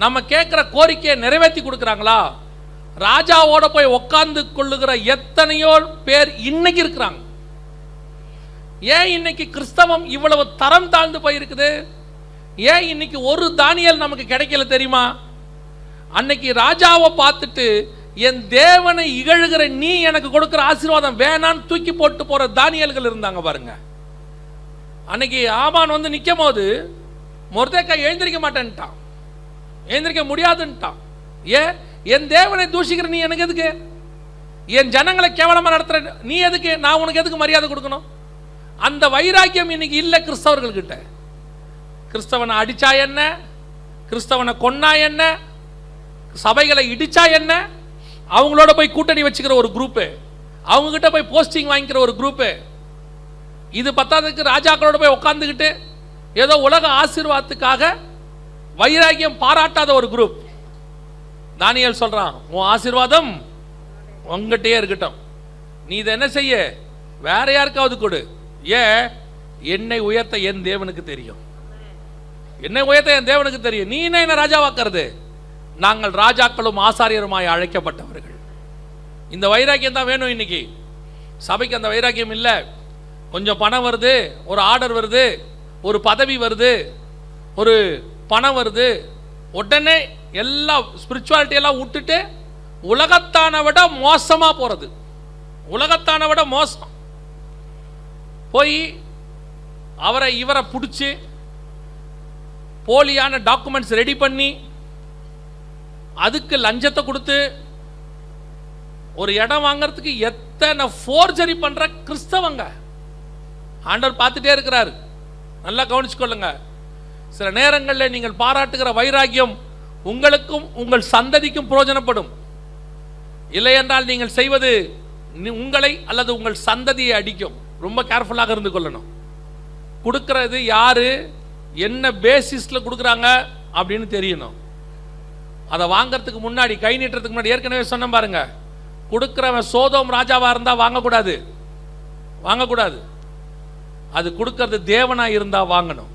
நம்ம கேட்குற கோரிக்கையை நிறைவேற்றி கொடுக்குறாங்களா? ராஜாவோட போய் உட்கார்ந்து கொள்ளுகிற எத்தனையோ பேர் இன்னைக்கு இருக்கிறாங்க. ஏன் இன்னைக்கு கிறிஸ்தவம் இவ்வளவு தரம் தாழ்ந்து போயிருக்குது? ஏன் இன்னைக்கு ஒரு தானியேல் நமக்கு கிடைக்கல தெரியுமா? அன்னைக்கு ராஜாவை பார்த்துட்டு என் தேவனை இகழுகிற நீ எனக்கு கொடுக்கிற ஆசீர்வாதம் வேணான்னு தூக்கி போட்டு போற தானியேல்கள் இருந்தாங்க பாருங்க. அன்னைக்கு ஆமான் வந்து நிற்கும் போது மொர்தெக்காய் எழுந்திருக்க மாட்டேன்ட்டான், எழுந்திருக்க முடியாதுன்ட்டான். ஏன்? என் தேவனை தூஷிக்கிற நீ எனக்கு எதுக்கு? என் ஜனங்களை கேவலமா நடத்துற நீ எதுக்கு? நான் உனக்கு எதுக்கு மரியாதை கொடுக்கணும்? அந்த வைராக்கியம் இன்னைக்கு இல்லை கிறிஸ்தவர்கள் கிட்ட. கிறிஸ்தவனை அடிச்சா என்ன, கிறிஸ்தவனை கொன்னா என்ன, சபைகளை இடிச்சா என்ன, அவங்களோட போய் கூட்டணி வச்சுக்கிற ஒரு குரூப்பு, அவங்ககிட்ட போய் போஸ்டிங் வாங்கிக்கிற ஒரு குரூப்பு, இது பத்தாததுக்கு ராஜாக்களோட போய் உட்காந்துக்கிட்டு ஏதோ உலக ஆசீர்வாதத்துக்காக வைராக்கியம் பாராட்டாத ஒரு குரூப். தானியேல் சொல்றான், உன் ஆசீர்வாதம் உங்ககிட்டயே இருக்கட்டும், நீ இதை என்ன செய்ய, வேற யாருக்காவது கொடு. ஏன்? என்னை உயர்த்த என் தேவனுக்கு தெரியும், என்னை உயர்த்த என் தேவனுக்கு தெரியும். நீ என்ன ராஜாவாக்குறது? நாங்கள் ராஜாக்களும் ஆசாரியருமாய் அழைக்கப்பட்டவர்கள். இந்த வைராக்கியம் தான் வேணும். இன்னைக்கு சபைக்கு அந்த வைராக்கியம் இல்லை. கொஞ்சம் பணம் வருது, ஒரு ஆர்டர் வருது, ஒரு பதவி வருது, ஒரு பணம் வருது, உடனே எல்லா ஸ்பிரிச்சுவாலிட்டி எல்லாம் விட்டுட்டு உலகத்தான விட மோசமாக போகிறது. உலகத்தான விட மோசம் போய் அவரை இவரை பிடிச்சி போலியான டாக்குமெண்ட்ஸ் ரெடி பண்ணி அதுக்கு லஞ்சத்தை கொடுத்து ஒரு இடம் வாங்கிறதுக்கு எத்தனை ஃபோர்ஜரி பண்ற கிறிஸ்தவங்க ஆண்டவர் பார்த்துட்டே இருக்கிறார். நல்லா கவனிச்சுக்கொள்ளுங்க. சில நேரங்களில் நீங்கள் பாராட்டுகிற வைராக்கியம் உங்களுக்கும் உங்கள் சந்ததிக்கும் பிரயோஜனப்படும். இல்லை என்றால் நீங்கள் செய்வது உங்களை அல்லது உங்கள் சந்ததியை அடிக்கும். ரொம்ப கேர்ஃபுல்லாக இருந்து கொள்ளணும். கொடுக்கறது யாரு, என்ன பேசிஸில் கொடுக்குறாங்க அப்படின்னு தெரியணும். அதை வாங்கிறதுக்கு முன்னாடி, கை நீட்டுறதுக்கு முன்னாடி, ஏற்கனவே சொன்ன பாருங்க, கொடுக்குறவன் சோதோம் ராஜாவாக இருந்தால் வாங்கக்கூடாது, வாங்கக்கூடாது. அது கொடுக்கறது தேவனாக இருந்தால் வாங்கணும்,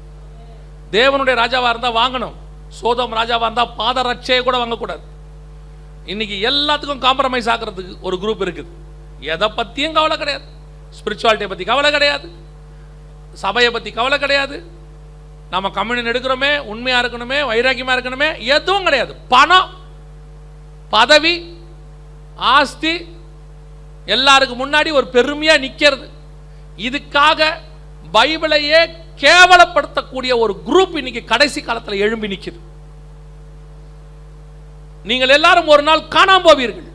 தேவனுடைய ராஜாவாக இருந்தால் வாங்கணும். சோதோம் ராஜாவாக இருந்தால் பாதரட்சையை கூட வாங்கக்கூடாது. இன்னைக்கு எல்லாத்துக்கும் காம்ப்ரமைஸ் ஆகிறதுக்கு ஒரு குரூப் இருக்குது. எதை பற்றியும் கவலை கிடையாது, ஸ்பிரிச்சுவாலிட்டியை பற்றி கவலை கிடையாது, சபையை பற்றி கவலை கிடையாது, நம்ம கம்யூனியன் எடுக்கிறோமே, உண்மையாக இருக்கணுமே, வைராக்கியமாக இருக்கணுமே, எதுவும் கிடையாது. பணம், பதவி, ஆஸ்தி, எல்லாருக்கும் முன்னாடி ஒரு பெருமையாக நிற்கிறது. இதுக்காக பைபிளையே கேவலப்படுத்தக்கூடிய ஒரு குரூப் இன்னைக்கு கடைசி காலத்தில் எழும்பி நிற்குது. நீங்கள் எல்லாரும் ஒரு நாள் காணாம போவீர்கள்.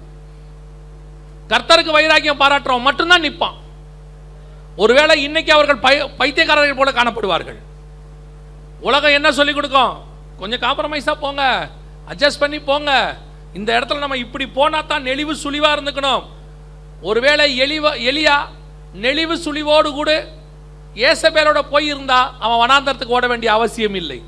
கர்த்தருக்கு வைராக்கியம் பாராட்டுறவன் மட்டும்தான் நிற்பான். ஒருவேளை இன்னைக்கு அவர்கள் பைத்தியக்காரர்கள் போல காணப்படுவார்கள். உலகம் என்ன சொல்லிக் கொடுக்கும்? கொஞ்சம் காம்ப்ரமைஸா போங்க, அட்ஜஸ்ட் பண்ணி போங்க, இந்த இடத்துல நம்ம இப்படி போனா தான் நெளிவு சுழிவா இருந்துக்கணும். ஒருவேளை எலியா நெளிவு சுழிவோடு கூட ஏசபேலோட போய் இருந்தா அவன் வனாந்தரத்துக்கு ஓட வேண்டிய அவசியம் இல்லை.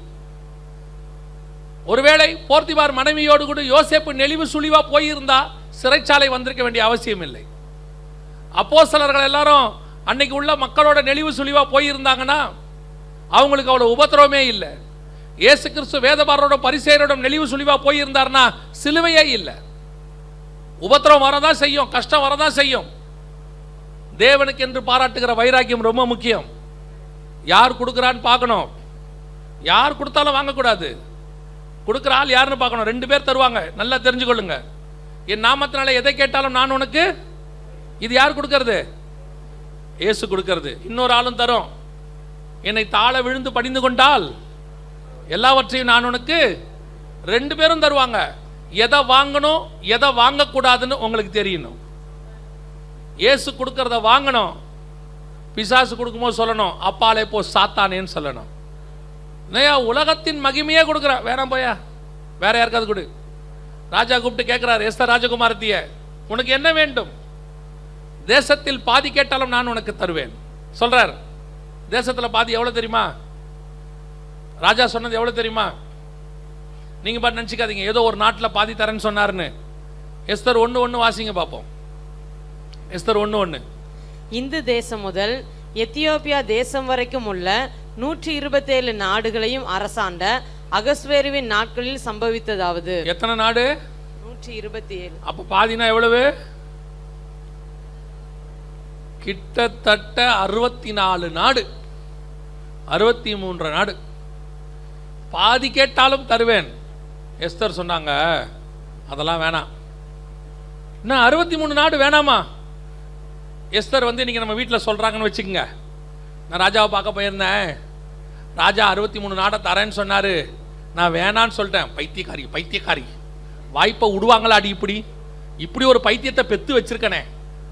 ஒருவேளை போர்த்திபார் மனைவியோடு கூட யோசேப்பு நெளிவு சுழிவா போயிருந்தா சிறைச்சாலை வந்திருக்க வேண்டிய அவசியம் இல்லை. அப்போஸ்தலர்கள் எல்லாரும் அன்னைக்கு உள்ள மக்களோட நெளிவு சுழிவா போயிருந்தாங்கன்னா அவங்களுக்கு அவ்வளவு உபத்திரவமே இல்லை. இயேசு கிறிஸ்து வேதபாரரோட பரிசேயரோட நெளிவு சுழிவா போயிருந்தார்னா சிலுவையே இல்லை. உபத்திரவம் வரதான் செய்யும், கஷ்டம் வரதான் செய்யும். தேவனுக்கு என்று பாராட்டுகிற வைராக்கியம் ரொம்ப முக்கியம். யார் கொடுக்குறான்னு பார்க்கணும். யார் கொடுத்தாலும் வாங்கக்கூடாது. கொடுக்குற ஆள் யாருன்னு பார்க்கணும். 2 பேர் தருவாங்க, நல்லா தெரிஞ்சுக்கொள்ளுங்க. என் நாமத்தினால எதை கேட்டாலும் நான் உனக்கு, இது யார் கொடுக்கறது? இயேசு கொடுக்கறது. இன்னொரு ஆளும் தரும், என்னை தாழ விழுந்து பணிந்து கொண்டால் எல்லாவற்றையும் நான் உனக்கு. 2 பேரும் தருவாங்க. எதை வாங்கணும் எதை வாங்கக்கூடாதுன்னு உங்களுக்கு தெரியணும். இயேசு கொடுக்கறத வாங்கணும். பிசாசு கொடுக்கும்போது சொல்லணும், அப்பாலே போ சாத்தானேன்னு சொல்லணும். உலகத்தின் மகிமையே கொடுக்குற, வேணாம் போயா, வேற யாருக்காவது கொடு. ராஜா கூப்பிட்டு கேட்கிறார், எஸ்தர் ராஜகுமாரத்திய, உனக்கு என்ன வேண்டும்? தேசத்தில் பாதி கேட்டாலும் நான் உனக்கு தருவேன் சொல்றார். தேசத்தில் பாதி எவ்வளவு தெரியுமா? ராஜா சொன்னது எவ்வளவு தெரியுமா? நீங்க பாட்டு நினைச்சுக்காதீங்க ஏதோ ஒரு நாட்டில் பாதி தரேன்னு சொன்னார்னு. எஸ்தர் 1:1 வாசிங்க பார்ப்போம். எஸ்தர் 1:1. இந்து தேசம் முதல் எத்தியோப்பியா தேசம் வரைக்கும் உள்ள 127 நாடுகளையும் அரசாண்ட அகஸ்வேருவின் நாட்களில் சம்பவித்ததாவது. எத்தனை நாடு? 127. அப்ப பாதினா எவ்வளவு? கிட்டத்தட்ட 64 நாடு, 63 நாடு. பாதி கேட்டாலும் தருவேன். எஸ்தர் சொன்னாங்க, அதெல்லாம் வேணாம். என்ன 63 நாடு வேணாமா? எஸ்தர் இன்னைக்கு நம்ம வீட்டில் சொல்றாங்கன்னு வச்சுக்கோங்க. நான் ராஜாவை பார்க்க போயிருந்தேன், ராஜா 63 நாடை தரேன்னு சொன்னாரு, நான் வேணான்னு சொல்லிட்டேன். பைத்தியக்காரி பைத்தியக்காரி, வாய்ப்பை விடுவாங்களா? அடி இப்படி இப்படி ஒரு பைத்தியத்தை பெத்து வச்சிருக்கனே,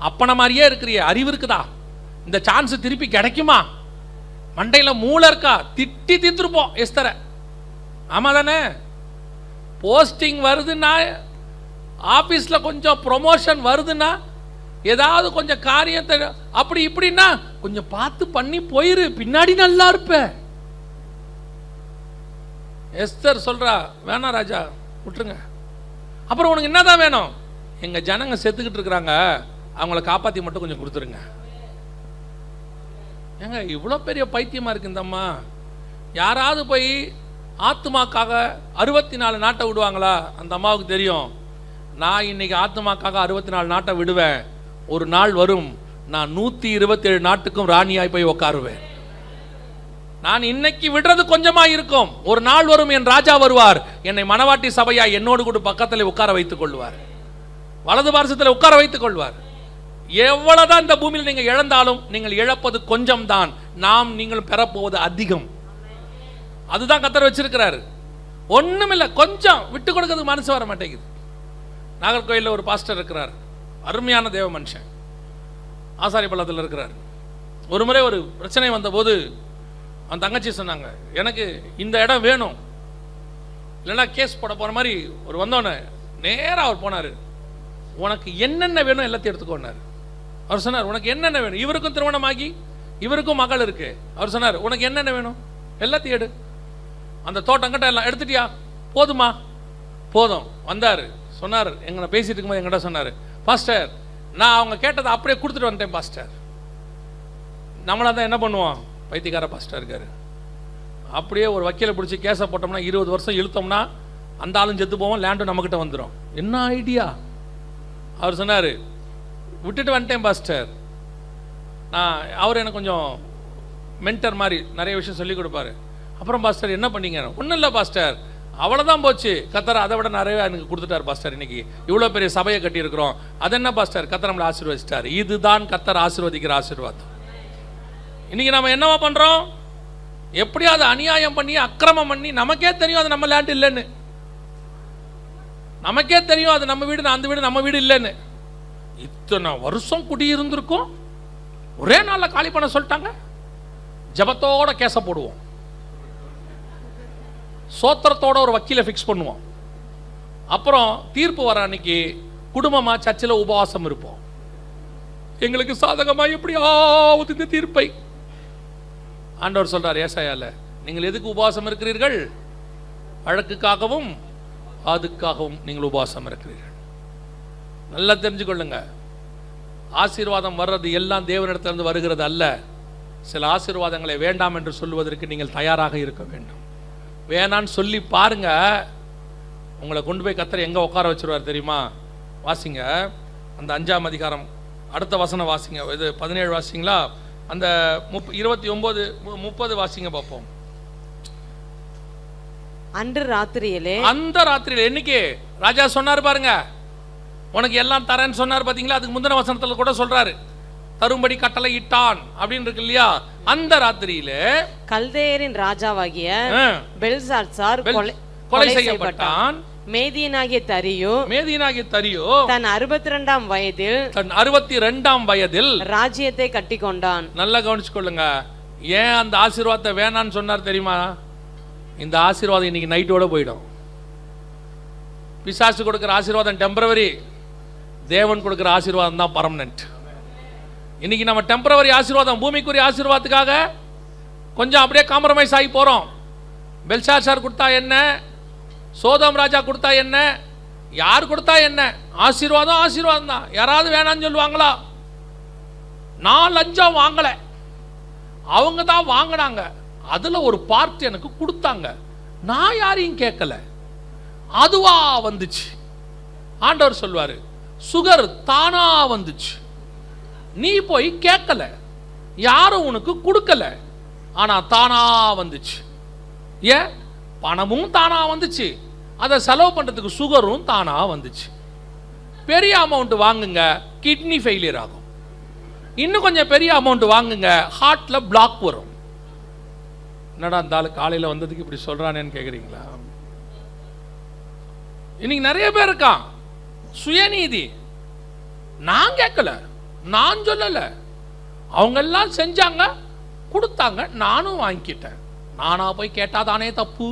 அப்பன மாதிரியே இருக்கிறிய, அறிவு இருக்குதா? இந்த சான்ஸ் திருப்பி கிடைக்குமா? மண்டையில் மூளை இருக்கா? திட்டி தீர்த்துருப்போம் எஸ்தரை. ஆமா தானே? போஸ்டிங் வருதுன்னா ஆஃபீஸில் கொஞ்சம் ப்ரொமோஷன் வருதுன்னா, ஏதாவது கொஞ்சம் காரியத்தை அப்படி இப்படின்னா கொஞ்சம் பார்த்து பண்ணி போயிரு, பின்னாடி நல்லா இருப்ப. எஸ்தர் சொல்றா, வேணாம் ராஜா விட்டுருங்க. அப்புறம் உனக்கு என்னதான் வேணும்? எங்கள் ஜனங்க செத்துக்கிட்டு இருக்கிறாங்க, அவங்கள காப்பாற்றி மட்டும் கொஞ்சம் கொடுத்துருங்க. ஏங்க இவ்வளோ பெரிய பைத்தியமாக இருக்கு இந்த அம்மா. யாராவது போய் ஆத்மாக்காக 64 நாட்டை விடுவாங்களா? அந்த அம்மாவுக்கு தெரியும், நான் இன்னைக்கு ஆத்மாக்காக 64 நாட்டை விடுவேன், ஒரு நாள் வரும் நான் 127 நாட்டுக்கும் ராணியாய் போய் உட்காருவேன். நான் இன்னைக்கு விடுறது கொஞ்சமா இருக்கும், ஒரு நாள் வரும் என் ராஜா வருவார், என்னை மணவாட்டி சபையா என்னோடு கூட பக்கத்தில் உட்கார வைத்துக் கொள்வார், வலது பார்சத்தில் உட்கார வைத்துக் கொள்வார். எவ்வளவுதான் இந்த பூமியில் நீங்கள் இழந்தாலும் நீங்கள் இழப்பது கொஞ்சம் தான், நாம் நீங்கள் பெறப்போவது அதிகம். அதுதான் கர்த்தர் வச்சிருக்கிறாரு. ஒண்ணுமில்லை, கொஞ்சம் விட்டு கொடுக்கிறதுக்கு மனசு வர மாட்டேங்குது. நாகர்கோயிலில் ஒரு பாஸ்டர் இருக்கிறார், அருமையான தேவ மனுஷன், ஆசாரிப்பள்ளத்தில் இருக்கிறார். ஒரு முறை ஒரு பிரச்சனை வந்தபோது அந்த தங்கச்சி சொன்னாங்க, எனக்கு இந்த இடம் வேணும், இல்லைன்னா கேஸ் போட போகிற மாதிரி ஒரு வந்தோடனே நேராக அவர் போனார். உனக்கு என்னென்ன வேணும் எல்லாத்தையும் எடுத்துக்கோன்னார். அவர் சொன்னார், உனக்கு என்னென்ன வேணும்? இவருக்கும் திருமணமாகி இவருக்கும் மகள் இருக்கு. அவர் சொன்னார், உனக்கு என்னென்ன வேணும் எல்லாத்தையும் எடு. அந்த தோட்டங்கிட்ட எல்லாம் எடுத்துட்டியா? போதுமா? போதும். வந்தார், சொன்னார், எங்களை பேசிட்டு இருக்கும்போது எங்கிட்ட சொன்னார், பாஸ்டர் நான் அவங்க கேட்டதை அப்படியே கொடுத்துட்டு வந்துட்டேன் பாஸ்டர். நம்மளா தான் என்ன பண்ணுவோம், பைத்தியக்கார பாஸ்டர் இருக்காரு. அப்படியே ஒரு வக்கீலை பிடிச்சி கேஸை போட்டோம்னா 20 வருஷம் இழுத்தோம்னா அந்த ஆளும் செத்து போவோம், லேண்டும் நம்மக்கிட்ட வந்துடும். என்ன ஐடியா? அவர் சொன்னார், விட்டுட்டு வந்துட்டேன் பாஸ்டர். அவர் எனக்கு கொஞ்சம் மென்டர் மாதிரி நிறைய விஷயம் சொல்லி கொடுப்பாரு. அப்புறம் பாஸ்டர் என்ன பண்ணீங்க? ஒன்றும் இல்லை பாஸ்டர், அவ்வளோதான் போச்சு, கர்த்தர் அதை விட நிறைய எனக்கு கொடுத்துட்டார் பாஸ்டர். இன்னைக்கு இவ்வளோ பெரிய சபையை கட்டியிருக்கிறோம், அது என்ன பாஸ்டர், கர்த்தர் நம்மளை ஆசீர்வதிச்சிட்டார். இதுதான் கர்த்தர் ஆசீர்வதிக்கிற ஆசீர்வாதம். இன்னைக்கு நம்ம என்னவா பண்ணுறோம்? எப்படியாவது அநியாயம் பண்ணி அக்கிரமம் பண்ணி, நமக்கே தெரியும் அது நம்ம லேண்ட் இல்லைன்னு, நமக்கே தெரியும் அது நம்ம வீடு, அந்த வீடு நம்ம வீடு இல்லைன்னு. இத்தனை வருஷம் குடியிருந்திருக்கும், ஒரே நாளில் காலி பண்ண சொல்லிட்டாங்க. ஜபத்தோட கேஸை போடுவோம், சோத்திரத்தோட ஒரு வக்கீலை ஃபிக்ஸ் பண்ணுவோம். அப்புறம் தீர்ப்பு வர அன்னைக்கு குடும்பமாக சர்ச்சில் உபவாசம் இருப்போம். எங்களுக்கு சாதகமாக எப்படியாவது இந்த தீர்ப்பை. ஆண்டவர் சொல்றார் ஏசாயால, நீங்கள் எதுக்கு உபவாசம் இருக்கிறீர்கள்? வழக்குக்காகவும் அதுக்காகவும் நீங்கள் உபவாசம் இருக்கிறீர்கள். நல்லா தெரிஞ்சுக்கொள்ளுங்க, ஆசீர்வாதம் வர்றது எல்லாம் தேவனிடத்திலிருந்து வருகிறது அல்ல. சில ஆசீர்வாதங்களை வேண்டாம் என்று சொல்லுவதற்கு நீங்கள் தயாராக இருக்க வேண்டும். வேணான்னு சொல்லி பாருங்க, உங்களை கொண்டு போய் கர்த்தர் எங்கே உட்கார வச்சிருவார் தெரியுமா? வாசிங்க அந்த 5ஆம் அதிகாரம் அடுத்த வசனம் வாசிங்க. இது 17 வாசிங்களா? அந்த 29 30 வாசிங்க பார்ப்போம். அன்று ராத்திரியிலே, அந்த ராத்திரியிலே இன்னைக்கு ராஜா சொன்னார் பாருங்க, உனக்கு எல்லாம் தரேன்னு சொன்னார் பாத்தீங்களா? அதுக்கு முந்தின வசனத்துல கூட சொல்றாரு, தரும்படி கட்டளை இட்டான் அப்படின்னு இருக்கு இல்லையா? அந்த ராத்திரியிலே கல்தேயரின் ராஜாவாகிய பெல்சாத்சார் கொலை செய்யப்பட்டான். மேதியனாகிய தரியு தன் 62ஆம் வயதில் ராஜ்யத்தை கட்டி கொண்டான். நல்லா கவனிச்சு கொள்ளுங்க. ஏன் அந்த ஆசீர்வாதத்தை வேணான்னு சொன்னார் தெரியுமா? இந்த ஆசீர்வாதம் இன்னைக்கு நைட்டோட போயிடும். பிசாசு கொடுக்கிற ஆசீர்வாதம் டெம்பரவரி, தேவன் கொடுக்கிற ஆசீர்வாதம் தான் பர்மனன்ட். இன்னைக்கு நம்ம டெம்பரவரி ஆசீர்வாதம், பூமிக்குரிய ஆசீர்வாதத்துக்காக கொஞ்சம் அப்படியே காம்ப்ரமைஸ் ஆகி போறோம். பெல்சாத்சார் கொடுத்தா என்ன, சோதோம் ராஜா கொடுத்தா என்ன, யார் கொடுத்தா என்ன, ஆசீர்வாதம் ஆசீர்வாதம் தான். யாராவது வேணான்னு சொல்லுவாங்களா? நான் லஞ்சம் வாங்கல, அவங்க தான் வாங்கினாங்க, அதுல ஒரு பார்ட் எனக்கு கொடுத்தாங்க, நான் யாரையும் கேட்கல, அதுவா வந்துச்சு. ஆண்டவர் சொல்வாரு, சுகர் தானா வந்துச்சு, நீ போய் கேட்கல, யாரும் உனக்கு கொடுக்கல, ஆனா தானா வந்துச்சு. ஏன்? பணமும் தானா வந்துச்சு, அதை செலவு பண்றதுக்கு சுகரும் தானா வந்துச்சு. பெரிய அமௌண்ட் வாங்குங்க, கிட்னி ஃபெயிலியர் ஆகும். இன்னும் கொஞ்சம் பெரிய அமௌண்ட் வாங்குங்க, ஹார்ட்ல பிளாக் வரும். என்னடா அந்த ஆளு காலையில் வந்ததுக்கு இப்படி சொல்றானேன்னு கேட்குறீங்களா? இன்னைக்கு நிறைய பேர் இருக்கான் சுயநீதி. நான் கேட்கல, நான் சொல்லல, அவங்க எல்லாம் செஞ்சாங்க, கொடுத்தாங்க, நானும் வாங்கிக்கிட்டேன். நானா போய் கேட்டாதானே தப்பு?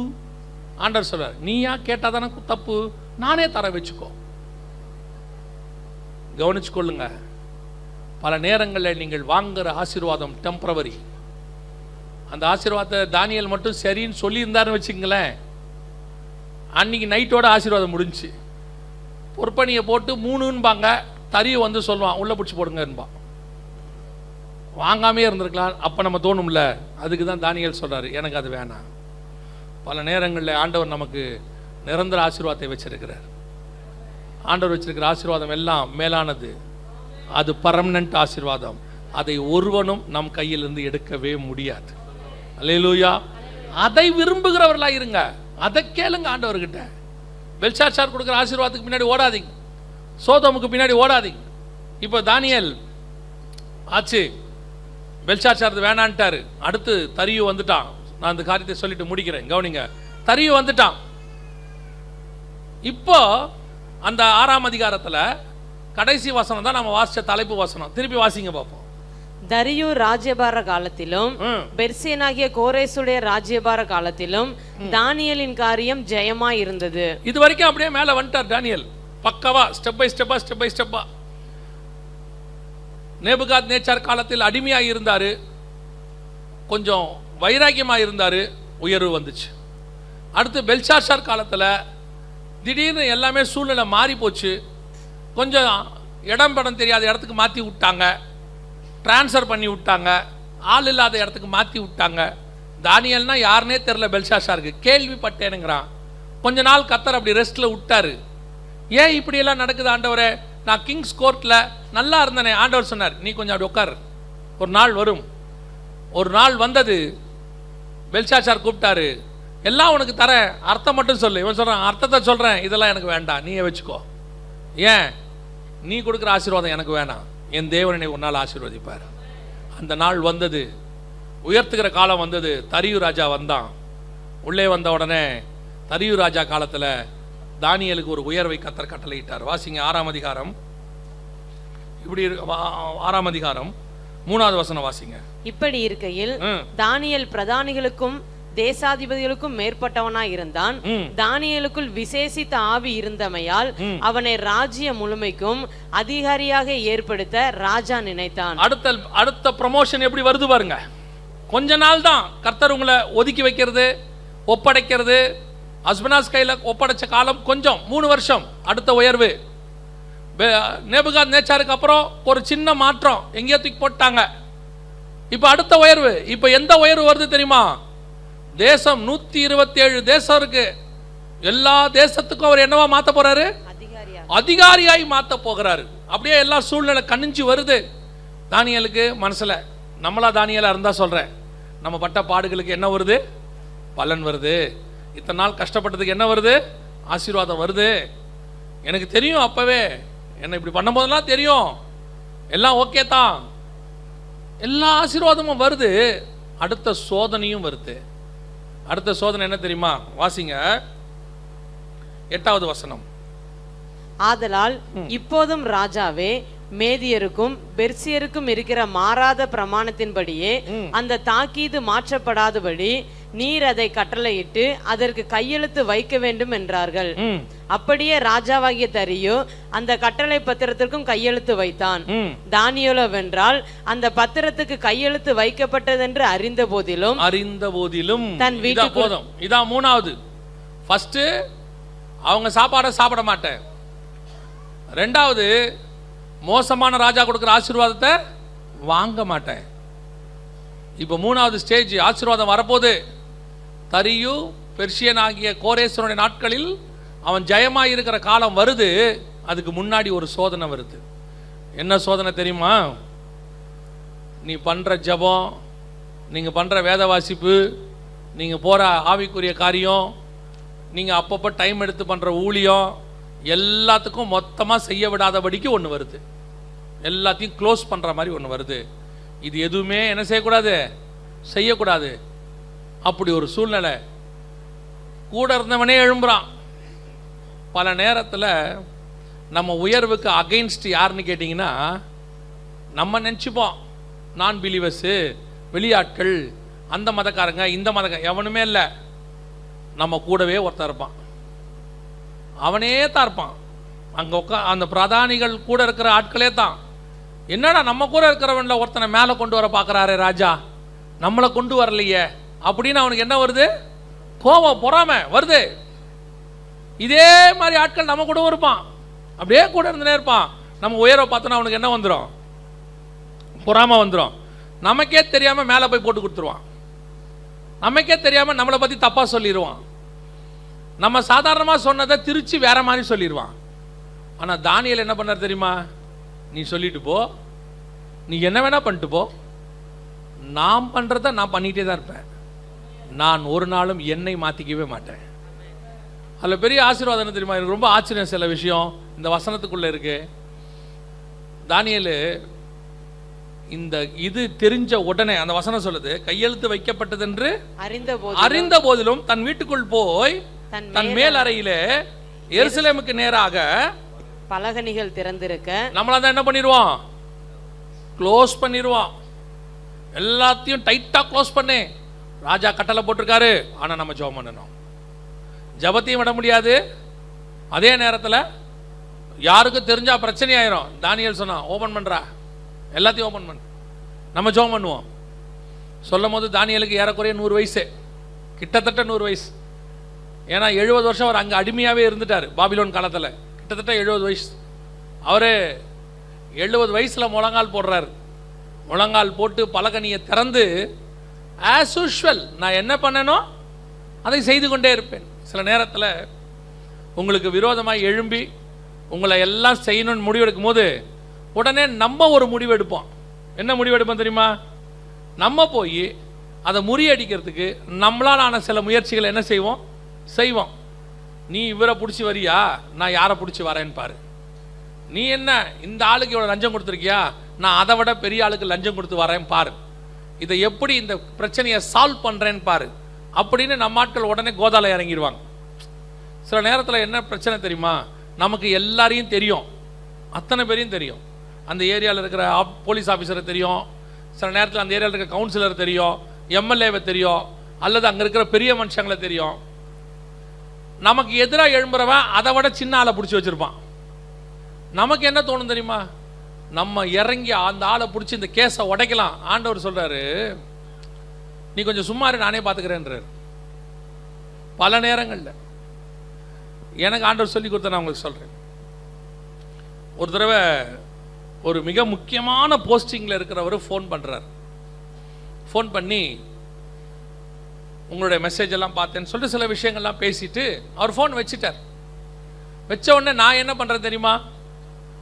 ஆண்டவர் சொல்றார், நீயா கேட்டாதானே தப்பு, நானே தர வச்சுக்கோ. கவனிச்சு கொள்ளுங்க. பல நேரங்களில் நீங்கள் வாங்குகிற ஆசீர்வாதம் டெம்பரவரி. அந்த ஆசீர்வாதத்தை தானியேல் மட்டும் சரின்னு சொல்லியிருந்தாருன்னு வச்சுங்களேன், அன்னைக்கு நைட்டோட ஆசீர்வாதம் முடிஞ்சு. பொற்பனியை போட்டு 3ன்பாங்க, தறியை வந்து சொல்லுவான் உள்ளே பிடிச்சி போடுங்கன்பான். வாங்காமே இருந்திருக்கலாம். அப்போ நம்ம தோணும்ல, அதுக்கு தான் தானியேல் சொல்கிறாரு எனக்கு அது வேணாம். பல நேரங்களில் ஆண்டவர் நமக்கு நிரந்தர ஆசீர்வாதத்தை வச்சிருக்கிறார். ஆண்டவர் வச்சிருக்கிற ஆசீர்வாதம் எல்லாம் மேலானது. அது பர்மனன்ட் ஆசீர்வாதம். அதை ஒருவனும் நம் கையிலிருந்து எடுக்கவே முடியாது. அல்லேலூயா. அதை விரும்புகிறவர்களா இருங்க. அதை கேளுங்க ஆண்டவர்கிட்ட. பெல்ஷாத்சார் கொடுக்குற ஆசீர்வாதத்துக்கு பின்னாடி ஓடாதீங்க, சோதோமுக்கு பின்னாடி ஓடாதீங்க. இப்போ தானியேல் ஆச்சு, பெல்ஷாத்சார் வேணான்ட்டாரு. அடுத்து தரியு வந்துட்டான். நான் அந்த காரியத்தை சொல்லிட்டு முடிக்கிறேன், கவனிங்க. தரியு வந்துட்டான். இப்போ அந்த 6ஆம் அதிகாரத்தில் கடைசி வசனம் தான் நம்ம வாசிச்ச தலைப்பு வசனம். திருப்பி வாசிங்க பார்ப்போம். தரியு ராஜ்யபார காலத்திலும் பெர்சியனாகிய கோரேசுடைய ராஜ்யபார காலத்திலும் தானியேலின் காரியம் ஜெயமாய் இருந்தது. இது வரைக்கும் அப்படியே மேலே வந்துட்டார் தானியேல், பக்கவா ஸ்டெப் பை ஸ்டெப்பா. நேபுகாத் நேச்சார் காலத்தில் அடிமையாக இருந்தார், கொஞ்சம் வைராக்கியமாக இருந்தார், உயர்வு வந்துச்சு. அடுத்து பெல்ஷாத்சார் காலத்தில் திடீர்னு எல்லாமே சூழ்நிலை மாறி போச்சு. கொஞ்சம் இடம் படம் தெரியாத இடத்துக்கு மாற்றி விட்டாங்க, டிரான்ஸ்ஃபர் பண்ணி விட்டாங்க, ஆள் இல்லாத இடத்துக்கு மாற்றி விட்டாங்க. தானியேல்னா யாருன்னே தெரில பெல்ஷாத்சாருக்கு, கேள்விப்பட்டேனுங்கிறான். கொஞ்ச நாள் கர்த்தர் அப்படி ரெஸ்ட்டில் விட்டார். ஏன் இப்படியெல்லாம் நடக்குது ஆண்டவரே? நான் கிங்ஸ் கோர்ட்டில் நல்லா இருந்தேனே. ஆண்டவர் சொன்னார், நீ கொஞ்சம் அப்படி உட்கார், ஒரு நாள் வரும். ஒரு நாள் வந்தது. பெல்ஷாத்சார் கூப்பிட்டாரு, எல்லாம் உனக்கு தரேன், அர்த்தம் மட்டும் சொல்லு. இவன் சொல்கிறான், அர்த்தத்தை சொல்கிறேன், இதெல்லாம் எனக்கு வேண்டாம், நீயே வச்சுக்கோ. ஏன்? நீ கொடுக்குற ஆசீர்வாதம் எனக்கு வேணாம், என் தேவனை ஒரு நாள் ஆசீர்வதிப்பார். அந்த நாள் வந்தது, உயர்த்துகிற காலம் வந்தது. தரியு ராஜா வந்தான். உள்ளே வந்த உடனே தரியு ராஜா காலத்தில் தானியேலுக்கு ஒரு உயர்வை கர்த்தர் கட்டளையிட்டார். வாசிங்க 6ஆம் அதிகாரம். இப்படி 6ஆம் அதிகாரம் 3வது வசனம் வாசிங்க. இப்படி இருக்கையில் தானியேல் பிரதானிகளுக்கும் தேசாதிபதிகளுக்கும் மேற்பட்டவனாய் இருந்தான். தானியேலுக்குள் விசேஷித்த ஆவி இருந்தமையால் அவனை ராஜ்ய முழுமைக்கும் அதிகாரியாக ஏற்படுத்த ராஜா நினைத்தான். அடுத்த ப்ரமோஷன் எப்படி வருது பாருங்க. கொஞ்ச நாள் தான் கர்த்தர் உங்களை ஒதுக்கி வைக்கிறது, ஒப்படைக்கிறது. அஸ்பனாஸ் கையில் ஒப்படைச்ச காலம் கொஞ்சம், 3 வருஷம். அடுத்த உயர்வு. நேபுகாத் நேச்சாருக்கு அப்புறம் ஒரு சின்ன மாற்றம், எங்கேயோ தூக்கி போட்டாங்க. இப்போ அடுத்த உயர்வு. இப்போ எந்த உயர்வு வருது தெரியுமா? தேசம் 127 தேசம் இருக்கு. எல்லா தேசத்துக்கும் அவர் என்னவா மாற்ற போறாரு? அதிகாரியாய் மாற்ற போகிறாரு. அப்படியே எல்லா சூழ்நிலை கணிஞ்சு வருது தானியேலுக்கு மனசுல. நம்மளா தானியேலா இருந்தா சொல்றேன், நம்ம பட்ட பாடுகளுக்கு என்ன வருது? பலன் வருது. இத்தனை நாள் கஷ்டப்பட்டதுக்கு என்ன வருது? ஆசீர்வாதம் வருது. எனக்கு தெரியும், அப்பவே என்ன இப்படி பண்ணும் போதெல்லாம் தெரியும், எல்லாம் ஓகே தான், எல்லா ஆசீர்வாதமும் வருது. அடுத்த சோதனையும் வருது. அடுத்த சோதனை என்ன தெரியுமா? வாசிங்க 8வது வசனம். ஆதலால் இப்போதும் ராஜாவே, மேதியருக்கும் பெர்சியருக்கும் இருக்கிற மாறாத பிரமாணத்தின்படியே அந்த தாக்கீது மாற்றப்படாதபடி நீர் அதை கட்டளையிட்டு அதற்கு கையெழுத்து வைக்க வேண்டும் என்றார்கள். அப்படியே ராஜாவாகிய தரியு அந்த கட்டளை பத்திரத்திற்கும் கையெழுத்து வைத்தான். தானியேலோ வென்றால் அந்த பத்திரத்துக்கு கையெழுத்து வைக்கப்பட்டதென்று அறிந்த போதிலும் தன் வீட்டு போதும். இதான் 3வது. ஃபர்ஸ்ட் அவங்க சாப்பாடை சாப்பிட மாட்டேன். 2வது மோசமான ராஜா கொடுக்குற ஆசீர்வாதத்தை வாங்க மாட்டேன். இப்போ 3வது ஸ்டேஜ் ஆசீர்வாதம் வரப்போது. தரியு பெர்ஷியன் ஆகிய கோரேசனுடைய நாட்களில் அவன் ஜெயமாக இருக்கிற காலம் வருது. அதுக்கு முன்னாடி ஒரு சோதனை வருது. என்ன சோதனை தெரியுமா? நீ பண்ணுற ஜபம், நீங்கள் பண்ணுற வேத வாசிப்பு, நீங்கள் போகிற ஆவிக்குரிய காரியம், நீங்கள் அப்பப்போ டைம் எடுத்து பண்ணுற ஊழியம், எல்லாத்துக்கும் மொத்தமாக செய்ய விடாதபடிக்கு ஒன்று வருது. எல்லாத்தையும் க்ளோஸ் பண்ணுற மாதிரி ஒன்று வருது. இது எதுவுமே என்ன செய்யக்கூடாது? செய்யக்கூடாது. அப்படி ஒரு சூழ்நிலை. கூட இருந்தவனே எழும்புறான். பல நேரத்தில் நம்ம உயர்வுக்கு அகைன்ஸ்ட் யாருன்னு கேட்டிங்கன்னா, நம்ம நினச்சிப்போம் நான் பிலீவர்ஸு, வெளியாட்கள், அந்த மதக்காரங்க, இந்த மதக்காரங்க, எவனுமே இல்லை. நம்ம கூடவே ஒருத்தர் இருப்பான், அவனே தான் இருப்பான். அங்கே அந்த பிரதானிகள் கூட இருக்கிற ஆட்களே தான், என்னடா நம்ம கூட இருக்கிறவன்ல ஒருத்தனை மேலே கொண்டு வர பார்க்குறாரு ராஜா, நம்மளை கொண்டு வரலையே அப்படின்னு அவனுக்கு என்ன வருது? கோபம், பொறாமை வருது. இதே மாதிரி ஆட்கள் நம்ம கூட இருப்பான், அப்படியே கூட இருந்துனே இருப்பான். நம்ம உயர பார்த்தோன்னா அவனுக்கு என்ன வந்துடும்? பொறாமை வந்துடும். நமக்கே தெரியாமல் மேலே போய் போட்டு கொடுத்துருவான். நமக்கே தெரியாமல் நம்மளை பற்றி தப்பாக சொல்லிடுவான். நம்ம சாதாரணமாக சொன்னதை திருச்சி வேற மாதிரி சொல்லிடுவான். ஆனால் தானியேல் என்ன பண்ணார் தெரியுமா? நீ சொல்லிட்டு போ, நீ என்ன வேணா பண்ணிட்டு போ, நான் பண்ணுறத நான் பண்ணிகிட்டே தான் இருப்பேன், நான் ஒரு நாளும் என்னை மாற்றிக்கவே மாட்டேன். அதில் பெரிய ஆசீர்வாதம் என்ன தெரியுமா? எனக்கு ரொம்ப ஆச்சரியம் சில விஷயம் இந்த வசனத்துக்குள்ளே இருக்கு. தானியேல் இந்த இது தெரிஞ்ச உடனே அந்த வசனம் சொல்லுது, கையெழுத்து வைக்கப்பட்டது என்று அறிந்த போதிலும் தன் வீட்டுக்குள் போய் தன் மேல் அறையிலே எருசலேமுக்கு நேராக பலகணிகள் திறந்திருக்க நம்மள தான் என்ன பண்ணிடுவோம்? க்ளோஸ் பண்ணிடுவோம். எல்லாத்தையும் டைட்டா க்ளோஸ் பண்ணு. ராஜா கட்டளை போட்டிருக்காரு, ஆனால் நம்ம ஜெபம் பண்ணணும். ஜெபத்தையும் விட முடியாது. அதே நேரத்தில் யாருக்கும் தெரிஞ்சா பிரச்சனை ஆயிரும். தானியேல் சொன்னா ஓபன் பண்றா, எல்லாத்தையும் ஓபன் பண்ணு, நம்ம ஜெபம் பண்ணுவோம். சொல்லும் போது தானியேலுக்கு ஏறக்குறைய 100 வயசு, கிட்டத்தட்ட 100 வயசு. ஏன்னா 70 வருஷம் அவர் அங்கே அடிமையாகவே இருந்துட்டார் பாபிலோன் காலத்தில், கிட்டத்தட்ட 70 வயசு. அவர் 70 வயசில் முழங்கால் போடுறாரு. முழங்கால் போட்டு பலகனியை திறந்து ஆஸ் யூஷுவல் நான் என்ன பண்ணனோ அதை செய்து கொண்டே இருப்பேன். சில நேரத்தில் உங்களுக்கு விரோதமாக எழும்பி உங்களை எல்லாம் செய்யணும்னு முடிவெடுக்கும் போது உடனே நம்ம ஒரு முடிவெடுப்போம். என்ன முடிவெடுப்போம் தெரியுமா? நம்ம போய் அதை முறியடிக்கிறதுக்கு நம்மளால் ஆன சில முயற்சிகளை என்ன செய்வோம். நீ இவரை பிடிச்சி வரியா, நான் யாரை பிடிச்சி வரேன்னு பாரு. நீ என்ன இந்த ஆளுக்கு இவ்வளோ லஞ்சம் கொடுத்துருக்கியா, நான் அதை விட பெரிய ஆளுக்கு லஞ்சம் கொடுத்து வரேன் பாரு. இதை எப்படி இந்த பிரச்சனையை சால்வ் பண்ணுறேன்னு பாரு அப்படின்னு நம்ம ஆட்கள் உடனே கோதால இறங்கிடுவாங்க. சில நேரத்தில் என்ன பிரச்சனை தெரியுமா? நமக்கு எல்லாரையும் தெரியும், அத்தனை பேரையும் தெரியும். அந்த ஏரியாவில் இருக்கிற போலீஸ் ஆஃபீஸரை தெரியும், சில நேரத்தில் அந்த ஏரியாவில் இருக்கிற கவுன்சிலர் தெரியும், எம்எல்ஏவை தெரியும், அல்லது அங்கே இருக்கிற பெரிய மனுஷங்களை தெரியும். நமக்கு எதிராக எழும்புறவன் அதை விட சின்ன ஆளை பிடிச்சி வச்சுருப்பான். நமக்கு என்ன தோணும் தெரியுமா? நம்ம இறங்கி அந்த ஆளை பிடிச்சி இந்த கேஸை உடைக்கலாம். ஆண்டவர் சொல்கிறாரு, நீ கொஞ்சம் சும்மாரு, நானே பார்த்துக்கிறேன்றார். பல நேரங்களில் எனக்கு ஆண்டவர் சொல்லி கொடுத்த நான் உங்களுக்கு சொல்கிறேன். ஒரு தடவை ஒரு மிக முக்கியமான போஸ்டிங்கில் இருக்கிறவர் ஃபோன் பண்ணுறார். ஃபோன் பண்ணி உங்களுடைய மெசேஜ் எல்லாம் பார்த்தேன்னு சொல்லிட்டு சில விஷயங்கள்லாம் பேசிட்டு அவர் ஃபோன் வச்சுட்டார். வச்ச உடனே நான் என்ன பண்ணுறேன் தெரியுமா?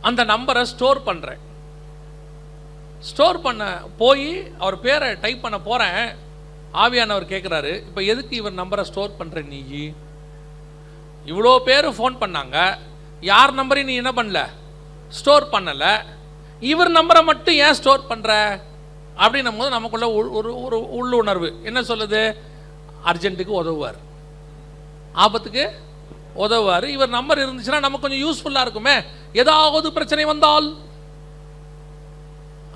அந்த நம்பரை ஸ்டோர் பண்ணுறேன். ஸ்டோர் பண்ண போய் அவர் பேரை டைப் பண்ண போகிறேன். ஆவியானவர் கேட்குறாரு, இப்போ எதுக்கு இவர் நம்பரை ஸ்டோர் பண்ணுற? நீ இவ்வளோ பேர் ஃபோன் பண்ணாங்க, யார் நம்பரையும் நீ என்ன பண்ணல, ஸ்டோர் பண்ணலை, இவர் நம்பரை மட்டும் ஏன் ஸ்டோர் பண்ணுற அப்படின்னும் போது நமக்குள்ள ஒரு உள்ளுணர்வு என்ன சொல்லுது? அர்ஜென்ட்டுக்கு உதவுவார், ஆபத்துக்கு உதவுவார். இவர் நம்பர் இருந்துச்சுன்னா நமக்கு கொஞ்சம் யூஸ்ஃபுல்லாக இருக்குமே, ஏதாவது பிரச்சனை வந்தால்.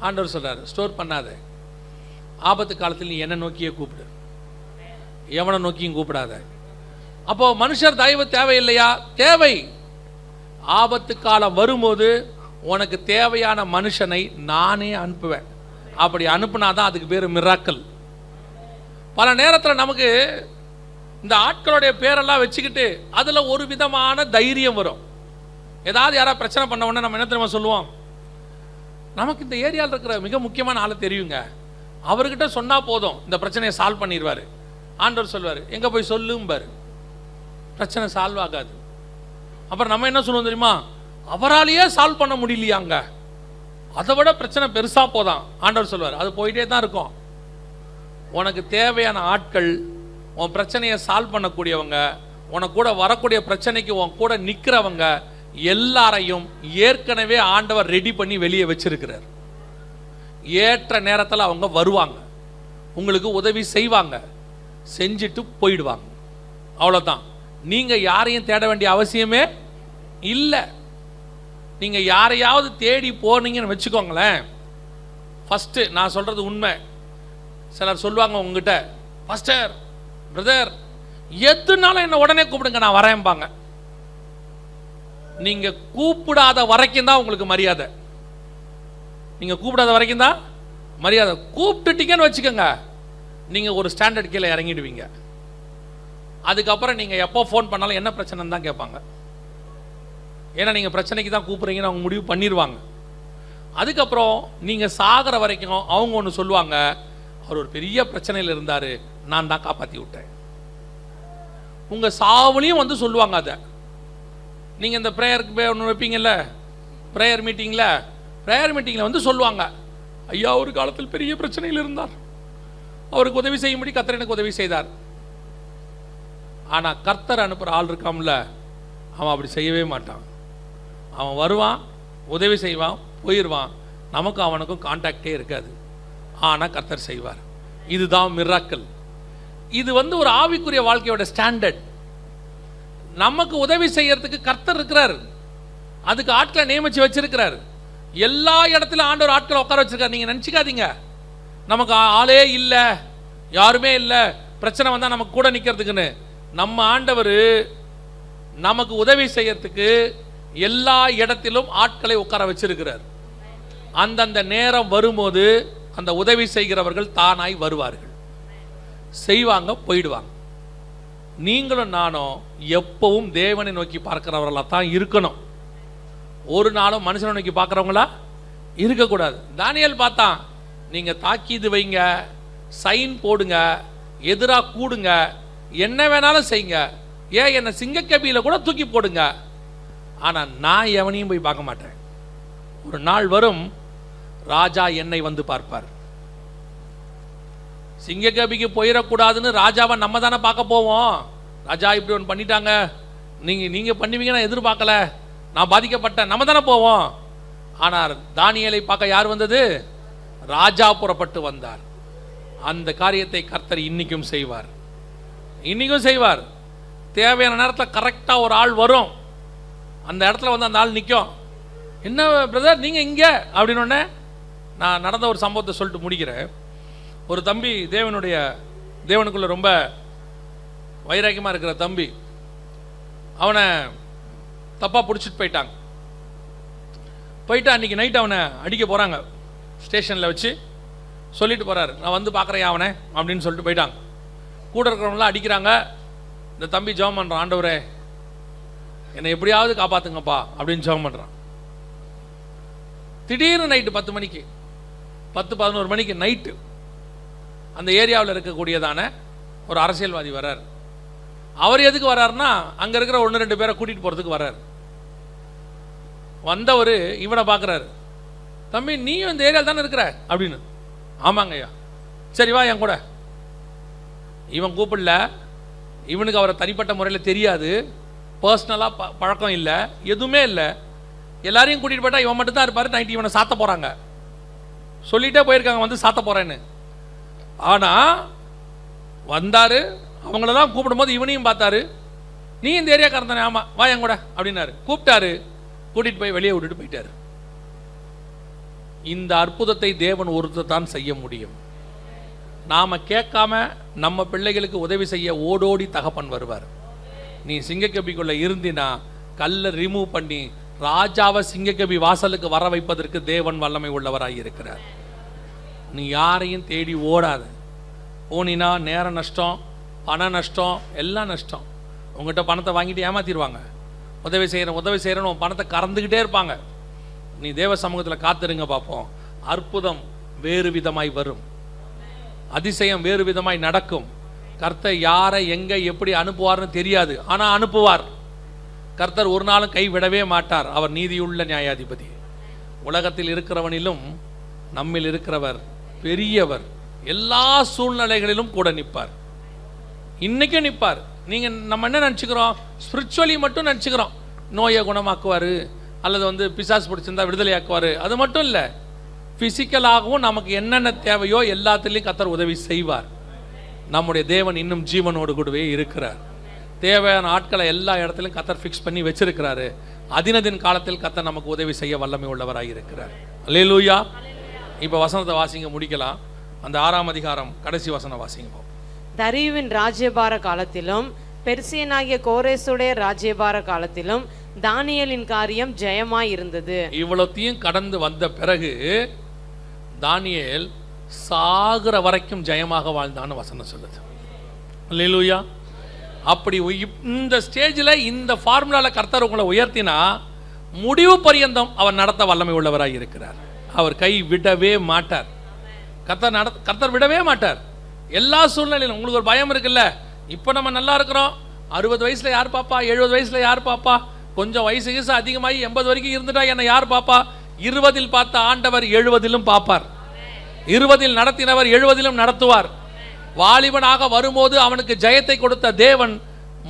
ஆண்டவர் சொல்றாரு, ஸ்டோர் பண்ணாத, ஆபத்து காலத்தில் நீ என்ன நோக்கியே கூப்பிடு, எவனை நோக்கியும் கூப்பிடாத. அப்போ மனுஷர் தயவு தேவையில்லையா? தேவை. ஆபத்து காலம் வரும்போது உனக்கு தேவையான மனுஷனை நானே அனுப்புவேன். அப்படி அனுப்புனாதான் அதுக்கு பேர் மிராக்கல். பல நேரத்தில் நமக்கு இந்த ஆட்களுடைய பேரெல்லாம் வச்சுக்கிட்டு அதில் ஒரு விதமான தைரியம் வரும். ஏதாவது யாராவது பிரச்சனை பண்ண உடனே நம்ம என்ன தெரியுமா சொல்லுவோம்? நமக்கு இந்த ஏரியாவில் இருக்கிற மிக முக்கியமான ஆளை தெரியுங்க, அவர்கிட்ட சொன்னால் போதும் இந்த பிரச்சனையை சால்வ் பண்ணிடுவார். ஆண்டவர் சொல்வார், எங்கே போய் சொல்லும்பார், பிரச்சனை சால்வ் ஆகாது. அப்புறம் நம்ம என்ன சொல்லுவோம் தெரியுமா? அவராலேயே சால்வ் பண்ண முடியலையாங்க, அதை விட பிரச்சனை பெருசாக போதான். ஆண்டவர் சொல்வார், அது போயிட்டே தான் இருக்கும். உனக்கு தேவையான ஆட்கள், உன் பிரச்சனையை சால்வ் பண்ணக்கூடியவங்க, உனக்கு கூட வரக்கூடிய பிரச்சனைக்கு உன் கூட நிற்கிறவங்க எல்லாரையும் ஏற்கனவே ஆண்டவர் ரெடி பண்ணி வெளியே வச்சிருக்கிறார். ஏற்ற நேரத்தில் அவங்க வருவாங்க, உங்களுக்கு உதவி செய்வாங்க, செஞ்சுட்டு போயிடுவாங்க. அவ்வளோதான். நீங்கள் யாரையும் தேட வேண்டிய அவசியமே இல்லை. நீங்கள் யாரையாவது தேடி போனீங்கன்னு வச்சுக்கோங்களேன். ஃபஸ்ட்டு நான் சொல்கிறது உண்மை. சிலர் சொல்லுவாங்க உங்ககிட்ட, பாஸ்டர் பிரதர் எதுனாலும் என்னை உடனே கூப்பிடுங்க நான் வரேன்பாங்க. நீங்க கூப்பிடாத வரைக்கும் தான் உங்களுக்கு மரியாதை. நீங்க கூப்பிடாத வரைக்கும் தான் மரியாதை. கூப்பிட்டுட்டீங்கன்னு வச்சுக்கோங்க, நீங்க ஒரு ஸ்டாண்டர்ட் கீழே இறங்கிடுவீங்க. அதுக்கப்புறம் நீங்க எப்போ ஃபோன் பண்ணாலும் என்ன பிரச்சனைன்னு தான் கேட்பாங்க. ஏன்னா நீங்க பிரச்சனைக்கு தான் கூப்பிடுறீங்கன்னு அவங்க முடிவு பண்ணிடுவாங்க. அதுக்கப்புறம் நீங்க சாகிற வரைக்கும் அவங்க ஒன்று சொல்லுவாங்க, அவர் ஒரு பெரிய பிரச்சனையில் இருந்தார், நான் தான் காப்பாற்றி விட்டேன். உங்க சாவுலையும் வந்து சொல்லுவாங்க. அதை நீங்க இந்த ப்ரேயருக்கு ஒன்று வைப்பீங்கல்ல, ப்ரேயர் மீட்டிங்கில் வந்து சொல்லுவாங்க, ஐயா ஒரு காலத்தில் பெரிய பிரச்சனையில் இருந்தார், அவருக்கு உதவி செய்யும்படி கர்த்தர் எனக்கு உதவி செய்தார். ஆனால் கர்த்தர் அனுப்புகிற ஆள் இருக்காமல, அவன் அப்படி செய்யவே மாட்டான். அவன் வருவான், உதவி செய்வான், போயிடுவான். நமக்கும் அவனுக்கும் கான்டாக்டே இருக்காது. ஆனால் கர்த்தர் செய்வார். இதுதான் மிராக்கிள். இது வந்து ஒரு ஆவிக்குரிய வாழ்க்கையோட ஸ்டாண்டர்ட். நமக்கு உதவி செய்யறதுக்கு கர்த்தர் இருக்கிறார், அதுக்கு ஆட்களை நியமிச்சு வச்சிருக்கிறார். எல்லா இடத்துலையும் ஆண்டவர் ஆட்களை உட்கார வச்சிருக்காரு. நீங்க நினச்சிக்காதீங்க நமக்கு ஆளே இல்லை, யாருமே இல்லை, பிரச்சனை வந்தால் நமக்கு கூட நிற்கிறதுக்குன்னு. நம்ம ஆண்டவர் நமக்கு உதவி செய்யறதுக்கு எல்லா இடத்திலும் ஆட்களை உட்கார வச்சிருக்கிறார். அந்தந்த நேரம் வரும்போது அந்த உதவி செய்கிறவர்கள் தானாய் வருவார்கள், செய்வாங்க, போயிடுவாங்க. நீங்களும் நானும் எப்பவும் தேவனை நோக்கி பார்க்கிறவர்களா தான் இருக்கணும். ஒரு நாளும் மனுஷனை நோக்கி பார்க்குறவங்களா இருக்கக்கூடாது. தானியேல் பார்த்தான், நீங்க தாக்கீது வைங்க, சைன் போடுங்க, எதிராக கூடுங்க, என்ன வேணாலும் செய்யுங்க, ஏன் என்னை சிங்கக்கபியில கூட தூக்கி போடுங்க, ஆனால் நான் எவனையும் போய் பார்க்க மாட்டேன். ஒரு நாள் வரும், ராஜா என்னை வந்து பார்ப்பார். சிங்கக்கபிக்கு போயிடக்கூடாதுன்னு ராஜாவை நம்ம தானே பார்க்க போவோம். ராஜா இப்படி ஒன்று பண்ணிட்டாங்க, நீங்க பண்ணுவீங்க, நான் எதிர்பார்க்கல, நான் பாதிக்கப்பட்டேன், நம்ம தானே போவோம். ஆனால் தானியேலை பார்க்க யார் வந்தது? ராஜா புறப்பட்டு வந்தார். அந்த காரியத்தை கர்த்தர் இன்னைக்கும் செய்வார், இன்னைக்கும் செய்வார். தேவையான நேரத்தில் கரெக்டாக ஒரு ஆள் வரும், அந்த இடத்துல வந்து அந்த ஆள் நிற்கும். என்ன பிரதர் நீங்கள் இங்கே அப்படின்னு. நான் நடந்த ஒரு சம்பவத்தை சொல்லிட்டு முடிக்கிறேன். ஒரு தம்பி, தேவனுக்குள்ள ரொம்ப வைராக்கியமாக இருக்கிற தம்பி, அவனை தப்பாக பிடிச்சிட்டு போயிட்டு அன்றைக்கி நைட் அவனை அடிக்க போகிறாங்க. ஸ்டேஷனில் வச்சு சொல்லிட்டு போகிறாரு, நான் வந்து பார்க்குறேன் அவனை அப்படின்னு சொல்லிட்டு போயிட்டாங்க. கூட இருக்கிறவங்களாம் அடிக்கிறாங்க. இந்த தம்பி ஜெபம் பண்ணுறான், ஆண்டவரே என்னை எப்படியாவது காப்பாற்றுங்கப்பா அப்படின்னு ஜெபம் பண்ணுறான். திடீர்னு நைட்டு 10 மணிக்கு 10-11 மணிக்கு நைட்டு அந்த ஏரியாவில் இருக்கக்கூடியதான ஒரு அரசியல்வாதி வர்றார். அவர் எதுக்கு வர்றாருன்னா, அங்கே இருக்கிற 1-2 பேரை கூட்டிகிட்டு போகிறதுக்கு வர்றார். வந்தவர் இவனை பார்க்குறாரு, தம்பி நீயும் இந்த ஏரியாவில் தானே இருக்கிற அப்படின்னு. ஆமாங்க ஐயா. சரி வா என் கூட. இவன் கூப்பிடல, இவனுக்கு அவரை தனிப்பட்ட முறையில் தெரியாது, பர்சனலாக பழக்கம் இல்லை, எதுவுமே இல்லை. எல்லாரையும் கூட்டிகிட்டு போயிட்டா இவன் மட்டும் தான் இருப்பார். நைட்டு இவனை சாத்த போகிறாங்க, சொல்லிகிட்டே போயிருக்காங்க வந்து சாத்த போகிறேன்னு. ஆனால் வந்தார், அவங்களெல்லாம் கூப்பிடும்போது இவனையும் பார்த்தாரு. நீ இந்த ஏரியாக்காரன் தானே? ஆமாம் வா என் கூட அப்படின்னாரு. கூப்பிட்டாரு, கூட்டிகிட்டு போய் வெளியே விட்டுட்டு போயிட்டாரு. இந்த அற்புதத்தை தேவன் ஒருத்தர் தான் செய்ய முடியும். நாம் கேட்காம நம்ம பிள்ளைகளுக்கு உதவி செய்ய ஓடோடி தகப்பன் வருவார். நீ சிங்கக்கபிக்குள்ளே இருந்தினா கல்லை ரிமூவ் பண்ணி ராஜாவை சிங்கக்கபி வாசலுக்கு வர வைப்பதற்கு தேவன் வல்லமை உள்ளவராக இருக்கிறார். நீ யாரையும் தேடி ஓடாத. போனினா நேர நஷ்டம், பண நஷ்டம், எல்லாம் நஷ்டம். உங்கள்கிட்ட பணத்தை வாங்கிட்டு ஏமாத்திடுவாங்க. உதவி செய்கிறேன்னு உன் பணத்தை கறந்துக்கிட்டே இருப்பாங்க. நீ தேவ சமூகத்தில் காத்திருங்க, பார்ப்போம். அற்புதம் வேறு விதமாய் வரும், அதிசயம் வேறு விதமாய் நடக்கும். கர்த்தர் யாரை எங்கே எப்படி அனுப்புவார்னு தெரியாது, ஆனால் அனுப்புவார். கர்த்தர் ஒரு நாளும் கைவிடவே மாட்டார். அவர் நீதியுள்ள நியாயாதிபதி. உலகத்தில் இருக்கிறவனிலும் நம்மில் இருக்கிறவர் பெரியவர். எல்லா சூழ்நிலைகளிலும் கூட நிற்பார், இன்னைக்கும் நிற்பார். நீங்கள் நம்ம என்ன நினச்சிக்கிறோம், ஸ்பிரிச்சுவலி மட்டும் நினச்சிக்கிறோம், நோயை குணமாக்குவார் அல்லது பிசாசு பிடிச்சிருந்தா விடுதலையாக்குவார். அது மட்டும் இல்லை, ஃபிசிக்கலாகவும் நமக்கு என்னென்ன தேவையோ எல்லாத்துலேயும் கர்த்தர் உதவி செய்வார். நம்முடைய தேவன் இன்னும் ஜீவனோடு கூடவே இருக்கிறார். தேவையான ஆட்களை எல்லா இடத்துலையும் கர்த்தர் ஃபிக்ஸ் பண்ணி வச்சிருக்கிறாரு. அதினதின் காலத்தில் கர்த்தர் நமக்கு உதவி செய்ய வல்லமை உள்ளவராக இருக்கிறார். அல்லேலூயா. இப்போ வசனத்தை வாசிங்க, முடிக்கலாம். அந்த 6ஆம் அதிகாரம் கடைசி வசனம் வாசிங்க. தரியுவின் ராஜ்யபார காலத்திலும் பெர்சியனாகிய கோரேசுடைய ராஜ்யபார காலத்திலும் தானியேலின் காரியம் ஜெயமாய் இருந்தது. இவ்வளத்தையும் கடந்து வந்த பிறகு தானியேல் சாகிற வரைக்கும் ஜெயமாக வாழ்ந்தான்னு வசனம் சொல்லுது. அல்லேலூயா. அப்படி இந்த ஸ்டேஜில் இந்த ஃபார்முலாவில் கர்த்தர் உங்களை உயர்த்தினா முடிவு பரியந்தம் அவர் நடத்த வல்லமை உள்ளவராக இருக்கிறார். அவர் கை விடவே மாட்டார். கர்த்தர் விடவே மாட்டார். எல்லா சூழ்நிலையிலும் உங்களுக்கு ஒரு பயம் இருக்குல்ல, இப்போ நம்ம நல்லா இருக்கிறோம், 60 வயசில் யார் பாப்பா, 70 வயசில் யார் பாப்பா, கொஞ்சம் வயசு அதிகமாகி 80 வரைக்கும் இருந்துட்டா என்னை யார் பாப்பா. 20 பார்த்த ஆண்டவர் 70 பார்ப்பார். 20 நடத்தினவர் 70 நடத்துவார். வாலிபனாக வரும்போது அவனுக்கு ஜெயத்தை கொடுத்த தேவன்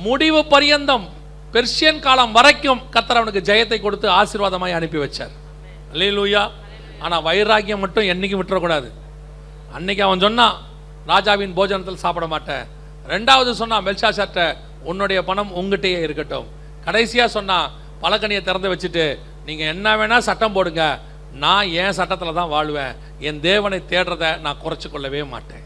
முடிவு பரியந்தம் பெர்ஷியன் காலம் வரைக்கும் கர்த்தர் அவனுக்கு ஜெயத்தை கொடுத்து ஆசீர்வாதமாய் அனுப்பி வச்சார். அல்லேலூயா. ஆனால் வைராக்கியம் மட்டும் என்னைக்கும் விட்டுறக்கூடாது. அன்னைக்கு அவன் சொன்னான், ராஜாவின் போஜனத்தில் சாப்பிட மாட்டேன். ரெண்டாவது சொன்னான், பெல்ஷாத்சார்ட்ட உன்னுடைய பணம் உங்ககிட்டயே இருக்கட்டும். கடைசியாக சொன்னான், பலகனியை திறந்து வச்சுட்டு நீங்கள் என்ன வேணால் சட்டம் போடுங்க, நான் என் சட்டத்தில் தான் வாழ்வேன், என் தேவனை தேடுறதை நான் குறைச்சி கொள்ளவே மாட்டேன்.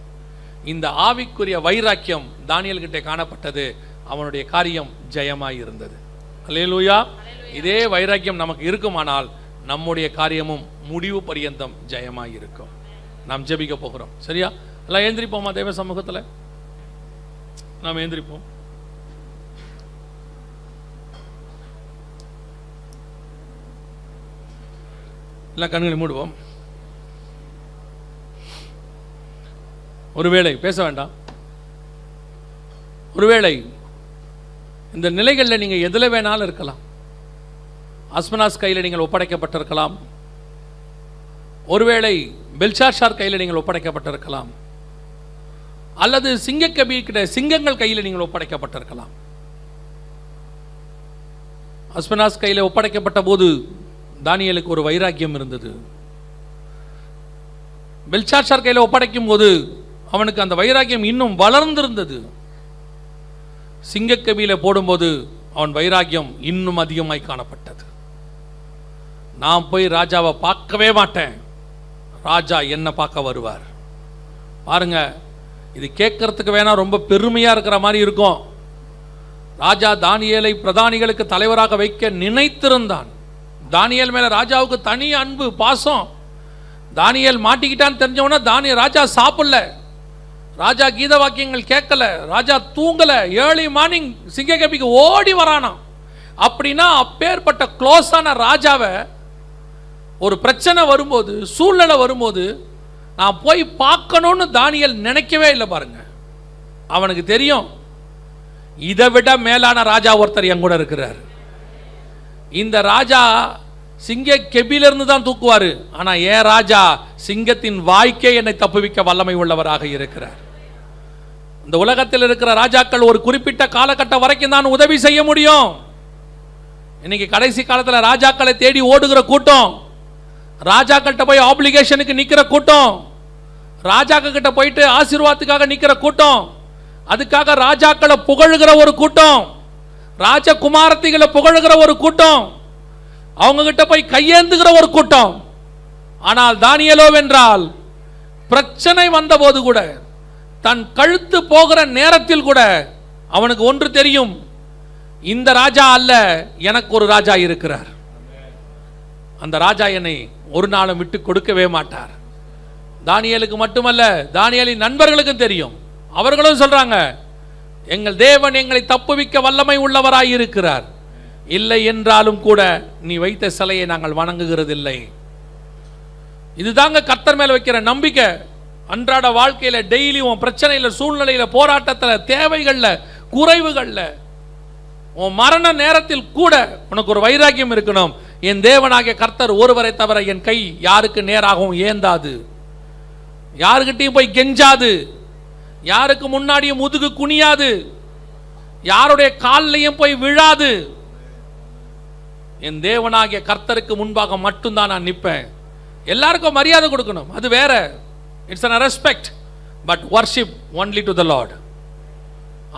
இந்த ஆவிக்குரிய வைராக்கியம் தானியேல்கிட்ட காணப்பட்டது. அவனுடைய காரியம் ஜெயமாய் இருந்தது. அல்லேலூயா. இதே வைராக்கியம் நமக்கு இருக்குமானால் நம்முடைய காரியமும் முடிவு பரியந்தம் ஜெயமாய் இருக்கும். நாம் ஜெபிக்க போகிறோம். சரியா? எல்லாம் எழுந்திரிப்போமா? தேவ சமூகத்தில் நாம் எழுந்திரிப்போம். எல்லாம் கண்களை மூடுவோம். ஒருவேளை பேச வேண்டாம். ஒருவேளை இந்த நிலைகளில் நீங்கள் எதில் வேணாலும் இருக்கலாம். அஸ்மனாஸ் கையில் நீங்கள் ஒப்படைக்கப்பட்டிருக்கலாம். ஒருவேளை பெல்ஷாத்சார் கையில் நீங்கள் ஒப்படைக்கப்பட்டிருக்கலாம். அல்லது சிங்கங்கள் கையில் நீங்கள் ஒப்படைக்கப்பட்டிருக்கலாம். அஸ்மனாஸ் கையில் ஒப்படைக்கப்பட்ட போது தானியேலுக்கு ஒரு வைராக்கியம் இருந்தது. பெல்ஷாத்சார் கையில் ஒப்படைக்கும் போது அவனுக்கு அந்த வைராக்கியம் இன்னும் வளர்ந்திருந்தது. சிங்கக்கபியில போடும்போது அவன் வைராக்கியம் இன்னும் அதிகமாய் காணப்பட்டது. நான் போய் ராஜாவை பார்க்கவே மாட்டேன், ராஜா என்ன பார்க்க வருவார். பாருங்க, இது கேட்கறதுக்கு வேணா ரொம்ப பெருமையா இருக்கிற மாதிரி இருக்கும். ராஜா தானியேலை பிரதானிகளுக்கு தலைவராக வைக்க நினைத்திருந்தான். தானியேல் மேல ராஜாவுக்கு தனி அன்பு பாசம். தானியேல் மாட்டிக்கிட்டான்னு தெரிஞ்சவனா ராஜா சாப்பிடல, ராஜா கீத வாக்கியங்கள் கேட்கல, ராஜா தூங்கல. ஏர்லி மார்னிங் சிங்கக்கபிக்கு ஓடி வரானா. அப்படின்னா அப்பேற்பட்ட க்ளோஸான ராஜாவை ஒரு பிரச்சனை வரும்போது, சூழ்நிலை வரும்போது நான் போய் பார்க்கணும்னு தானியேல் நினைக்கவே இல்லை. பாருங்க, அவனுக்கு தெரியும் இதை விட மேலான ராஜா ஒருத்தர் என் கூட இருக்கிறார். இந்த ராஜா சிங்க கெபிலிருந்து தான் தூக்குவாரு, ஆனா ஏன் ராஜா சிங்கத்தின் வாய்க்கே என்னை தப்புவிக்க வல்லமை உள்ளவராக இருக்கிறார். இந்த உலகத்தில் இருக்கிற ராஜாக்கள் ஒரு குறிப்பிட்ட காலகட்டம் வரைக்கும் தான் உதவி செய்ய முடியும். இன்னைக்கு கடைசி காலத்தில் ராஜாக்களை தேடி ஓடுகிற கூட்டம், ராஜாக்கள்கிட்ட போய் ஆப்ளிகேஷனுக்கு நிற்கிற கூட்டம், ராஜாக்கள் கிட்ட போயிட்டு ஆசீர்வாதத்துக்காக நிற்கிற கூட்டம், அதுக்காக ராஜாக்களை புகழுகிற ஒரு கூட்டம், ராஜகுமாரத்திகளை புகழுகிற ஒரு கூட்டம், அவங்க கிட்ட போய் கையேந்துகிற ஒரு கூட்டம். ஆனால் தானியேலோ வென்றால் பிரச்சனை வந்த போது கூட, தன் கழுத்து போகிற நேரத்தில் கூட அவனுக்கு ஒன்று தெரியும், இந்த ராஜா அல்ல, எனக்கு ஒரு ராஜா இருக்கிறார். அந்த ராஜா என்னை ஒரு நாளும் விட்டு கொடுக்கவே மாட்டார். தானியேலுக்கு மட்டுமல்ல, தானியேலின் நண்பர்களுக்கும் தெரியும். அவர்களும் சொல்றாங்க, எங்கள் தேவன் எங்களை தப்புவிக்க வல்லமை உள்ளவராய் இருக்கிறார். இல்லை என்றாலும் கூட நீ வைத்த சிலையை நாங்கள் வணங்குகிறதில்லை. இதுதாங்க கர்த்தர் மேல வைக்கிற நம்பிக்கை. அன்றாட வாழ்க்கையில டெய்லி உன் பிரச்சனையில, சூழ்நிலையில, போராட்டத்தில், தேவைகள்ல, குறைவுகள்ல, உன் மரண நேரத்தில் கூட உனக்கு ஒரு வைராக்கியம் இருக்கணும். என் தேவனாகிய கர்த்தர் ஒருவரை தவிர என் கை யாருக்கு நேராகவும் ஏந்தாது, யாருக்கிட்டையும் போய் கெஞ்சாது, யாருக்கு முன்னாடியும் முதுகு குனியாது, யாருடைய காலிலையும் போய் விழாது. என் தேவனாகிய கர்த்தருக்கு முன்பாக மட்டும்தான் நான் நிற்பேன். எல்லாருக்கும் மரியாதை கொடுக்கணும், அது வேற, it's an respect, but worship only to the Lord.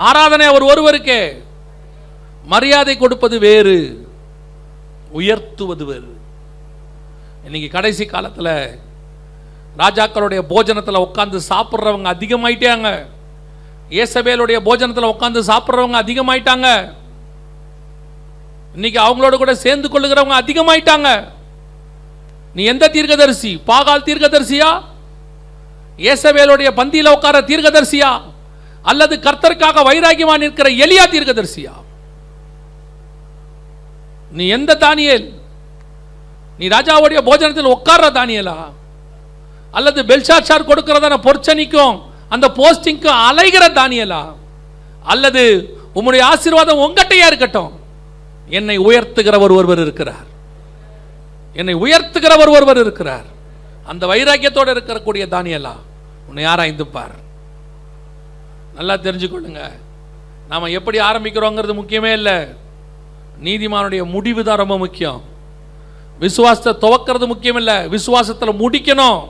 ஆராதனை அவர் ஒருவருக்கே, மரியாதை கொடுப்பது வேறு, உயர்த்துவது வேறு. இன்னைக்கு கடைசி காலத்தில் ராஜாக்களுடைய போஜனத்தில் உட்கார்ந்து சாப்பிட்றவங்க அதிகமாயிட்டாங்க. ஏசபேலுடைய போஜனத்தில் உட்கார்ந்து சாப்பிட்றவங்க அதிகமாயிட்டாங்க. இன்னைக்கு அவங்களோட கூட சேர்ந்து கொள்ளுகிறவங்க அதிகமாயிட்டாங்க. நீ எந்த தீர்க்கதரிசி? பாகால் தீர்க்கதரிசியா? ஏசவேலுடைய பந்தியில உட்கார தீர்க்கதரிசியா? அல்லது கர்த்தருக்காக வைராகியமா நிற்கிற எலியா தீர்க்கதரிசியா? நீ எந்த தானியேல்? நீ ராஜாவுடைய போஜனத்தில் உட்கார்ற தானியேலா? அல்லது பெல்ஷாத்சார் கொடுக்கிறதான பொற்சனிக்கும் அந்த போஸ்டிங்க்கும் அலைகிற தானியேலா? அல்லது உம்முடைய ஆசீர்வாதம் உங்ககிட்டயே இருக்கட்டும், என்னை உயர்த்துகிறவர் ஒருவர் இருக்கிறார், என்னை உயர்த்துகிறவர் ஒருவர் இருக்கிறார், அந்த வைராக்கியத்தோடு இருக்கக்கூடிய தானியேலா? உன்னை ஆராய்ந்து பார். நல்லா தெரிஞ்சுக்கொள்ளுங்க, நாம எப்படி ஆரம்பிக்கிறோங்கிறது முக்கியமே இல்லை, நீதிமானுடைய முடிவு தான் ரொம்ப முக்கியம். விசுவாசத்தை துவக்கிறது முக்கியம் இல்லை, விசுவாசத்தில் முடிக்கணும்.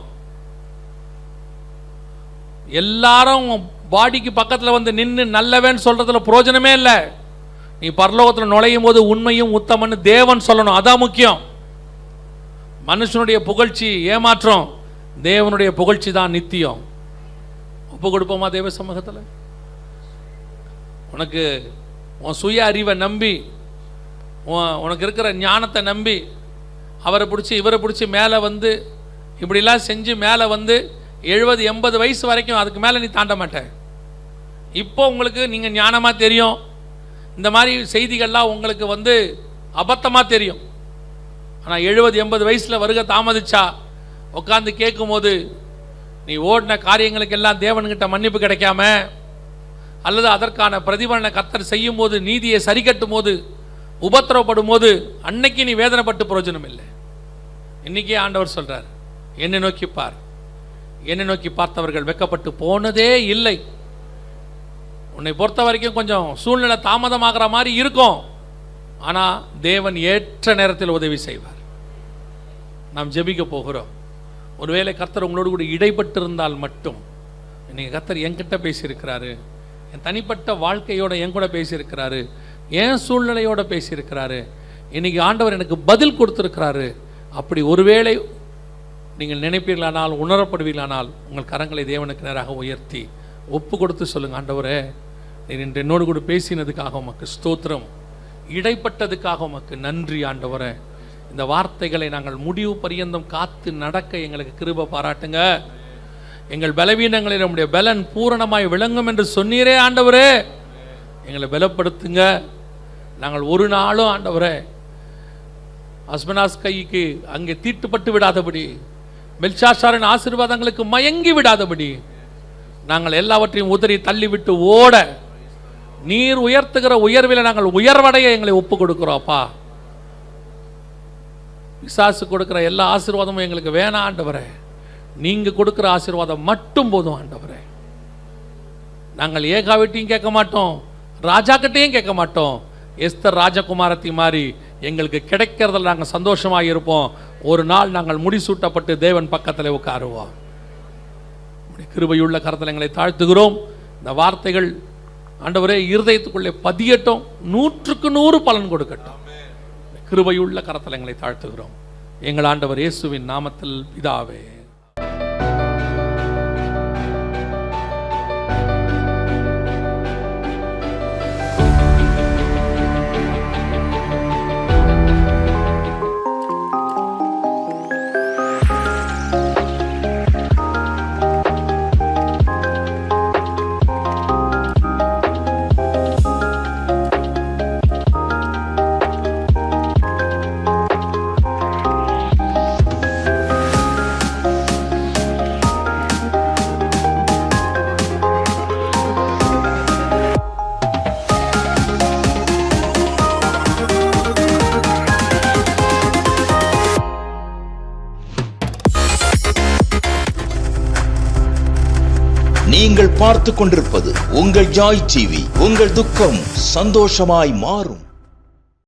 எல்லாரும் பாடிக்கு பக்கத்தில் வந்து நின்று நல்லவன் சொல்றதுல பிரயோஜனமே இல்லை. நீ பரலோகத்தில் நுழையும் போது உண்மையும் உத்தமன்னு தேவன் சொல்லணும், அதான் முக்கியம். மனுஷனுடைய புகழ்ச்சி ஏமாற்றம், தேவனுடைய புகழ்ச்சி தான் நித்தியம். ஒப்பு கொடுப்போமா தேவ சமூகத்தில்? உனக்கு உன் சுய அறிவை நம்பி, உனக்கு இருக்கிற ஞானத்தை நம்பி அவரை பிடிச்சி இவரை பிடிச்சி மேலே வந்து இப்படிலாம் செஞ்சு மேலே வந்து 70-80 வயசு வரைக்கும் அதுக்கு மேலே நீ தாண்ட மாட்டேன். இப்போ உங்களுக்கு நீங்கள் ஞானமாக தெரியும், இந்த மாதிரி செய்திகள்லாம் உங்களுக்கு வந்து அபத்தமாக தெரியும். ஆனால் 70-80 வயசில் வருகை தாமதிச்சா உட்காந்து கேட்கும் போது நீ ஓடின காரியங்களுக்கெல்லாம் தேவன்கிட்ட மன்னிப்பு கிடைக்காம, அல்லது அதற்கான பிரதிபலனை கர்த்தர் செய்யும் போது, நீதியை சரி கட்டும் போது, உபத்திரவப்படும் போது, அன்னைக்கு நீ வேதனைப்பட்டு பிரயோஜனம் இல்லை. இன்னைக்கே ஆண்டவர் சொல்றார், என்னை நோக்கி பார், என்னை நோக்கி பார்த்தவர்கள் வெட்கப்பட்டு போனதே இல்லை. உன்னை பொறுத்த வரைக்கும் கொஞ்சம் சூழ்நிலை தாமதமாகிற மாதிரி இருக்கும், ஆனால் தேவன் ஏற்ற நேரத்தில் உதவி செய்வார். நாம் ஜெபிக்க போகிறோம். ஒருவேளை கர்த்தர் உங்களோடு கூட இடைப்பட்டு இருந்தால் மட்டும், இன்னைக்கு கர்த்தர் என்கிட்ட பேசியிருக்கிறாரு, என் தனிப்பட்ட வாழ்க்கையோட என் கூட பேசியிருக்கிறாரு, என் சூழ்நிலையோட பேசியிருக்கிறாரு, இன்னைக்கு ஆண்டவர் எனக்கு பதில் கொடுத்துருக்கிறாரு. அப்படி ஒருவேளை நீங்கள் நினைப்பீர்களானால், உணரப்படுவீர்களானால், உங்கள் கரங்களை தேவனுக்கு நேராக உயர்த்தி ஒப்பு கொடுத்து சொல்லுங்கள், ஆண்டவரே நீர் இன்று என்னோடு கூட பேசினதுக்காக உமக்கு ஸ்தோத்திரம், இடைப்பட்டதுக்காக உமக்கு நன்றி ஆண்டவரே. இந்த வார்த்தைகளை நாங்கள் முடிவு பரியந்தம் காத்து நடக்க எங்களுக்கு கிருபை பாராட்டுங்க. எங்கள் பலவீனங்களில் நம்முடைய பலன் பூரணமாய் விளங்கும் என்று சொன்னீரே ஆண்டவரே, எங்களை பலப்படுத்துங்க. நாங்கள் ஒரு நாளும் ஆண்டவரே அஸ்மனாஸ் கைக்கு அங்கே தீட்டுப்பட்டு விடாதபடி, பெல்ஷாத்சாரின் ஆசீர்வாதங்களுக்கு மயங்கி விடாதபடி, நாங்கள் எல்லாவற்றையும் உதறி தள்ளிவிட்டு ஓட, நீர் உயர்த்துகிற உயர்வில் நாங்கள் உயர்வடைய எங்களை ஒப்பு கொடுக்கிறோம்ப்பா. பிசாசு கொடுக்கிற எல்லா ஆசீர்வாதமும் எங்களுக்கு வேணாம் ஆண்டவரே, நீங்க கொடுக்கிற ஆசீர்வாதம் மட்டும் போதும் ஆண்டவரே. நாங்கள் ஏகாவிட்டையும் கேட்க மாட்டோம், ராஜாக்கிட்டையும் கேட்க மாட்டோம். எஸ்தர் ராஜகுமாரத்தி மாதிரி எங்களுக்கு கிடைக்கிறதுல நாங்கள் சந்தோஷமாக இருப்போம். ஒரு நாள் நாங்கள் முடிசூட்டப்பட்டு தேவன் பக்கத்தில் உட்காருவோம். கிருபையுள்ள கரத்தில் எங்களை தாழ்த்துகிறோம். இந்த வார்த்தைகள் ஆண்டவரே இருதயத்துக்குள்ளே பதியட்டும், 100க்கு 100 பலன் கொடுக்கட்டும். கிருபையுள்ள கரத்தில் எங்களை தாழ்த்துகிறோம் எங்கள் ஆண்டவர் இயேசுவின் நாமத்தில் பிதாவே. நீங்கள் பார்த்து கொண்டிருப்பது உங்கள் ஜாய் டிவி. உங்கள் துக்கம் சந்தோஷமாய் மாறும்.